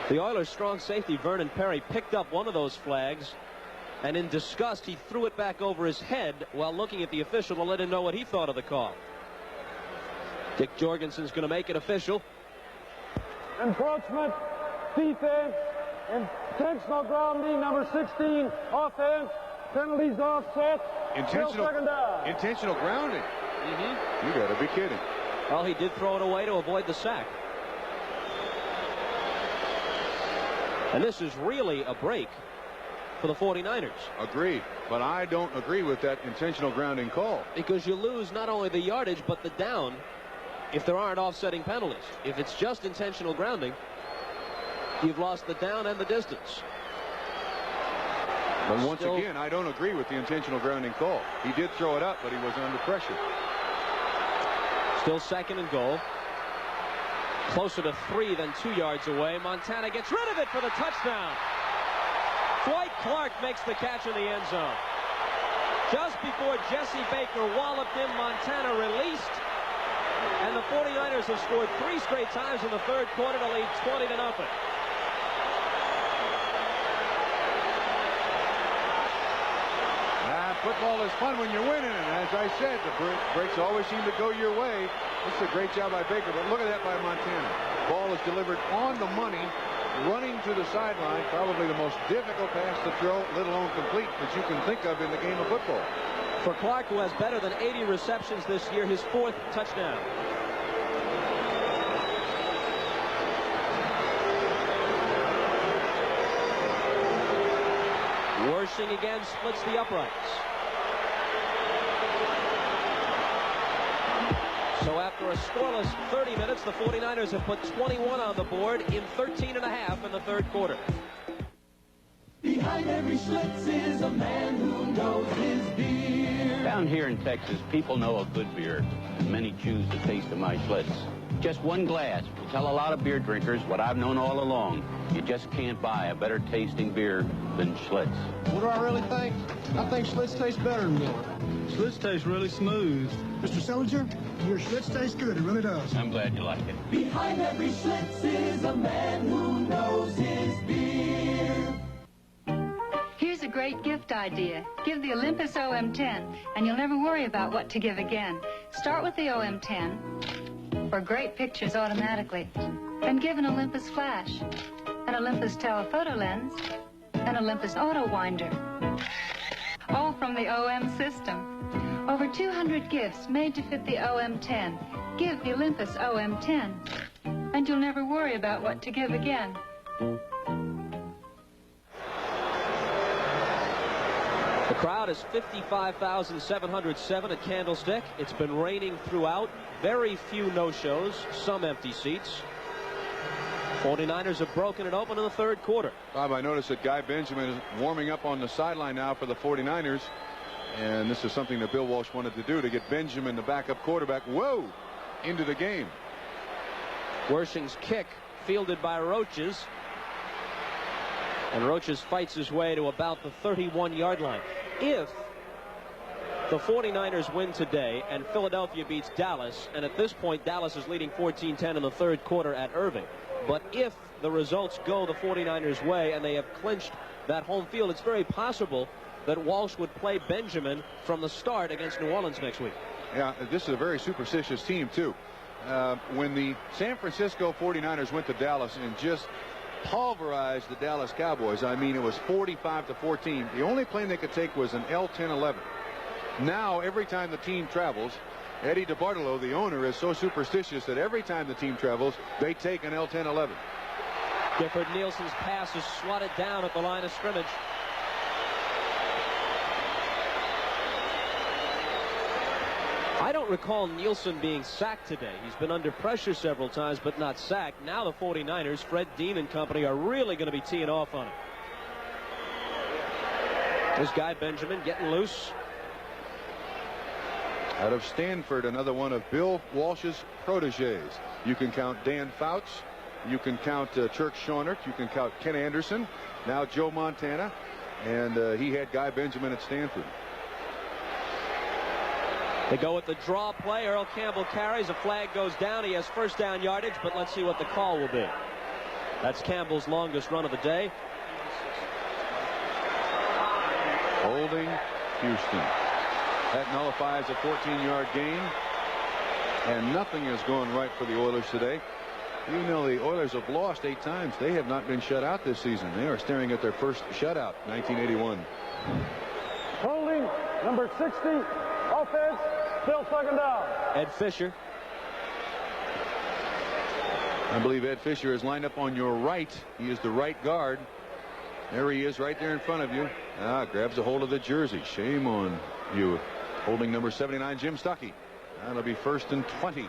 The Oilers' strong safety, Vernon Perry, picked up one of those flags, and in disgust, he threw it back over his head while looking at the official to let him know what he thought of the call. Dick Jorgensen's going to make it official. Encroachment, defense, intentional grounding, number 16, offense, penalties offset, second down. Intentional grounding. You got to be kidding. Well, he did throw it away to avoid the sack. And this is really a break for the 49ers. Agreed. But I don't agree with that intentional grounding call. Because you lose not only the yardage, but the down if there aren't offsetting penalties. If it's just intentional grounding, you've lost the down and the distance. But once again, I don't agree with the intentional grounding call. He did throw it up, but he was under pressure. Still second and goal. Closer to 3 than 2 yards away. Montana gets rid of it for the touchdown. Dwight Clark makes the catch in the end zone. Just before Jesse Baker walloped him, Montana released. And the 49ers have scored 3 straight times in the third quarter to lead 20-0. Football is fun when you're winning, and as I said, the breaks always seem to go your way. This is a great job by Baker, but look at that by Montana. Ball is delivered on the money, running to the sideline, probably the most difficult pass to throw, let alone complete, that you can think of in the game of football. For Clark, who has better than 80 receptions this year, his 4th touchdown. Wersching again splits the uprights. So after a scoreless 30 minutes, the 49ers have put 21 on the board in 13.5 in the third quarter. Behind every Schlitz is a man who knows his beer. Down here in Texas, people know a good beer, and many choose the taste of my Schlitz. Just one glass will tell a lot of beer drinkers what I've known all along. You just can't buy a better tasting beer than Schlitz. What do I really think? I think Schlitz tastes better than Miller. Schlitz tastes really smooth. Mr. Sellinger, your Schlitz tastes good. It really does. I'm glad you like it. Behind every Schlitz is a man who knows his beer. Here's a great gift idea. Give the Olympus OM10, and you'll never worry about what to give again. Start with the OM10 for great pictures automatically. Then give an Olympus flash, an Olympus telephoto lens, an Olympus auto winder. All from the OM system. Over 200 gifts made to fit the OM10. Give the Olympus OM10, and you'll never worry about what to give again. The crowd is 55,707 at Candlestick. It's been raining throughout. Very few no-shows, some empty seats. 49ers have broken it open in the third quarter. Bob, I noticed that Guy Benjamin is warming up on the sideline now for the 49ers. And this is something that Bill Walsh wanted to do, to get Benjamin, the backup quarterback, into the game. Wersching's kick fielded by Roaches. And Roaches fights his way to about the 31-yard line. If the 49ers win today and Philadelphia beats Dallas, and at this point Dallas is leading 14-10 in the third quarter at Irving. But if the results go the 49ers' way and they have clinched that home field, it's very possible that Walsh would play Benjamin from the start against New Orleans next week. Yeah, this is a very superstitious team, too. When the San Francisco 49ers went to Dallas and just pulverized the Dallas Cowboys, I mean, it was 45-14. The only plane they could take was an L-10-11. Now, every time the team travels, Eddie DeBartolo, the owner, is so superstitious that every time the team travels, they take an L-10-11. Gifford Nielsen's pass is swatted down at the line of scrimmage. I don't recall Nielsen being sacked today. He's been under pressure several times, but not sacked. Now the 49ers, Fred Dean and company, are really going to be teeing off on him. This guy, Benjamin, getting loose. Out of Stanford, another one of Bill Walsh's proteges. You can count Dan Fouts. You can count Turk Schoenert. You can count Ken Anderson. Now Joe Montana. And he had Guy Benjamin at Stanford. They go with the draw play. Earl Campbell carries. A flag goes down. He has first down yardage, but let's see what the call will be. That's Campbell's longest run of the day. Holding Houston. That nullifies a 14-yard gain. And nothing is going right for the Oilers today. Even though the Oilers have lost 8 times, they have not been shut out this season. They are staring at their first shutout, 1981. Holding, number 60, offense, still second down. Ed Fisher. I believe Ed Fisher is lined up on your right. He is the right guard. There he is right there in front of you. Grabs a hold of the jersey. Shame on you. Holding number 79, Jim Stuckey. That'll be 1st and 20.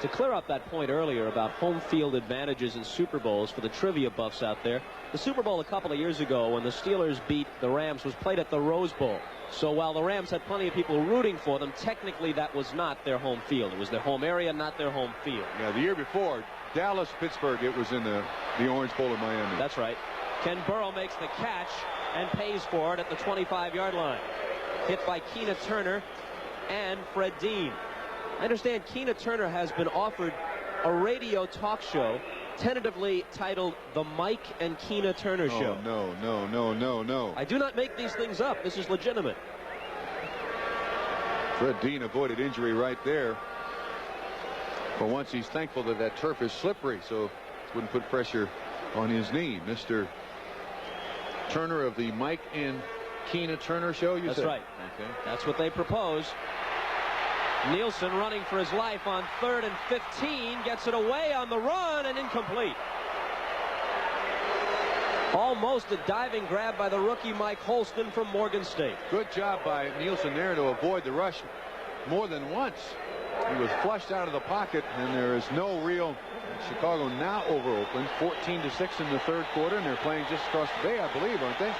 To clear up that point earlier about home field advantages in Super Bowls for the trivia buffs out there, the Super Bowl a couple of years ago when the Steelers beat the Rams was played at the Rose Bowl. So while the Rams had plenty of people rooting for them, technically that was not their home field. It was their home area, not their home field. Yeah, the year before, Dallas, Pittsburgh, it was in the Orange Bowl in Miami. That's right. Ken Burrow makes the catch and pays for it at the 25-yard line. Hit by Keena Turner and Fred Dean. I understand Keena Turner has been offered a radio talk show tentatively titled The Mike and Keena Turner Show. No. I do not make these things up. This is legitimate. Fred Dean avoided injury right there. For once, he's thankful that that turf is slippery, so it wouldn't put pressure on his knee. Mr. Turner of the Mike and Keena Turner Show, you said? That's right. Okay. That's what they propose. Nielsen running for his life on 3rd and 15. Gets it away on the run and incomplete. Almost a diving grab by the rookie Mike Holston from Morgan State. Good job by Nielsen there to avoid the rush more than once. He was flushed out of the pocket, and there is no real Chicago now over Oakland. 14-6 in the 3rd quarter, and they're playing just across the bay, I believe, aren't they?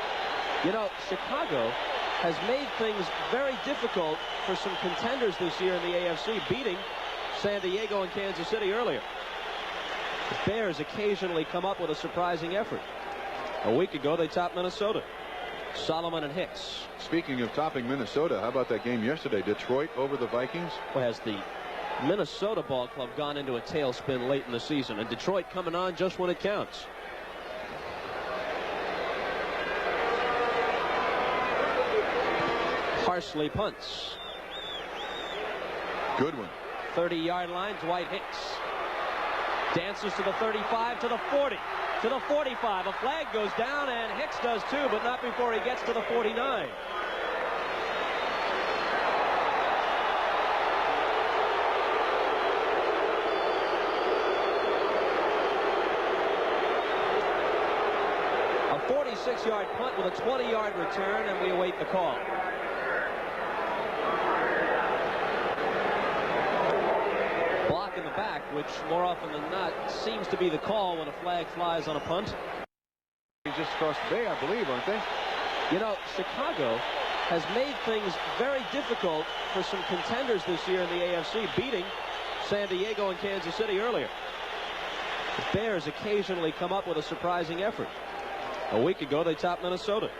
You know, Chicago has made things very difficult for some contenders this year in the AFC, beating San Diego and Kansas City earlier. The Bears occasionally come up with a surprising effort. A week ago, they topped Minnesota. Solomon and Hicks. Speaking of topping Minnesota, how about that game yesterday? Detroit over the Vikings? Well, has the Minnesota ball club gone into a tailspin late in the season, and Detroit coming on just when it counts. Parsley punts. Good one. 30-yard line, Dwight Hicks. Dances to the 35, to the 40, to the 45. A flag goes down, and Hicks does too, but not before he gets to the 49. A 46-yard punt with a 20-yard return, and we await the call. Block in the back, which more often than not seems to be the call when a flag flies on a punt. Just across the bay, I believe, aren't they? You know, Chicago has made things very difficult for some contenders this year in the AFC, beating San Diego and Kansas City earlier. The Bears occasionally come up with a surprising effort. A week ago, they topped Minnesota.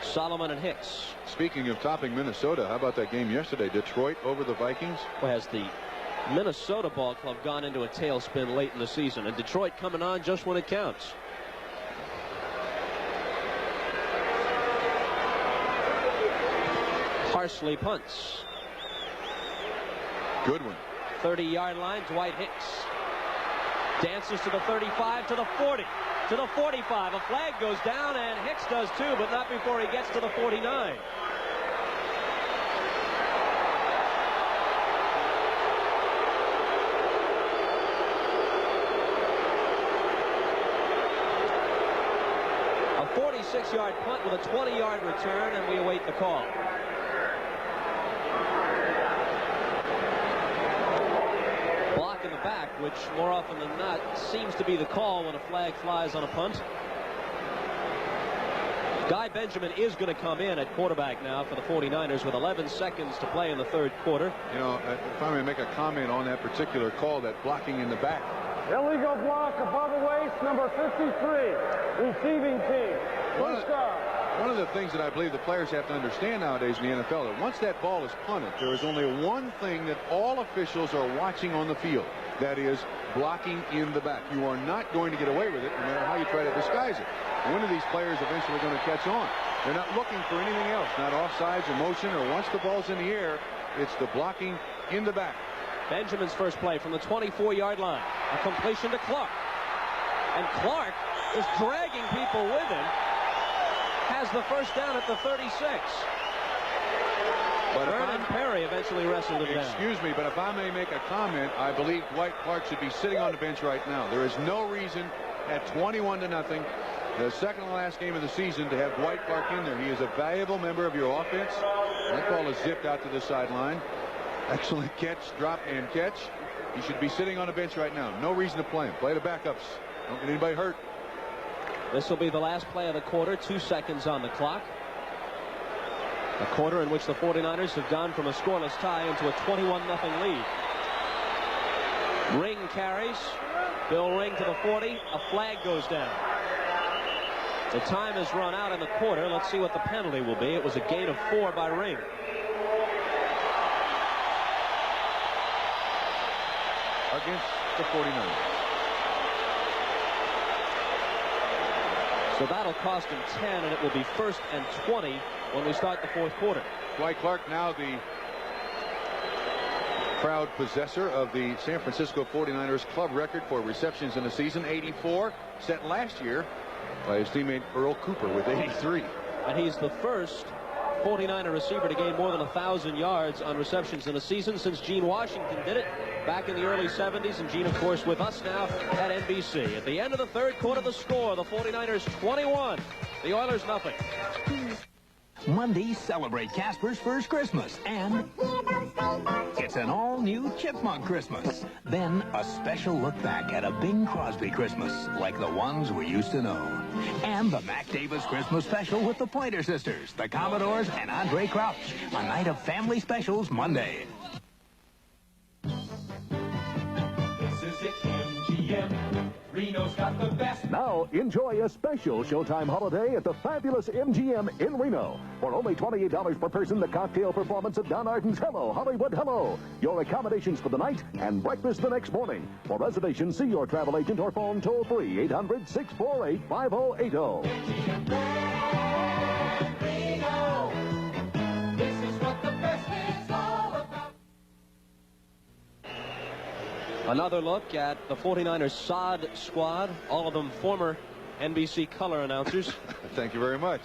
Solomon and Hicks. Speaking of topping Minnesota, how about that game yesterday? Detroit over the Vikings? Well, has the Minnesota ball club gone into a tailspin late in the season, and Detroit coming on just when it counts. Parsley punts. Good one. 30-yard line, Dwight Hicks. Dances to the 35, to the 40, to the 45. A flag goes down, and Hicks does too, but not before he gets to the 49. A 46-yard punt with a 20-yard return, and we await the call. back, which more often than not seems to be the call when a flag flies on a punt. Guy Benjamin is going to come in at quarterback now for the 49ers with 11 seconds to play in the third quarter. You know, if I'm going to make a comment on that particular call, that blocking in the back. Illegal block above the waist, number 53, receiving team. One of the things that I believe the players have to understand nowadays in the NFL, that once that ball is punted, there is only one thing that all officials are watching on the field. That is blocking in the back. You are not going to get away with it no matter how you try to disguise it. One of these players eventually going to catch on. They're not looking for anything else, not offsides or motion, or once the ball's in the air, it's the blocking in the back. Benjamin's first play from the 24-yard line. A completion to Clark. And Clark is dragging people with him. Has the first down at the 36. But Vernon Perry eventually wrestled him down. Excuse me, but if I may make a comment, I believe Dwight Clark should be sitting on the bench right now. There is no reason at 21-0, the second to last game of the season, to have Dwight Clark in there. He is a valuable member of your offense. That ball is zipped out to the sideline. Excellent catch, drop and catch. He should be sitting on the bench right now. No reason to play him. Play the backups. Don't get anybody hurt. This will be the last play of the quarter. 2 seconds on the clock. A quarter in which the 49ers have gone from a scoreless tie into a 21-0 lead. Ring carries. Bill Ring to the 40. A flag goes down. The time has run out in the quarter. Let's see what the penalty will be. It was a gain of 4 by Ring. Against the 49ers. So that'll cost him 10, and it will be 1st and 20 when we start the fourth quarter. Dwight Clark, now the proud possessor of the San Francisco 49ers club record for receptions in the season, 84, set last year by his teammate Earl Cooper with 83. And he's the first 49er receiver to gain more than 1,000 yards on receptions in a season since Gene Washington did it back in the early 70s. And Gene, of course, with us now at NBC. At the end of the third quarter, the score, the 49ers 21, the Oilers nothing. Monday, celebrate Casper's first Christmas, and it's an all-new Chipmunk Christmas. Then, a special look back at a Bing Crosby Christmas, like the ones we used to know. And the Mac Davis Christmas special with the Pointer Sisters, the Commodores, and Andre Crouch. A night of family specials Monday. This is it, MGM. Reno's got the best. Now, enjoy a special Showtime holiday at the fabulous MGM in Reno. For only $28 per person, the cocktail performance of Don Arden's Hello, Hollywood Hello. Your accommodations for the night and breakfast the next morning. For reservations, see your travel agent or phone toll-free 800-648-5080. Reno. This is what the best is all about. Another look at the 49ers sod squad, all of them former NBC color announcers. Thank you very much.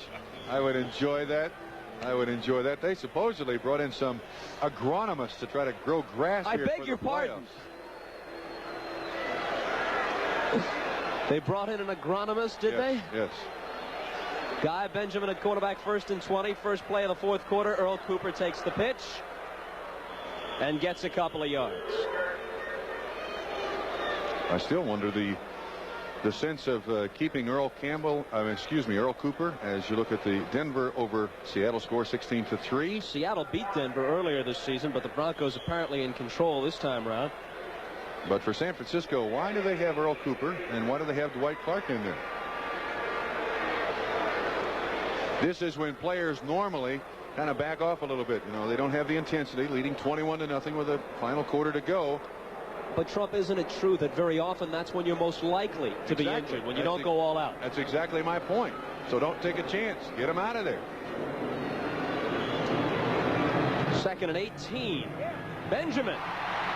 I would enjoy that. I would enjoy that. They supposedly brought in some agronomists to try to grow grass here. I beg your pardon. They brought in an agronomist, did they? Yes. Guy Benjamin at quarterback, 1st and 20. First play of the fourth quarter. Earl Cooper takes the pitch and gets a couple of yards. I still wonder the sense of keeping Earl Cooper as you look at the Denver over Seattle score 16-3. Seattle beat Denver earlier this season, but the Broncos apparently in control this time around. But for San Francisco, why do they have Earl Cooper and why do they have Dwight Clark in there? This is when players normally kind of back off a little bit. You know, they don't have the intensity, leading 21-0 with a final quarter to go. But, Trump, isn't it true that very often that's when you're most likely to be injured, when you don't go all out? That's exactly my point. So don't take a chance. Get him out of there. 2nd and 18. Benjamin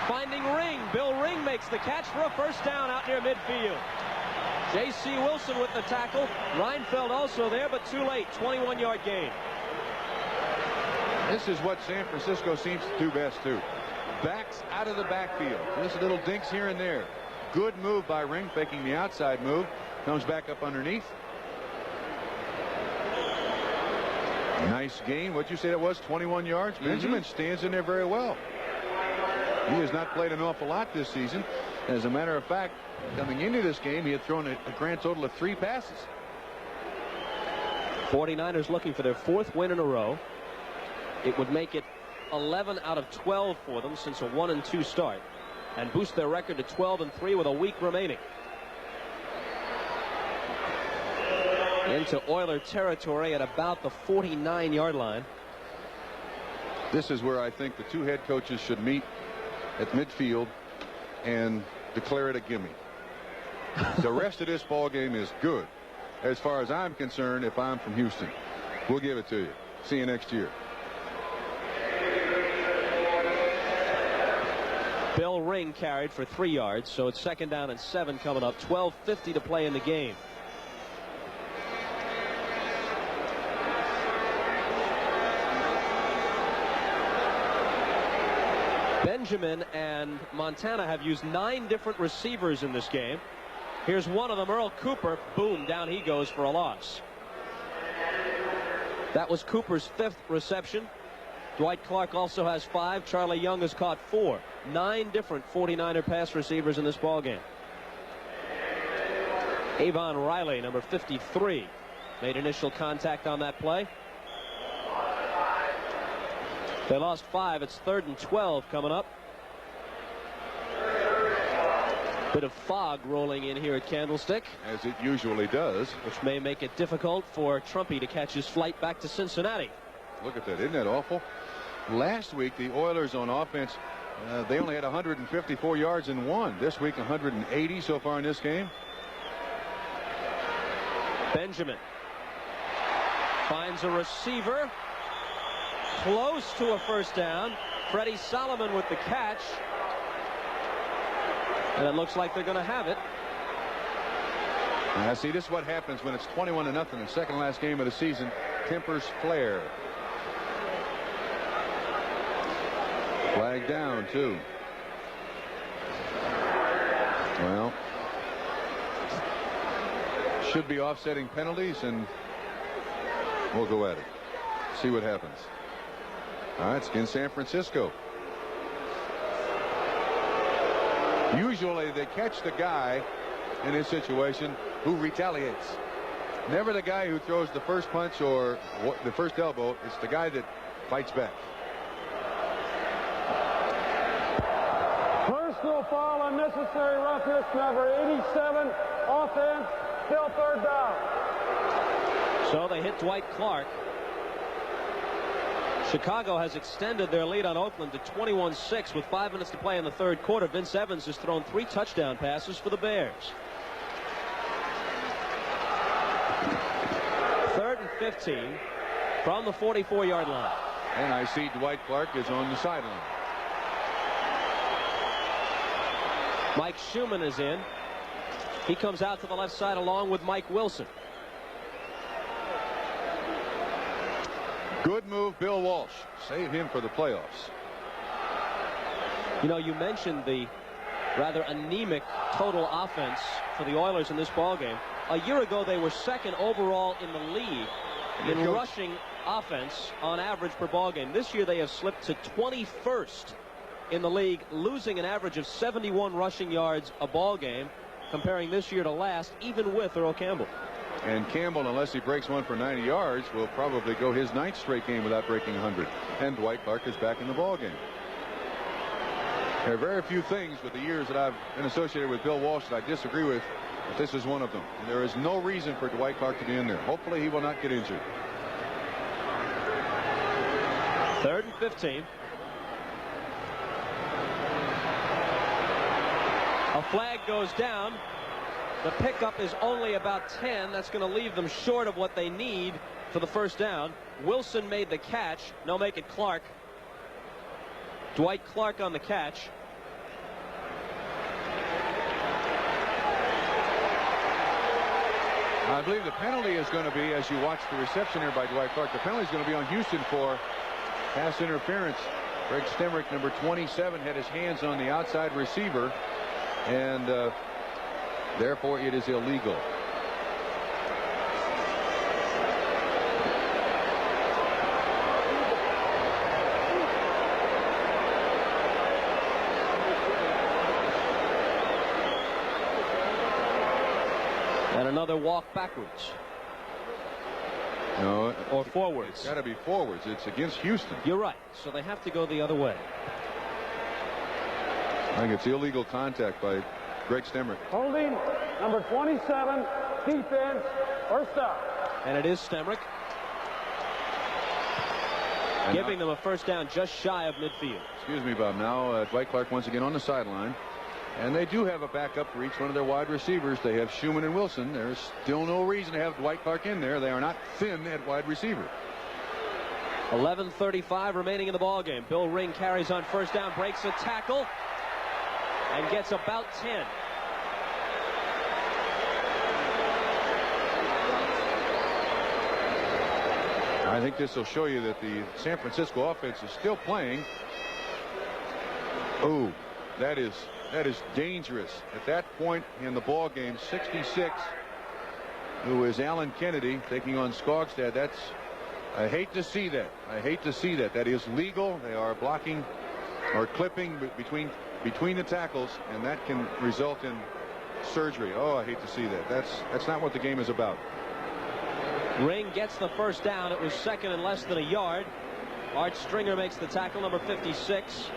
finding Ring. Bill Ring makes the catch for a first down out near midfield. J.C. Wilson with the tackle. Reinfeld also there, but too late. 21-yard gain. This is what San Francisco seems to do best, too. Backs out of the backfield. Just little dinks here and there. Good move by Ring, faking the outside move. Comes back up underneath. Nice gain. What'd you say it was? 21 yards? Benjamin stands in there very well. He has not played an awful lot this season. As a matter of fact, coming into this game, he had thrown a grand total of 3 passes. 49ers looking for their 4th win in a row. It would make it 11 out of 12 for them since a 1-2 start, and boost their record to 12-3 with a week remaining. Into Oiler territory at about the 49-yard line. This is where I think the 2 head coaches should meet at midfield and declare it a gimme. The rest of this ball game is good as far as I'm concerned. If I'm from Houston, we'll give it to you. See you next year. Bill Ring carried for 3 yards, so it's 2nd down and 7 coming up. 12:50 to play in the game. Benjamin and Montana have used 9 different receivers in this game. Here's one of them, Earl Cooper. Boom, down he goes for a loss. That was Cooper's 5th reception. Dwight Clark also has 5. Charlie Young has caught 4. 9 different 49er pass receivers in this ball game. Avon Riley, number 53, made initial contact on that play. They lost 5. It's 3rd and 12 coming up. Bit of fog rolling in here at Candlestick, as it usually does, which may make it difficult for Trumpy to catch his flight back to Cincinnati. Look at that. Isn't that awful? Last week, the Oilers on offense, they only had 154 yards and 1. This week, 180 so far in this game. Benjamin finds a receiver close to a 1st down. Freddie Solomon with the catch. And it looks like they're going to have it. See, this is what happens when it's 21-0, the second to last game of the season. Tempers flare. Flag down, too. Well, should be offsetting penalties, and we'll go at it. See what happens. All right, it's in San Francisco. Usually they catch the guy in this situation who retaliates. Never the guy who throws the first punch or the first elbow. It's the guy that fights back. Personal foul, unnecessary roughness, number 87, offense, still 3rd down. So they hit Dwight Clark. Chicago has extended their lead on Oakland to 21-6 with 5 minutes to play in the 3rd quarter. Vince Evans has thrown 3 touchdown passes for the Bears. 3rd and 15 from the 44-yard line. And I see Dwight Clark is on the sideline. Mike Schumann is in. He comes out to the left side along with Mike Wilson. Good move, Bill Walsh. Save him for the playoffs. You know, you mentioned the rather anemic total offense for the Oilers in this ballgame. A year ago, they were 2nd overall in the league in rushing offense on average per ballgame. This year, they have slipped to 21st in the league, losing an average of 71 rushing yards a ballgame, comparing this year to last, even with Earl Campbell. And Campbell, unless he breaks one for 90 yards, will probably go his 9th straight game without breaking 100. And Dwight Clark is back in the ballgame. There are very few things with the years that I've been associated with Bill Walsh that I disagree with, but this is one of them. There is no reason for Dwight Clark to be in there. Hopefully he will not get injured. 3rd and 15. A flag goes down. The pickup is only about 10. That's going to leave them short of what they need for the 1st down. Wilson made the catch. No, make it Clark. Dwight Clark on the catch. I believe the penalty is going to be, as you watch the reception here by Dwight Clark, the penalty is going to be on Houston for pass interference. Greg Stemrick, number 27, had his hands on the outside receiver, and therefore it is illegal. And another walk backwards. No, or forwards. It's got to be forwards. It's against Houston. You're right. So they have to go the other way. I think it's illegal contact by Greg Stemrick. Holding number 27, defense, first down. And it is Stemrick. And giving them a first down just shy of midfield. Excuse me, Bob. Now Dwight Clark once again on the sideline. And they do have a backup for each one of their wide receivers. They have Schumann and Wilson. There's still no reason to have Dwight Clark in there. They are not thin at wide receiver. 11:35 remaining in the ball game. Bill Ring carries on first down, breaks a tackle, and gets about 10. I think this will show you that the San Francisco offense is still playing. Oh, that is dangerous. At that point in the ball game, 66, who is Alan Kennedy taking on Skogstad. I hate to see that. I hate to see that. That is legal. They are blocking or clipping between the tackles, and that can result in surgery. Oh, I hate to see that. That's not what the game is about. Ring gets the first down. It was second and less than a yard. Art Stringer makes the tackle, number 56.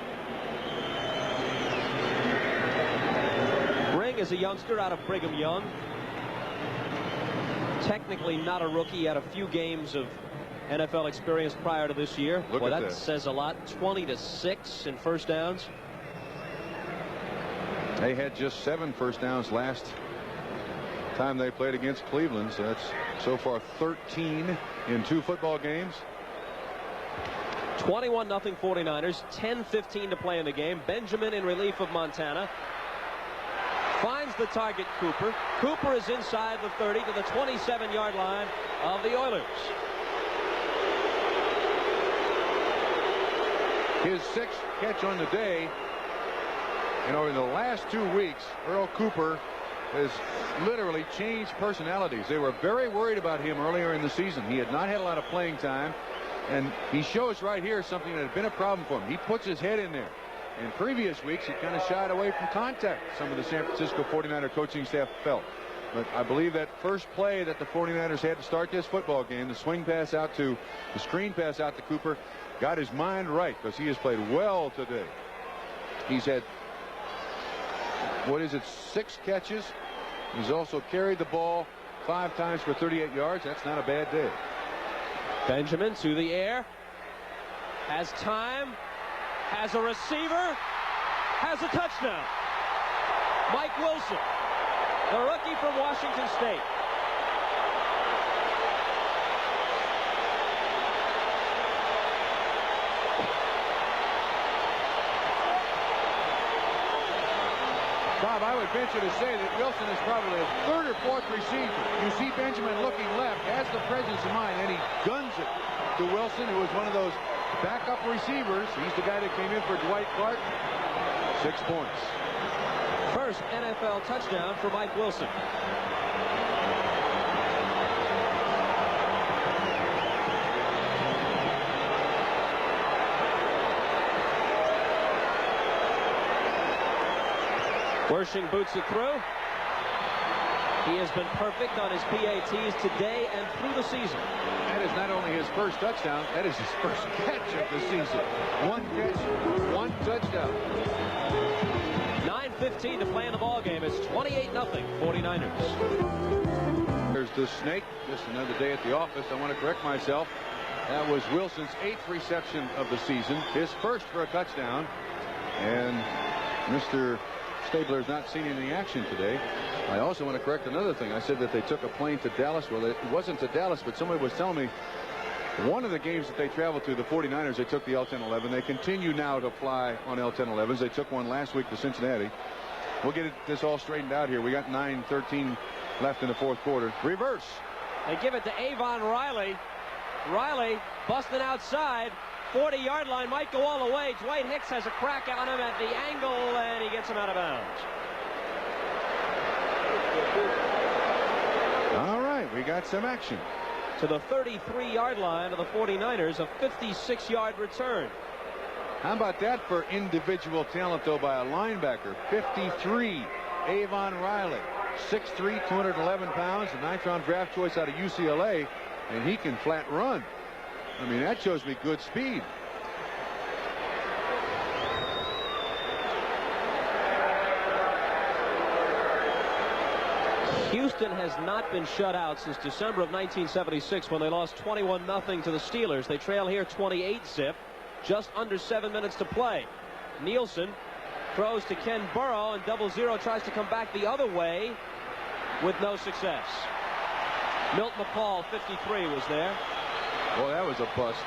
Ring is a youngster out of Brigham Young. Technically not a rookie. He had a few games of NFL experience prior to this year. Well, that says a lot. 20-6 in first downs. They had just 7 first downs last time they played against Cleveland. So that's so far 13 in 2 football games. 21-0 49ers. 10:15 to play in the game. Benjamin in relief of Montana. Finds the target, Cooper. Cooper is inside the 30 to the 27-yard line of the Oilers. His 6th catch on the day. And over the last 2 weeks, Earl Cooper has literally changed personalities. They were very worried about him earlier in the season. He had not had a lot of playing time. And he shows right here something that had been a problem for him. He puts his head in there. In previous weeks, he kind of shied away from contact, some of the San Francisco 49er coaching staff felt. But I believe that first play that the 49ers had to start this football game, the screen pass out to Cooper, got his mind right, because he has played well today. He's had, 6 catches. He's also carried the ball 5 times for 38 yards. That's not a bad day. Benjamin to the air. Has time. Has a receiver. Has a touchdown. Mike Wilson, the rookie from Washington State. Bob, I would venture to say that Wilson is probably a 3rd or 4th receiver. You see Benjamin looking left, has the presence of mind, and he guns it to Wilson, who is one of those backup receivers. He's the guy that came in for Dwight Clark. 6 points. First NFL touchdown for Mike Wilson. Wershing boots it through. He has been perfect on his PATs today and through the season. That is not only his first touchdown, that is his first catch of the season. 1 catch, 1 touchdown. 9:15 to play in the ball game. It's 28-0 49ers. There's the snake. Just another day at the office. I want to correct myself. That was Wilson's 8th reception of the season. His first for a touchdown. And Mr. Stabler has not seen any action today. I also want to correct another thing. I said that they took a plane to Dallas. Well, it wasn't to Dallas, but somebody was telling me one of the games that they traveled to, the 49ers, they took the L-1011. They continue now to fly on L-1011s. They took one last week to Cincinnati. We'll get this all straightened out here. We got 9:13 left in the 4th quarter. Reverse. They give it to Avon Riley. Riley busting outside. 40-yard line, might go all the way. Dwight Hicks has a crack on him at the angle, and he gets him out of bounds. All right, we got some action. To the 33-yard line of the 49ers, a 56-yard return. How about that for individual talent, though, by a linebacker? 53, Avon Riley. 6'3", 211 pounds, a 9th-round draft choice out of UCLA, and he can flat run. I mean, that shows me good speed. Houston has not been shut out since December of 1976 when they lost 21-0 to the Steelers. They trail here 28-zip, just under 7 minutes to play. Nielsen throws to Ken Burrow, and 0-0 tries to come back the other way with no success. Milt McCall, 53, was there. Boy, that was a bust.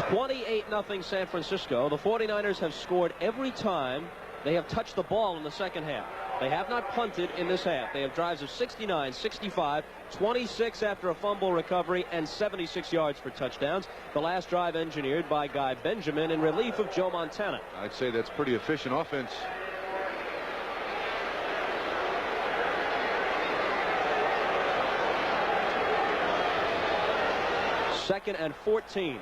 $28-0 San Francisco. The 49ers have scored every time they have touched the ball in the second half. They have not punted in this half. They have drives of 69, 65, 26 after a fumble recovery, and 76 yards for touchdowns. The last drive engineered by Guy Benjamin in relief of Joe Montana. I'd say that's pretty efficient offense. Second and 14.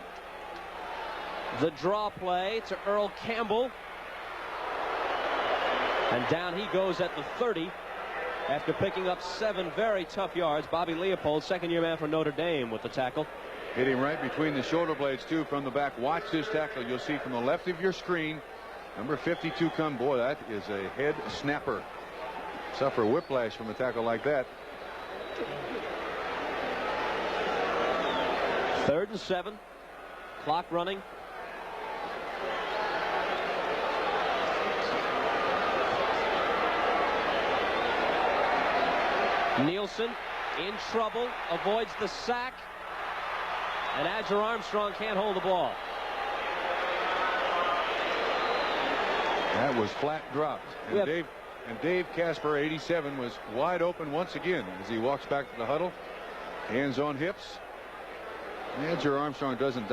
The draw play to Earl Campbell. And down he goes at the 30 after picking up 7 very tough yards. Bobby Leopold, second-year man for Notre Dame, with the tackle. Hit him right between the shoulder blades, too, from the back. Watch this tackle. You'll see from the left of your screen, number 52 come. Boy, that is a head snapper. Suffer whiplash from a tackle like that. 3rd and 7. Clock running. Nielsen in trouble, avoids the sack, and Adger Armstrong can't hold the ball. That was flat dropped. And Dave Casper, 87, was wide open once again as he walks back to the huddle. Hands on hips. Adger Armstrong doesn't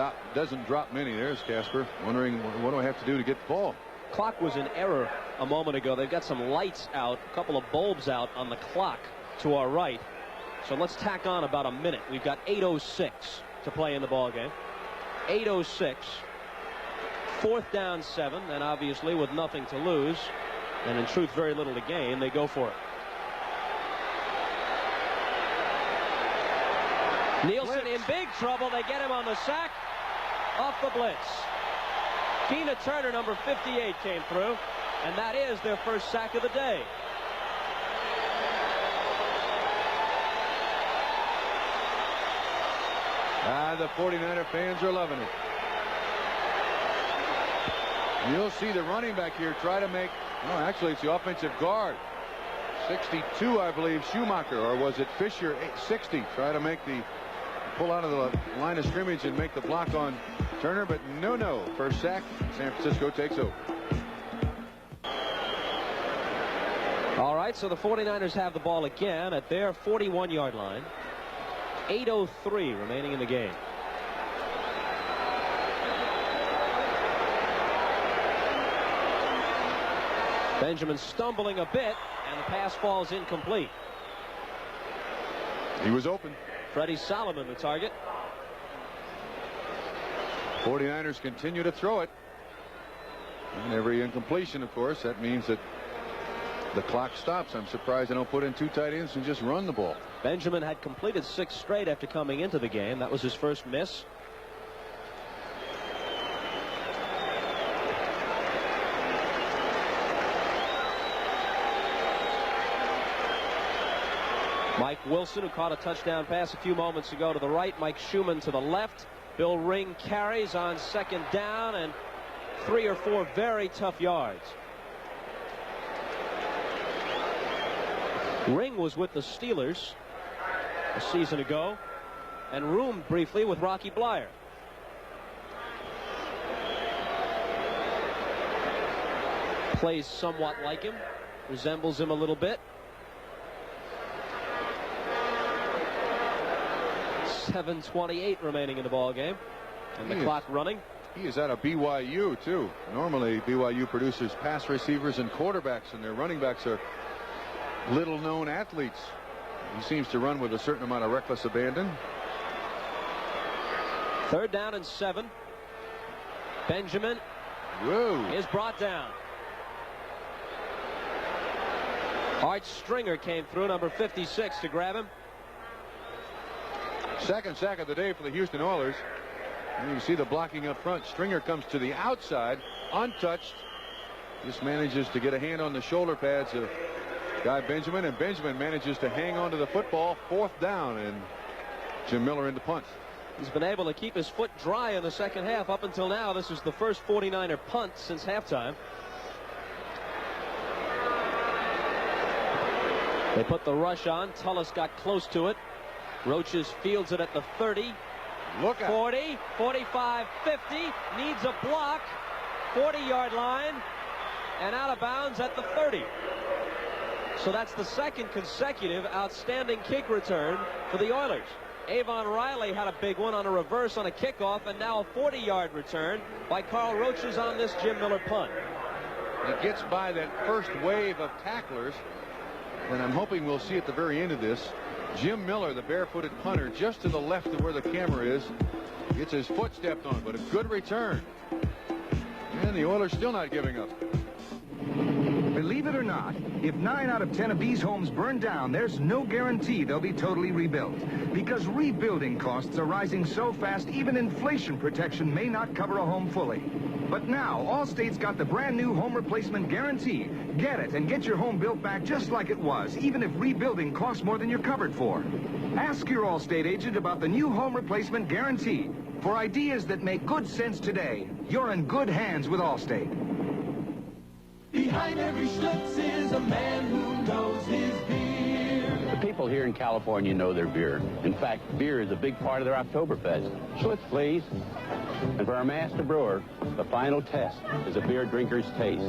drop many. There's Casper wondering, what do I have to do to get the ball? Clock was in error a moment ago. They've got some lights out, a couple of bulbs out on the clock to our right. So let's tack on about a minute. We've got 8:06 to play in the ball game. 8:06. 4th down 7, and obviously with nothing to lose, and in truth very little to gain, they go for it. Nielsen in big trouble. They get him on the sack off the blitz. Tina Turner, number 58, came through, and that is their first sack of the day. The 49er fans are loving it. You'll see the running back here try to make, no, actually it's the offensive guard. 62, I believe, Schumacher, or was it Fisher? 60, try to make the pull out of the line of scrimmage and make the block on Turner, but no. First sack, San Francisco takes over. All right, so the 49ers have the ball again at their 41-yard line. 8:03 remaining in the game. Benjamin stumbling a bit, and the pass falls incomplete. He was open. Freddie Solomon, the target. 49ers continue to throw it. And every incompletion, of course, that means that the clock stops. I'm surprised they don't put in 2 tight ends and just run the ball. Benjamin had completed 6 straight after coming into the game. That was his first miss. Mike Wilson, who caught a touchdown pass a few moments ago, to the right. Mike Schumann to the left. Bill Ring carries on 2nd down, and 3 or 4 very tough yards. Ring was with the Steelers a season ago and roomed briefly with Rocky Bleier. Plays somewhat like him, resembles him a little bit. 7:28 remaining in the ball game, and the clock running. He is out of BYU too. Normally BYU produces pass receivers and quarterbacks, and their running backs are little known athletes. He seems to run with a certain amount of reckless abandon. 3rd down and 7. Benjamin is brought down. Art Stringer came through, number 56, to grab him. Second sack of the day for the Houston Oilers. And you see the blocking up front. Stringer comes to the outside, untouched. Just manages to get a hand on the shoulder pads of Guy Benjamin, and Benjamin manages to hang on to the football. 4th down, and Jim Miller in the punt. He's been able to keep his foot dry in the second half. Up until now, this is the first 49er punt since halftime. They put the rush on. Tullis got close to it. Roaches fields it at the 30. Look out. 40, 45, 50. Needs a block. 40-yard line. And out of bounds at the 30. So that's the second consecutive outstanding kick return for the Oilers. Avon Riley had a big one on a reverse on a kickoff, and now a 40-yard return by Carl Roaches on this Jim Miller punt. He gets by that first wave of tacklers, and I'm hoping we'll see at the very end of this Jim Miller, the barefooted punter, just to the left of where the camera is, gets his foot stepped on, but a good return. And the Oilers still not giving up. Believe it or not, if 9 out of 10 of these homes burn down, there's no guarantee they'll be totally rebuilt. Because rebuilding costs are rising so fast, even inflation protection may not cover a home fully. But now, Allstate's got the brand new home replacement guarantee. Get it and get your home built back just like it was, even if rebuilding costs more than you're covered for. Ask your Allstate agent about the new home replacement guarantee. For ideas that make good sense today, you're in good hands with Allstate. Behind every Schlitz is a man who knows his beer. The people here in California know their beer. In fact, beer is a big part of their Oktoberfest. Schlitz, please. And for our master brewer, the final test is a beer drinker's taste.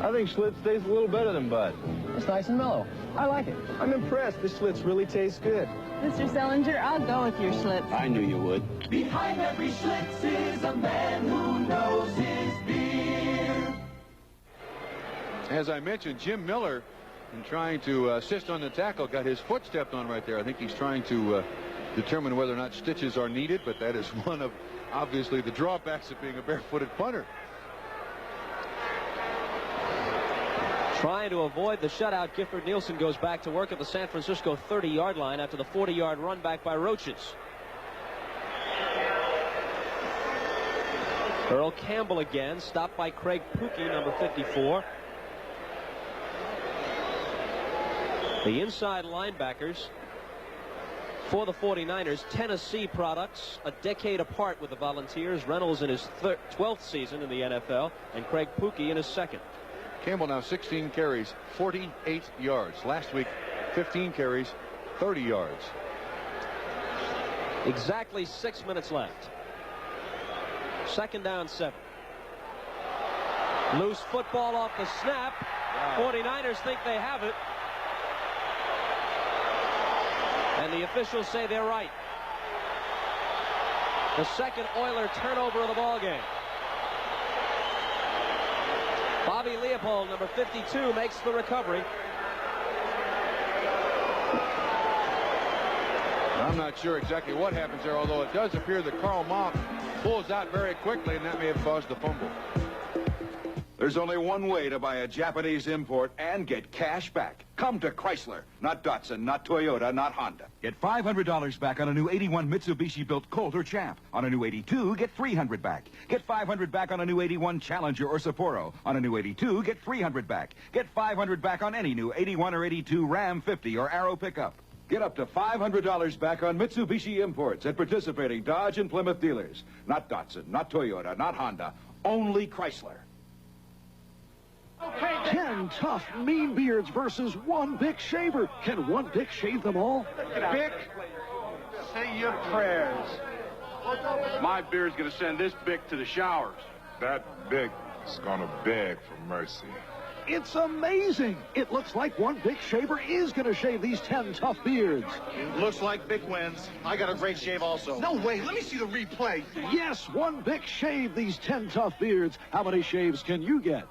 I think Schlitz tastes a little better than Bud. It's nice and mellow. I like it. I'm impressed. This Schlitz really tastes good. Mr. Sellinger, I'll go with your Schlitz. I knew you would. Behind every Schlitz is a man who knows his beer. As I mentioned, Jim Miller, in trying to assist on the tackle, got his foot stepped on right there. I think he's trying to determine whether or not stitches are needed, but that is one of, obviously, the drawbacks of being a barefooted punter. Trying to avoid the shutout, Gifford Nielsen goes back to work at the San Francisco 30-yard line after the 40-yard run back by Roaches. Earl Campbell again, stopped by Craig Pookie, number 54. The inside linebackers for the 49ers, Tennessee products, a decade apart with the Volunteers. Reynolds in his 12th season in the NFL, and Craig Pookie in his second. Campbell now 16 carries, 48 yards. Last week, 15 carries, 30 yards. Exactly 6 minutes left. 2nd down, 7. Loose football off the snap. Wow. 49ers think they have it. And the officials say they're right. The second Oiler turnover of the ball game. Bobby Leopold, number 52, makes the recovery. I'm not sure exactly what happens there, although it does appear that Carl Mock pulls out very quickly, and that may have caused the fumble. There's only one way to buy a Japanese import and get cash back. Come to Chrysler, not Datsun, not Toyota, not Honda. Get $500 back on a new 81 Mitsubishi-built Colt or Champ. On a new 82, get $300 back. Get $500 back on a new 81 Challenger or Sapporo. On a new 82, get $300 back. Get $500 back on any new 81 or 82 Ram 50 or Arrow pickup. Get up to $500 back on Mitsubishi imports at participating Dodge and Plymouth dealers. Not Datsun, not Toyota, not Honda, only Chrysler. 10 tough, mean beards versus one Bic shaver. Can one Bic shave them all? Bic, say your prayers. My beard's gonna send this Bic to the showers. That Bic is gonna beg for mercy. It's amazing. It looks like one Bic shaver is going to shave these 10 tough beards. Looks like Bic wins. I got a great shave also. No way. Let me see the replay. Yes, one Bic shaved these 10 tough beards. How many shaves can you get?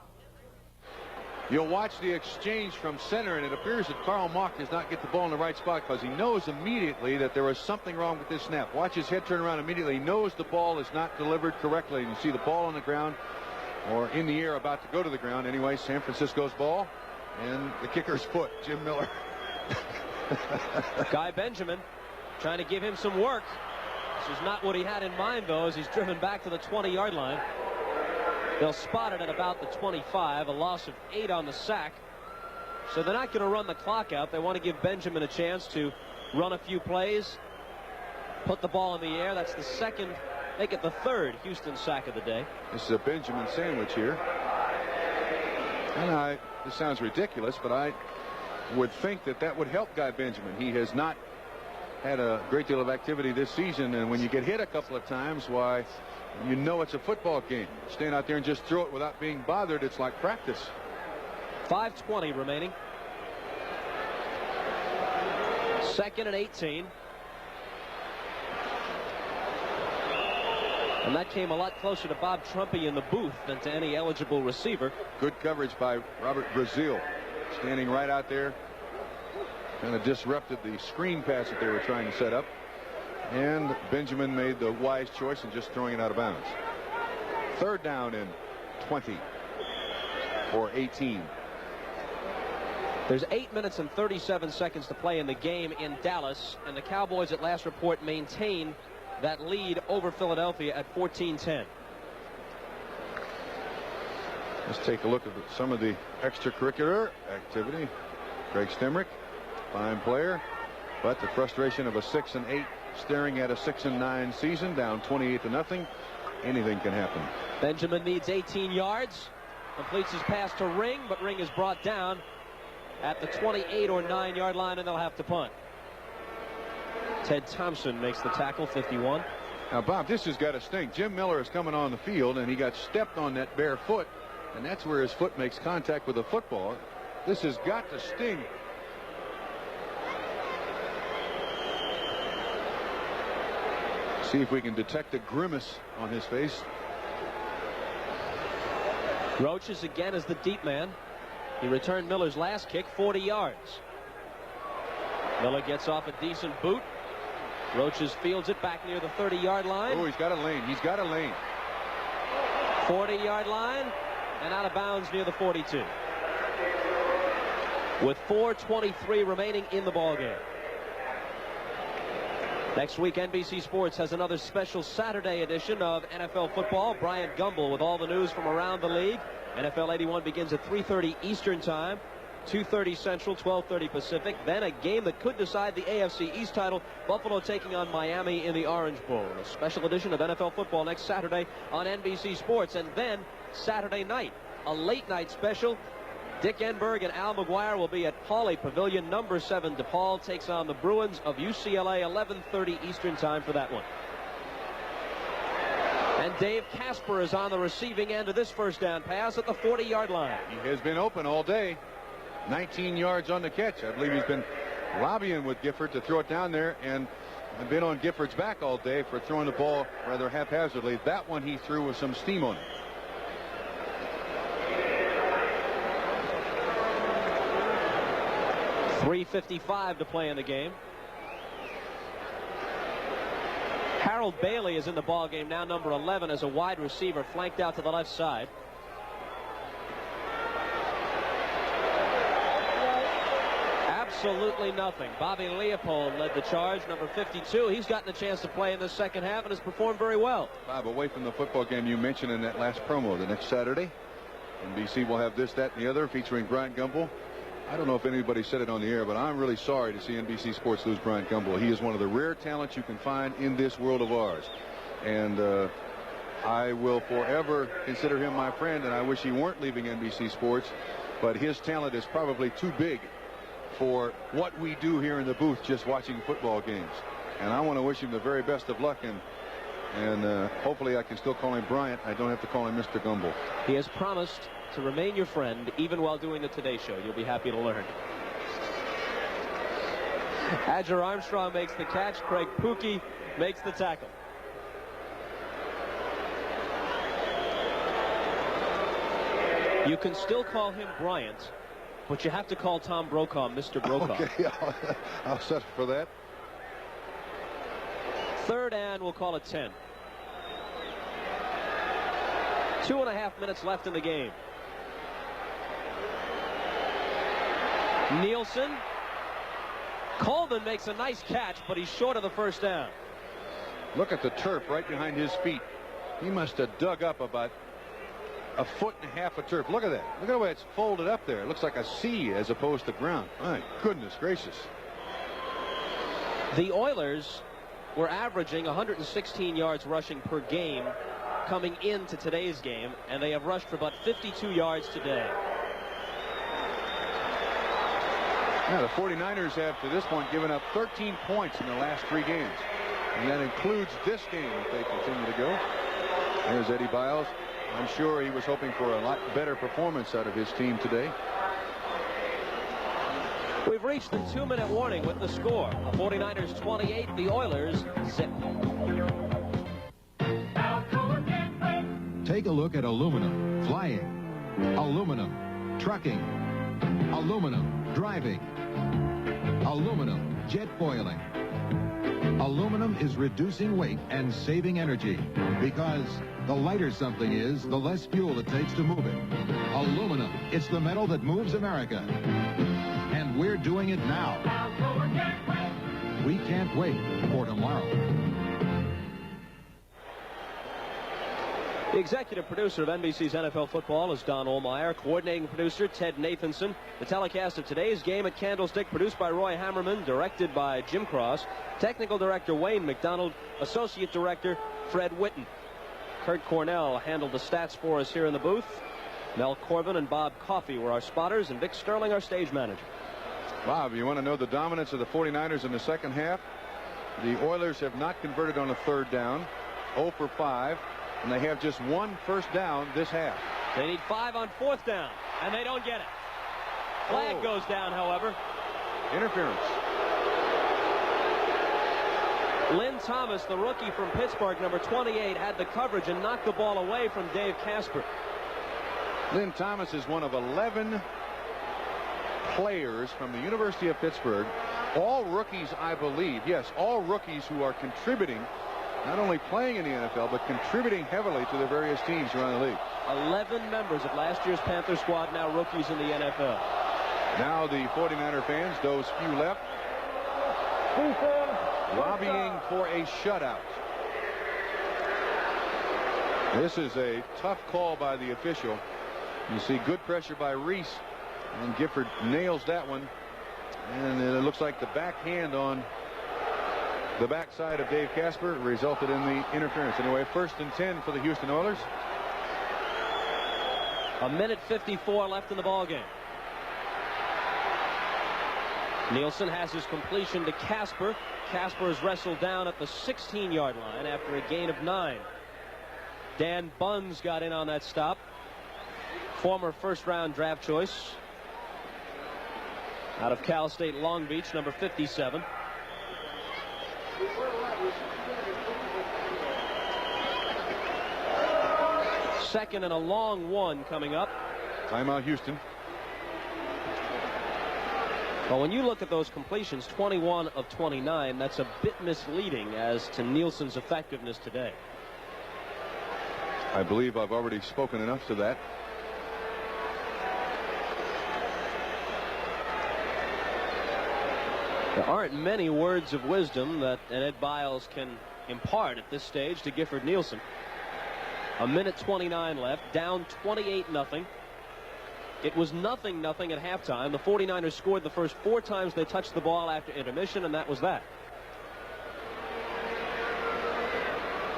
You'll watch the exchange from center, and it appears that Carl Mock does not get the ball in the right spot because he knows immediately that there was something wrong with this snap. Watch his head turn around immediately. He knows the ball is not delivered correctly. And you see the ball on the ground or in the air about to go to the ground. Anyway, San Francisco's ball and the kicker's foot, Jim Miller. Guy Benjamin trying to give him some work. This is not what he had in mind, though, as he's driven back to the 20-yard line. They'll spot it at about the 25, a loss of 8 on the sack. So they're not going to run the clock out. They want to give Benjamin a chance to run a few plays, put the ball in the air. That's the second, make it the third Houston sack of the day. This is a Benjamin sandwich here. And this sounds ridiculous, but I would think that that would help Guy Benjamin. He has not had a great deal of activity this season, and when you get hit a couple of times, why, you know it's a football game. Stand out there and just throw it without being bothered. It's like practice. 5:20 remaining. 2nd and 18. And that came a lot closer to Bob Trumpy in the booth than to any eligible receiver. Good coverage by Robert Brazil, standing right out there. Kind of disrupted the screen pass that they were trying to set up. And Benjamin made the wise choice in just throwing it out of bounds. 3rd down and 20 or 18. There's 8 minutes and 37 seconds to play in the game in Dallas, and the Cowboys at last report maintain that lead over Philadelphia at 14-10. Let's take a look at some of the extracurricular activity. Greg Stemrick, fine player, but the frustration of a 6-8 staring at a 6-9 season, down 28-0. Anything can happen. Benjamin needs 18 yards, completes his pass to Ring, but Ring is brought down at the 28 or 9-yard line, and they'll have to punt. Ted Thompson makes the tackle, 51. Now, Bob, this has got to stink. Jim Miller is coming on the field, and he got stepped on that bare foot, and that's where his foot makes contact with the football. This has got to sting. See if we can detect a grimace on his face. Roaches again as the deep man. He returned Miller's last kick, 40 yards. Miller gets off a decent boot. Roaches fields it back near the 30-yard line. Oh, he's got a lane. He's got a lane. 40-yard line and out of bounds near the 42. With 4:23 remaining in the ballgame. Next week, NBC Sports has another special Saturday edition of NFL football. Brian Gumbel with all the news from around the league. NFL 81 begins at 3:30 Eastern Time, 2:30 Central, 12:30 Pacific. Then a game that could decide the AFC East title. Buffalo taking on Miami in the Orange Bowl. A special edition of NFL football next Saturday on NBC Sports. And then Saturday night, a late night special. Dick Enberg and Al McGuire will be at Pauley Pavilion. Number 7 DePaul takes on the Bruins of UCLA, 11:30 Eastern Time for that one. And Dave Casper is on the receiving end of this first down pass at the 40-yard line. He has been open all day. 19 yards on the catch. I believe he's been lobbying with Gifford to throw it down there, and been on Gifford's back all day for throwing the ball rather haphazardly. That one he threw with some steam on it. .355 to play in the game. Harold Bailey is in the ball game now, number 11, as a wide receiver, flanked out to the left side. Absolutely nothing. Bobby Leopold led the charge, number 52. He's gotten a chance to play in the second half and has performed very well. Bob, away from the football game you mentioned in that last promo, the next Saturday, NBC will have this, that, and the other, featuring Bryant Gumbel. I don't know if anybody said it on the air, but I'm really sorry to see NBC Sports lose Bryant Gumbel. He is one of the rare talents you can find in this world of ours. And I will forever consider him my friend, and I wish he weren't leaving NBC Sports. But his talent is probably too big for what we do here in the booth, just watching football games. And I want to wish him the very best of luck, and hopefully I can still call him Bryant. I don't have to call him Mr. Gumbel. He has promised to remain your friend even while doing the Today Show. You'll be happy to learn. Adger Armstrong makes the catch. Craig Pookie makes the tackle. You can still call him Bryant, but you have to call Tom Brokaw Mr. Brokaw. Okay, I'll settle for that. 3rd and we'll call it 10. 2.5 minutes left in the game. Nielsen. Coleman makes a nice catch, but he's short of the 1st down. Look at the turf right behind his feet. He must have dug up about 1.5 foot of turf. Look at that. Look at the way it's folded up there. It looks like a C as opposed to ground. My goodness gracious. The Oilers were averaging 116 yards rushing per game coming into today's game, and they have rushed for about 52 yards today. Yeah, the 49ers have to this point given up 13 points in the last 3 games. And that includes this game if they continue to go. There's Eddie Biles. I'm sure he was hoping for a lot better performance out of his team today. We've reached the 2-minute warning with the score. The 49ers 28, the Oilers 0. Take a look at aluminum flying, aluminum trucking, aluminum driving, aluminum jet foiling. Aluminum is reducing weight and saving energy because the lighter something is, the less fuel it takes to move it. Aluminum, it's the metal that moves America. And we're doing it now. We can't wait for tomorrow. The executive producer of NBC's NFL Football is Don Ohlmeyer. Coordinating producer Ted Nathanson. The telecast of today's game at Candlestick produced by Roy Hammerman, directed by Jim Cross. Technical director Wayne McDonald. Associate director Fred Witten. Kurt Cornell handled the stats for us here in the booth. Mel Corbin and Bob Coffey were our spotters, and Vic Sterling our stage manager. Bob, you want to know the dominance of the 49ers in the second half? The Oilers have not converted on a 3rd down. 0 for 5. And they have just 1 first down this half. They need 5 on 4th down, and they don't get it. Flag goes down, however. Interference. Lynn Thomas, the rookie from Pittsburgh, number 28, had the coverage and knocked the ball away from Dave Casper. Lynn Thomas is one of 11 players from the University of Pittsburgh. All rookies, I believe. Yes, all rookies who are contributing. Not only playing in the NFL, but contributing heavily to their various teams around the league. 11 members of last year's Panther squad now rookies in the NFL. Now the 49er fans, those few left, lobbying for a shutout. This is a tough call by the official. You see good pressure by Reese, and Gifford nails that one. And it looks like the backhand on the backside of Dave Casper resulted in the interference. Anyway, 1st and 10 for the Houston Oilers. 1:54 left in the ball game. Nielsen has his completion to Casper. Casper is wrestled down at the 16-yard line after a gain of 9. Dan Bunz got in on that stop. Former 1st-round draft choice out of Cal State Long Beach, number 57. Second and a long one coming up. Timeout, Houston. Well, when you look at those completions, 21 of 29, that's a bit misleading as to Nielsen's effectiveness today. I believe I've already spoken enough to that. There aren't many words of wisdom that Ed Biles can impart at this stage to Gifford Nielsen. 1:29 left, down 28-0. It was 0-0 at halftime. The 49ers scored the first 4 times they touched the ball after intermission, and that was that.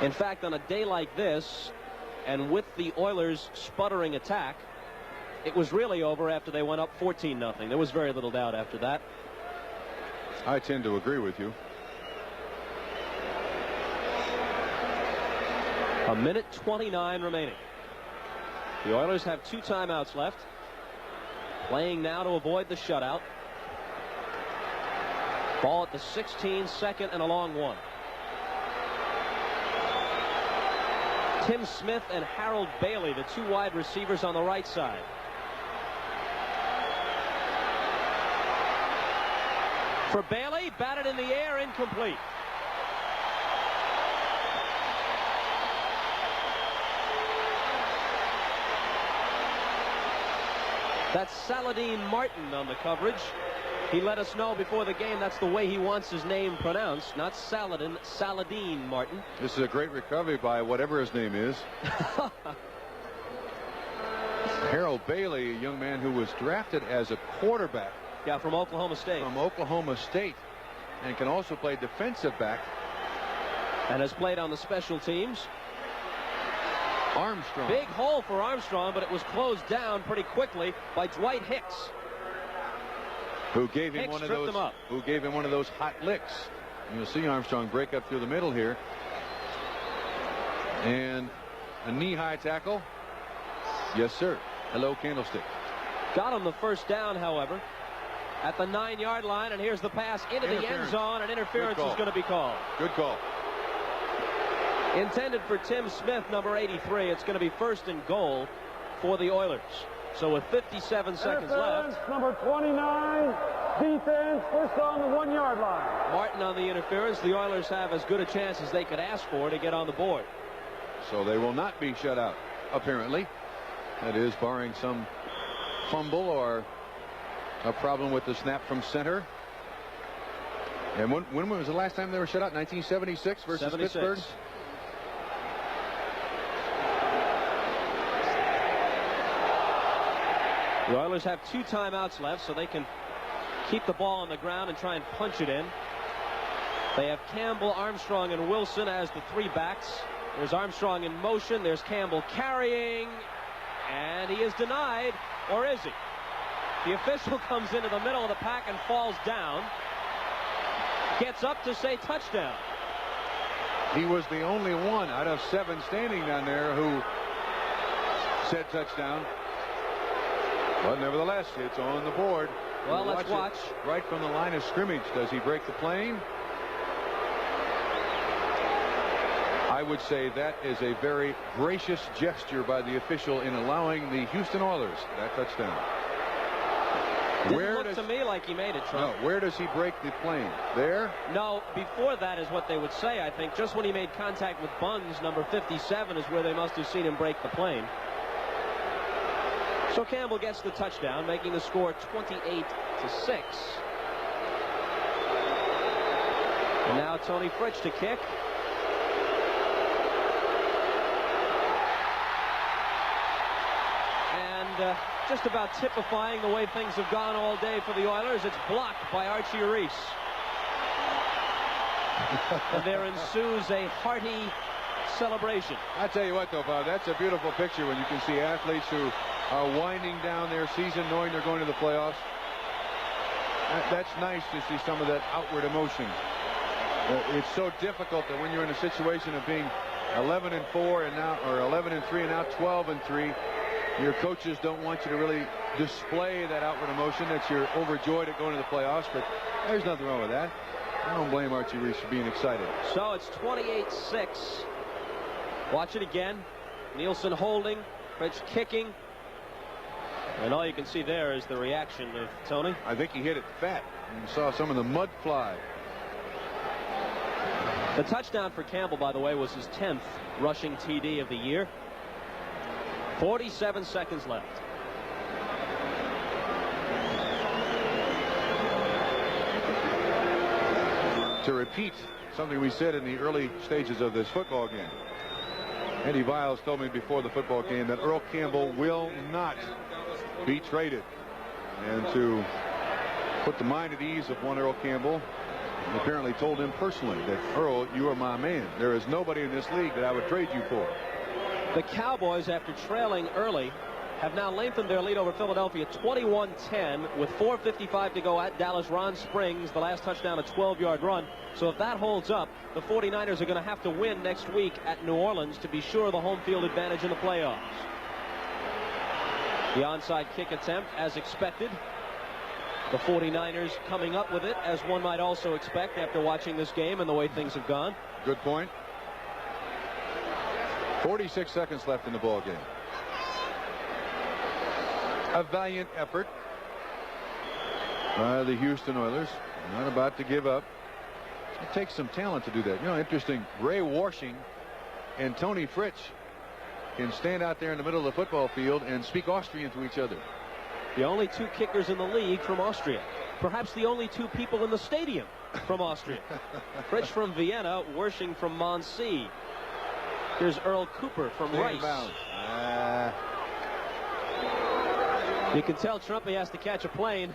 In fact, on a day like this, and with the Oilers' sputtering attack, it was really over after they went up 14-0. There was very little doubt after that. I tend to agree with you. 1:29 remaining. The Oilers have 2 timeouts left. Playing now to avoid the shutout. Ball at the 16, 2nd and a long one. Tim Smith and Harold Bailey, the two wide receivers on the right side. For Bailey, batted in the air, incomplete. That's Saladin Martin on the coverage. He let us know before the game that's the way he wants his name pronounced. Not Saladin, Saladin Martin. This is a great recovery by whatever his name is. Harold Bailey, a young man who was drafted as a quarterback. Yeah, from Oklahoma State. From Oklahoma State. And can also play defensive back. And has played on the special teams. Armstrong. Big hole for Armstrong, but it was closed down pretty quickly by Dwight Hicks. Who gave him Hicks one of tripped those? him up. Who gave him one of those hot licks? And you'll see Armstrong break up through the middle here, and a knee-high tackle. Yes, sir. Hello, Candlestick. Got him the first down, however, at the 9-yard line, and here's the pass into the end zone, and interference is going to be called. Good call. Intended for Tim Smith, number 83. It's going to be 1st and goal for the Oilers. So with 57 seconds left. Number 29, defense, first on the 1-yard line. Martin on the interference. The Oilers have as good a chance as they could ask for to get on the board. So they will not be shut out, apparently. That is, barring some fumble or a problem with the snap from center. And when was the last time they were shut out? 1976 versus 76. Pittsburgh? The Oilers have 2 timeouts left, so they can keep the ball on the ground and try and punch it in. They have Campbell, Armstrong, and Wilson as the 3 backs. There's Armstrong in motion. There's Campbell carrying. And he is denied. Or is he? The official comes into the middle of the pack and falls down. Gets up to say touchdown. He was the only one out of 7 standing down there who said touchdown. But nevertheless, it's on the board. Well, let's watch. Right from the line of scrimmage. Does he break the plane? I would say that is a very gracious gesture by the official in allowing the Houston Oilers that touchdown. Didn't look to me like he made it, Trump. No, where does he break the plane? There? No, before that is what they would say, I think. Just when he made contact with Buns, number 57 is where they must have seen him break the plane. So Campbell gets the touchdown, making the score 28-6. And now Tony Fritsch to kick. And just about typifying the way things have gone all day for the Oilers, it's blocked by Archie Reese. And there ensues a hearty celebration. I tell you what, though, Bob, that's a beautiful picture when you can see athletes who are winding down their season knowing they're going to the playoffs. That's nice to see some of that outward emotion. It's so difficult that when you're in a situation of being 11-4 and now, or 11-3 and now 12-3, your coaches don't want you to really display that outward emotion that you're overjoyed at going to the playoffs, but there's nothing wrong with that. I don't blame Archie Reese for being excited. So it's 28-6. Watch it again. Nielsen holding, Fritsch kicking. And all you can see there is the reaction of Tony. I think he hit it fat. You saw some of the mud fly. The touchdown for Campbell, by the way, was his 10th rushing TD of the year. 47 seconds left. To repeat something we said in the early stages of this football game. Eddie Viles told me before the football game that Earl Campbell will not be traded. And to put the mind at ease of one Earl Campbell, apparently told him personally that, Earl, you are my man. There is nobody in this league that I would trade you for. The Cowboys, after trailing early, have now lengthened their lead over Philadelphia 21-10 with 4:55 to go at Dallas. Ron Springs, the last touchdown, a 12-yard run. So if that holds up, the 49ers are going to have to win next week at New Orleans to be sure of the home field advantage in the playoffs. The onside kick attempt, as expected. The 49ers coming up with it, as one might also expect after watching this game and the way things have gone. Good point. 46 seconds left in the ball game. A valiant effort by the Houston Oilers. Not about to give up. It takes some talent to do that. You know, interesting. Ray Washing and Tony Fritsch can stand out there in the middle of the football field and speak Austrian to each other. The only two kickers in the league from Austria. Perhaps the only two people in the stadium from Austria. Fritsch from Vienna, Washing from Muncie. Here's Earl Cooper from Rice. You can tell Trumpy has to catch a plane.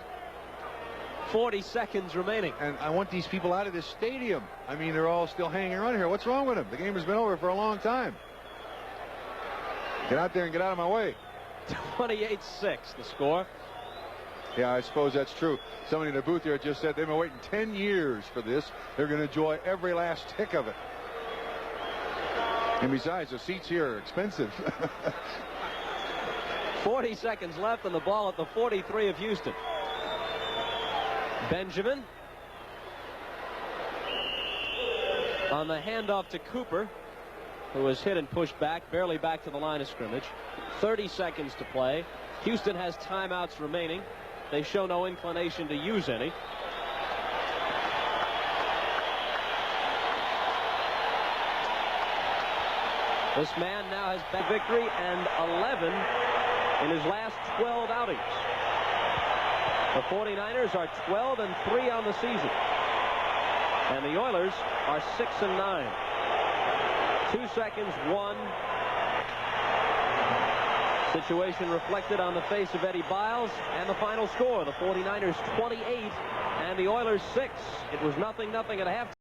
40 seconds remaining. And I want these people out of this stadium. I mean, they're all still hanging around here. What's wrong with them? The game has been over for a long time. Get out there and get out of my way. 28-6 the score. Yeah, I suppose that's true. Somebody in the booth here just said they've been waiting 10 years for this. They're going to enjoy every last tick of it. And besides, the seats here are expensive. 40 seconds left and the ball at the 43 of Houston. Benjamin on the handoff to Cooper, who was hit and pushed back, barely back to the line of scrimmage. 30 seconds to play. Houston has timeouts remaining. They show no inclination to use any. This man now has back victory and 11 in his last 12 outings. The 49ers are 12-3 on the season. And the Oilers are 6-9. 2 seconds, 1. Situation reflected on the face of Eddie Biles, and the final score, the 49ers 28 and the Oilers 6. It was 0-0 at halftime.